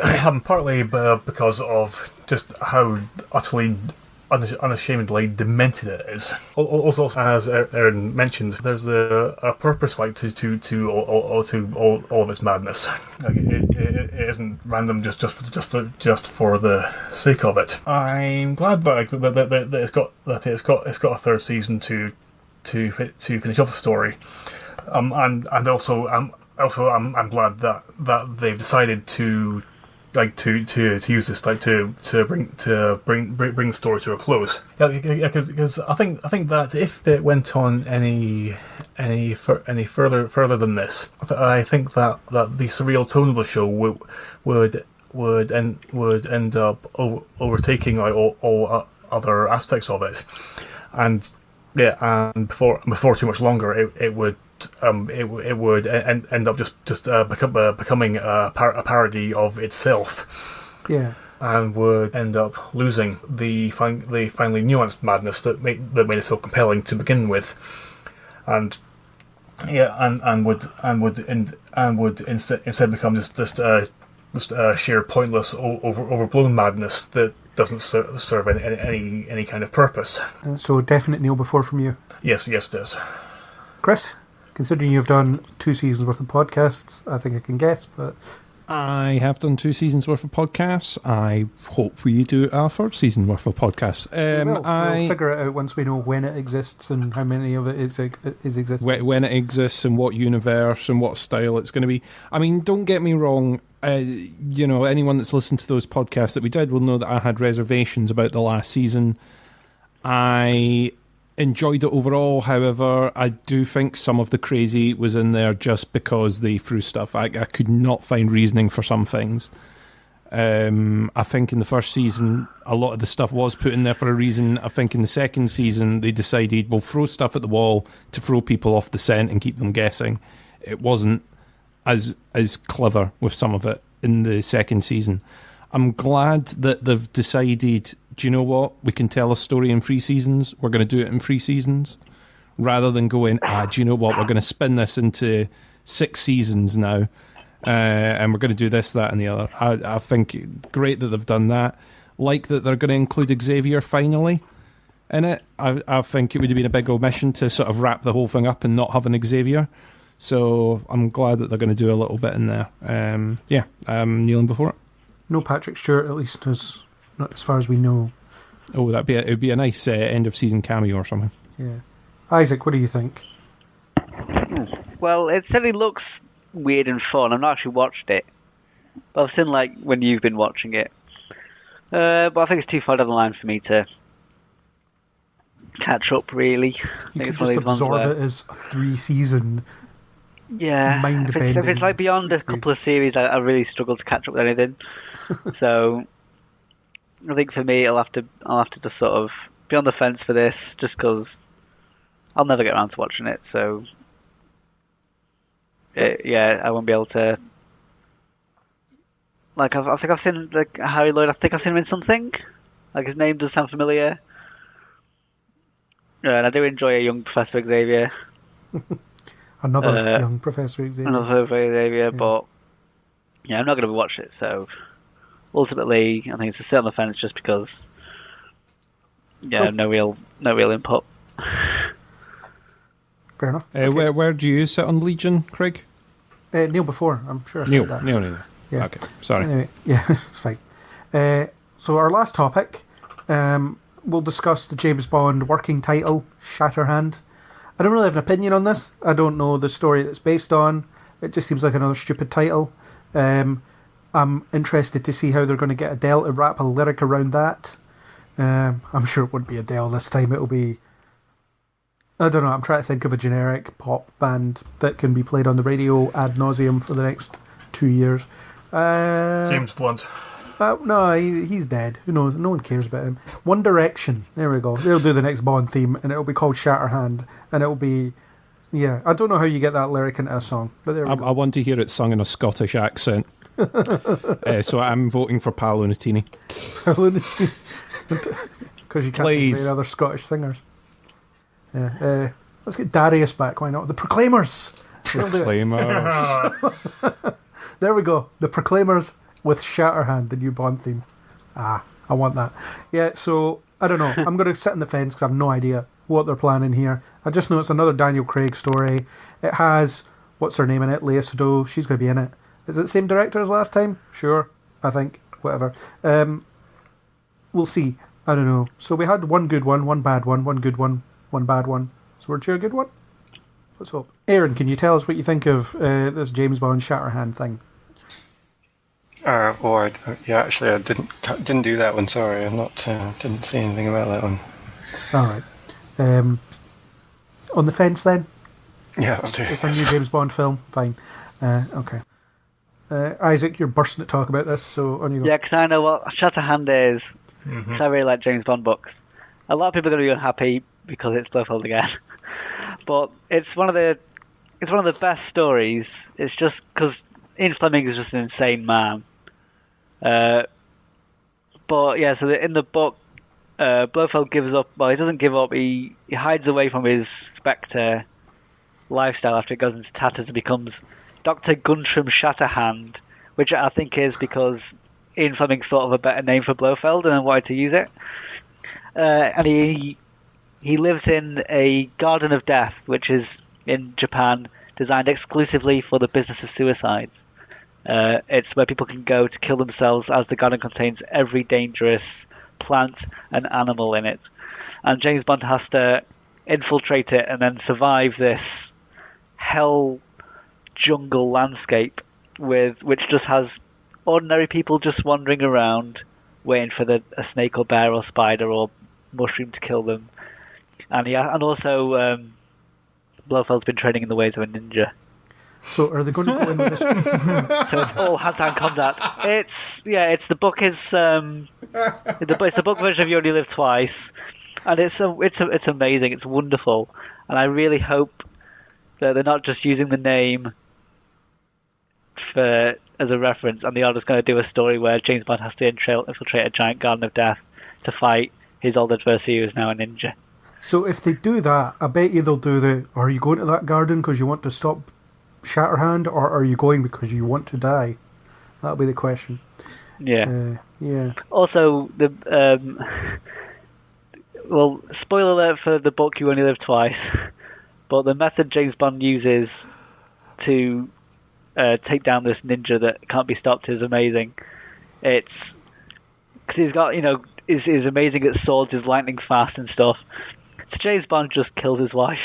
Partly because of just how utterly unashamedly demented it is. Also, as Aaron mentioned, there's a purpose, like to all of its madness. Like it isn't random just for the sake of it. I'm glad that it's got a third season to finish off the story. And also I'm glad that they've decided to use this to bring the story to a close. Because I think that if it went on any further than this, I think that the surreal tone of the show would end up overtaking all other aspects of it, and before too much longer, it would end up just becoming a parody of itself. Yeah. And would end up losing the finally nuanced madness that made it so compelling to begin with, and would instead become just a sheer pointless, overblown madness that doesn't serve any kind of purpose. So definite kneel before from you. Yes, it does. Chris, considering you've done 2 seasons worth of podcasts, I think I can guess, but I have done 2 seasons worth of podcasts. I hope we do our 3rd season worth of podcasts. We'll figure it out once we know when it exists and how many of it is existing. When it exists and what universe and what style it's going to be. I mean, don't get me wrong. Anyone that's listened to those podcasts that we did will know that I had reservations about the last season. I enjoyed it overall. However, I do think some of the crazy was in there just because they threw stuff. I could not find reasoning for some things. I think in the first season, a lot of the stuff was put in there for a reason. I think in the second season, they decided, we'll throw stuff at the wall to throw people off the scent and keep them guessing. It wasn't as clever with some of it in the second season. I'm glad that they've decided, do you know what? We can tell a story in 3 seasons. We're going to do it in 3 seasons. Rather than going, do you know what? We're going to spin this into 6 seasons now. and we're going to do this, that, and the other. I think great that they've done that. Like that they're going to include Xavier finally in it. I think it would have been a big omission to sort of wrap the whole thing up and not have an Xavier. So I'm glad that they're going to do a little bit in there. I'm kneeling before it. No Patrick Stewart, at least not as far as we know. Oh, it would be a nice end of season cameo or something. Yeah, Isaac, what do you think? Well, it certainly looks weird and fun. I've not actually watched it, but I've seen when you've been watching it. But I think it's too far down the line for me to catch up. Really, You could just absorb it as a 3-season. Yeah, mind-bending if it's beyond a couple of series, I really struggle to catch up with anything. So I think for me, I'll have to just sort of be on the fence for this, just because I'll never get around to watching it. So I won't be able to. I think I've seen Harry Lloyd. I think I've seen him in something. His name does sound familiar. Yeah, and I do enjoy a young Professor Xavier. Another young Professor Xavier. But I'm not going to watch it. So ultimately, I think it's a sit on the fence just because. Yeah, no real input. Fair enough. Okay. Where do you sit on Legion, Craig? Neil before, I'm sure. Neil. Yeah. Okay, sorry. Anyway, yeah, it's fine. So our last topic, we'll discuss the James Bond working title, Shatterhand. I don't really have an opinion on this. I don't know the story that it's based on. It just seems like another stupid title. I'm interested to see how they're going to get Adele to wrap a lyric around that. I'm sure it wouldn't be Adele this time. It'll be... I don't know. I'm trying to think of a generic pop band that can be played on the radio ad nauseum for the next 2 years. James Blunt. No, he's dead. Who knows? No one cares about him. One Direction. There we go. They'll do the next Bond theme, and it'll be called Shatterhand, and it'll be... Yeah, I don't know how you get that lyric into a song, but there we go. I want to hear it sung in a Scottish accent. So I'm voting for Paolo Nutini. Because you can't play other Scottish singers. Yeah. Let's get Darius back. Why not? The Proclaimers. Proclaimers. There we go. The Proclaimers with Shatterhand, the new Bond theme. I want that. Yeah, so, I don't know. I'm going to sit on the fence because I have no idea what they're planning here. I just know it's another Daniel Craig story. It has, what's her name in it? Léa Seydoux. She's going to be in it. Is it the same director as last time? Sure, I think. Whatever. We'll see. I don't know. So we had one good one bad one, one good one bad one. So we're due a good one? Let's hope. Aaron, can you tell us what you think of this James Bond Shatterhand thing? I didn't do that one. Sorry, I'm not. Didn't see anything about that one. All right. On the fence then. Yeah, I'll do. It's a new James Bond film. Fine. Okay. Isaac, you're bursting to talk about this, so on you go. Yeah, because I know what Shatterhand is. Because I really like James Bond books. A lot of people are going to be unhappy because it's Blofeld again, but it's one of the best stories. It's just because Ian Fleming is just an insane man. But yeah, so in the book, Blofeld gives up. Well, he doesn't give up. He hides away from his Spectre lifestyle after it goes into tatters and becomes Dr. Guntram Shatterhand, which I think is because Ian Fleming thought of a better name for Blofeld and wanted to use it. And he lives in a Garden of Death, which is in Japan, designed exclusively for the business of suicides. It's where people can go to kill themselves, as the garden contains every dangerous plant and animal in it. And James Bond has to infiltrate it and then survive this hell jungle landscape which just has ordinary people just wandering around waiting for a snake or bear or spider or mushroom to kill them. And also Blofeld's been training in the ways of a ninja. So are they going to go into this? So it's all hand-to-hand combat. It's the book is it's the book version of You Only Live Twice, and it's amazing. It's wonderful, and I really hope that they're not just using the name as a reference, and they are just going to do a story where James Bond has to infiltrate a giant garden of death to fight his old adversary, who is now a ninja. So if they do that, I bet you they'll do are you going to that garden because you want to stop Shatterhand, or are you going because you want to die? That'll be the question. Yeah. Yeah. Also, well, spoiler alert for the book You Only Live Twice, but the method James Bond uses to take down this ninja that can't be stopped is amazing. It's because he's got, is amazing at swords, is lightning fast and stuff. So James Bond just kills his wife.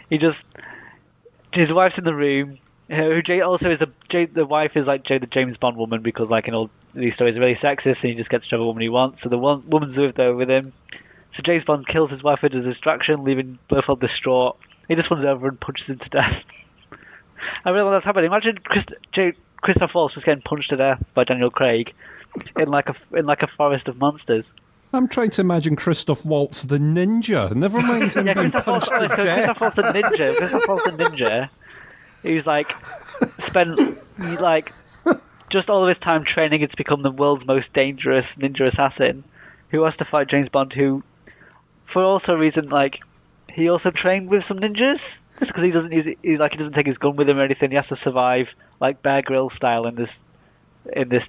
His wife's in the room. Also is the wife is like the James Bond woman, because like in all these stories are really sexist, and he just gets whichever woman he wants. So the woman's lived there with him. So James Bond kills his wife as a distraction, leaving Blofeld distraught. He just runs over and punches him to death. I really want that's happening. Imagine Christoph Waltz just getting punched to death by Daniel Craig in like a forest of monsters. I'm trying to imagine Christoph Waltz the ninja. Never mind him being punched to death. Christoph Waltz the ninja. Who's like spent just all of his time training to become the world's most dangerous ninja assassin, who has to fight James Bond, who, for also a reason, like he also trained with some ninjas, just because he doesn't take his gun with him or anything. He has to survive like Bear Grylls style in this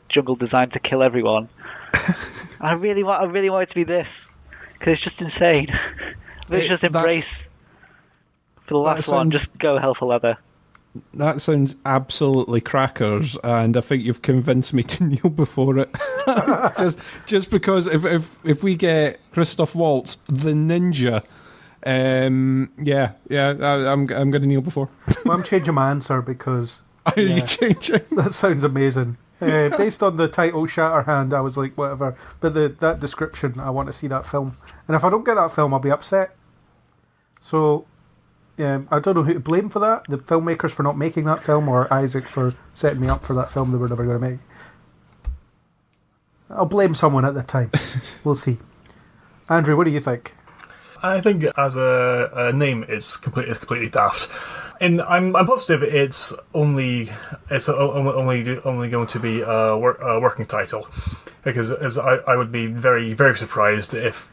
jungle designed to kill everyone. I really want it to be this, because it's just insane. Let's just embrace for the last one. Just go hell for leather. That sounds absolutely crackers, and I think you've convinced me to kneel before it. just because if we get Christoph Waltz the ninja, I'm going to kneel before. Well, I'm changing my answer because. Are you changing? That sounds amazing. Based on the title Shatterhand, I was like, whatever. But that description, I want to see that film. And if I don't get that film, I'll be upset. So. I don't know who to blame for that. The filmmakers for not making that film, or Isaac for setting me up for that film they were never going to make. I'll blame someone at the time. We'll see. Andrew, what do you think? I think as a name, it's completely daft. And I'm positive it's only going to be a working title, because as I would be very, very surprised if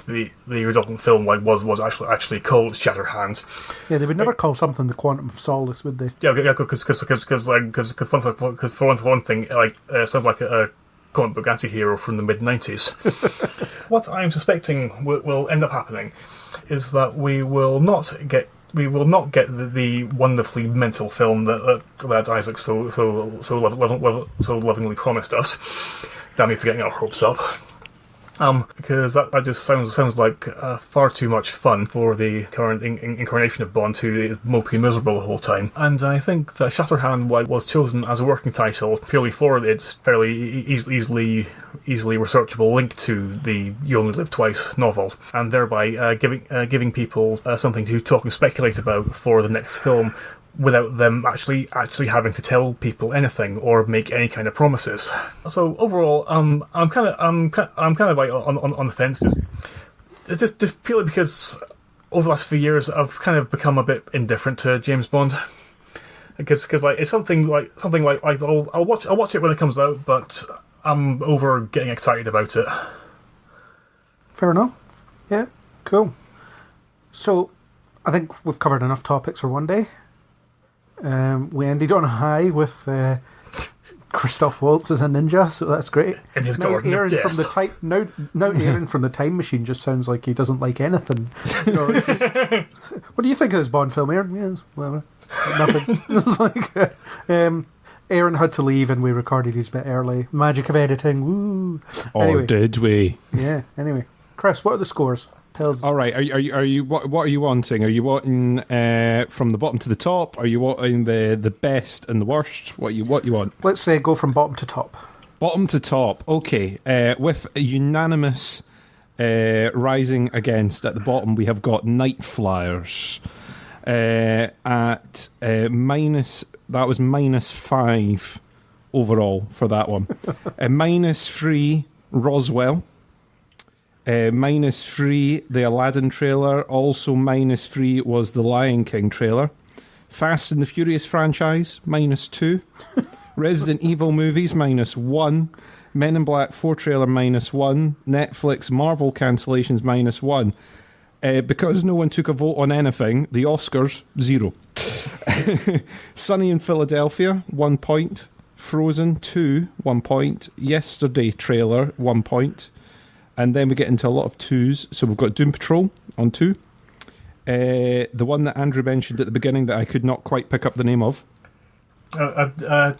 the resultant film was actually called Shatterhand. Yeah, they would never call something the Quantum of Solace, would they? Yeah, because for one thing, sounds like a comic book anti-hero from the mid-90s. What I'm suspecting will end up happening is that we will not get the wonderfully mental film that Isaac so lovingly promised us. Damn me for getting our hopes up. Because that just sounds like far too much fun for the current incarnation of Bond, who is mopey miserable the whole time. And I think that Shatterhand was chosen as a working title purely for its fairly easily researchable link to the You Only Live Twice novel, and thereby giving people something to talk and speculate about for the next film, without them actually having to tell people anything or make any kind of promises. So overall, I'm kind of like on the fence, just purely because over the last few years I've kind of become a bit indifferent to James Bond. Because it's something like I'll watch it when it comes out, but I'm over getting excited about it. Fair enough. Yeah, cool. So I think we've covered enough topics for one day. We ended on a high with Christoph Waltz as a ninja, so that's great. And his garden of death. Now Aaron from the Time Machine just sounds like he doesn't like anything. What do you think of this Bond film, Aaron? Yes, whatever. Nothing. It's like Aaron had to leave, and we recorded his bit early. Magic of editing. Woo! Or did we? Yeah. Anyway, Chris, what are the scores? All right. Are you? What are you wanting? Are you wanting from the bottom to the top? Are you wanting the best and the worst? What you want? Let's say go from bottom to top. Bottom to top. Okay. With a unanimous rising against at the bottom, we have got Night Flyers at minus. That was -5 overall for that one. -3 Roswell. -3 the Aladdin trailer. Also -3 was the Lion King trailer. Fast and the Furious franchise -2. Resident Evil movies -1. Men in Black 4 trailer -1. Netflix Marvel cancellations -1. Because no one took a vote on anything, the Oscars 0. Sunny in Philadelphia, 1 point. Frozen 2, 1 point. Yesterday trailer, 1 point. And then we get into a lot of 2s. So we've got Doom Patrol on 2. The one that Andrew mentioned at the beginning that I could not quite pick up the name of. Siempre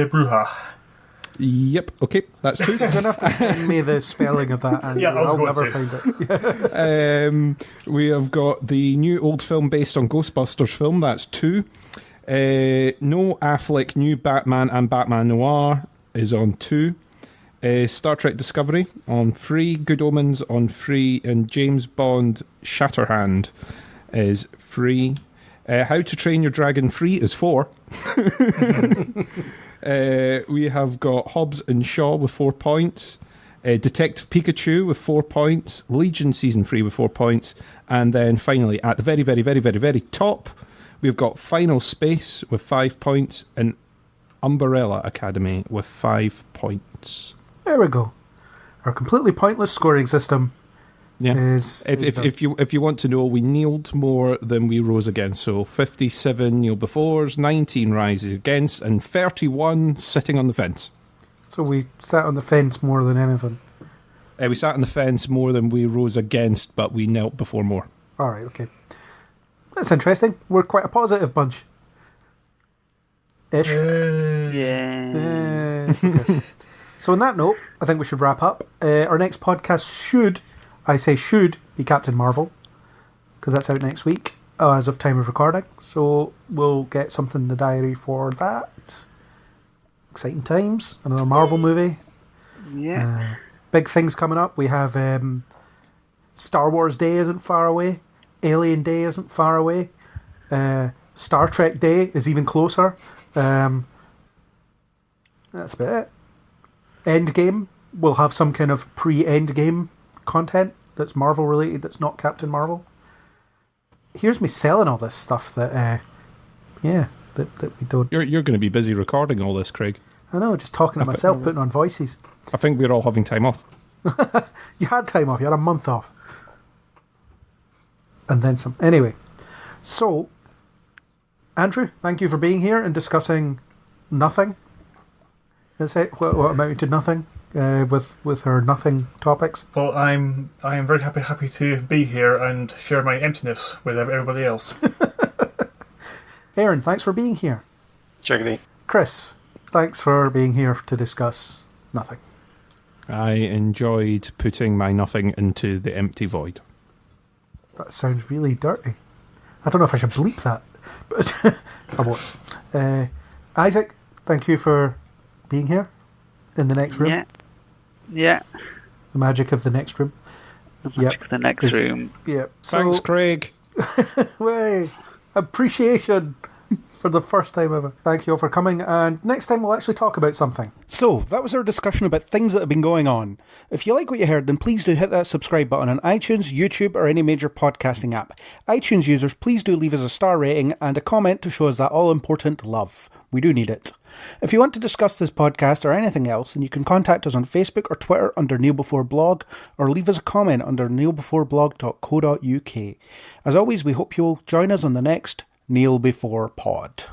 Bruja. Yep, okay, that's 2. You're going to have to send me the spelling of that, and Yeah, I'll never find it. We have got the new old film based on Ghostbusters film, that's 2. No Affleck, new Batman and Batman Noir is on 2. Star Trek Discovery on 3. Good Omens on 3. And James Bond Shatterhand is 3. How to Train Your Dragon 3 is 4. We have got Hobbs and Shaw with 4 points. Detective Pikachu with 4 points. Legion Season 3 with 4 points. And then finally, at the very, very, very, very, very top, we've got Final Space with 5 points and Umbrella Academy with 5 points. There we go. Our completely pointless scoring system. Yeah. If you want to know, we kneeled more than we rose against. So 57 kneel befores, 19 rises against, and 31 sitting on the fence. So we sat on the fence more than anything. We sat on the fence more than we rose against, but we knelt before more. All right, okay. That's interesting. We're quite a positive bunch. Ish. Yeah. Okay. So on that note, I think we should wrap up. Our next podcast should be Captain Marvel, because that's out next week as of time of recording. So we'll get something in the diary for that. Exciting times. Another Marvel movie. Yeah. Big things coming up. We have Star Wars Day isn't far away. Alien Day isn't far away. Star Trek Day is even closer. That's about it. Endgame. We'll have some kind of pre-Endgame content that's Marvel related, that's not Captain Marvel. Here's me selling all this stuff that we don't. You're going to be busy recording all this, Craig. I know, just talking to myself, putting on voices. I think we're all having time off. You had time off, you had a month off. And then some. Anyway, so, Andrew, thank you for being here and discussing nothing. Is it what amounted to nothing? With her nothing topics. Well, I am very happy to be here and share my emptiness with everybody else. Aaron, thanks for being here. Jiggly. Chris, thanks for being here to discuss nothing. I enjoyed putting my nothing into the empty void. That sounds really dirty. I don't know if I should bleep that, but I won't. Isaac, thank you for being here in the next room. Yeah. The magic of the next room. The magic of the next room. Yeah. Thanks, Craig. Way. Appreciation for the first time ever. Thank you all for coming, and next time we'll actually talk about something. So, that was our discussion about things that have been going on. If you like what you heard, then please do hit that subscribe button on iTunes, YouTube, or any major podcasting app. iTunes users, please do leave us a star rating and a comment to show us that all-important love. We do need it. If you want to discuss this podcast or anything else, then you can contact us on Facebook or Twitter under Kneel Before Blog, or leave us a comment under kneelbeforeblog.co.uk. As always, we hope you'll join us on the next Kneel Before Pod.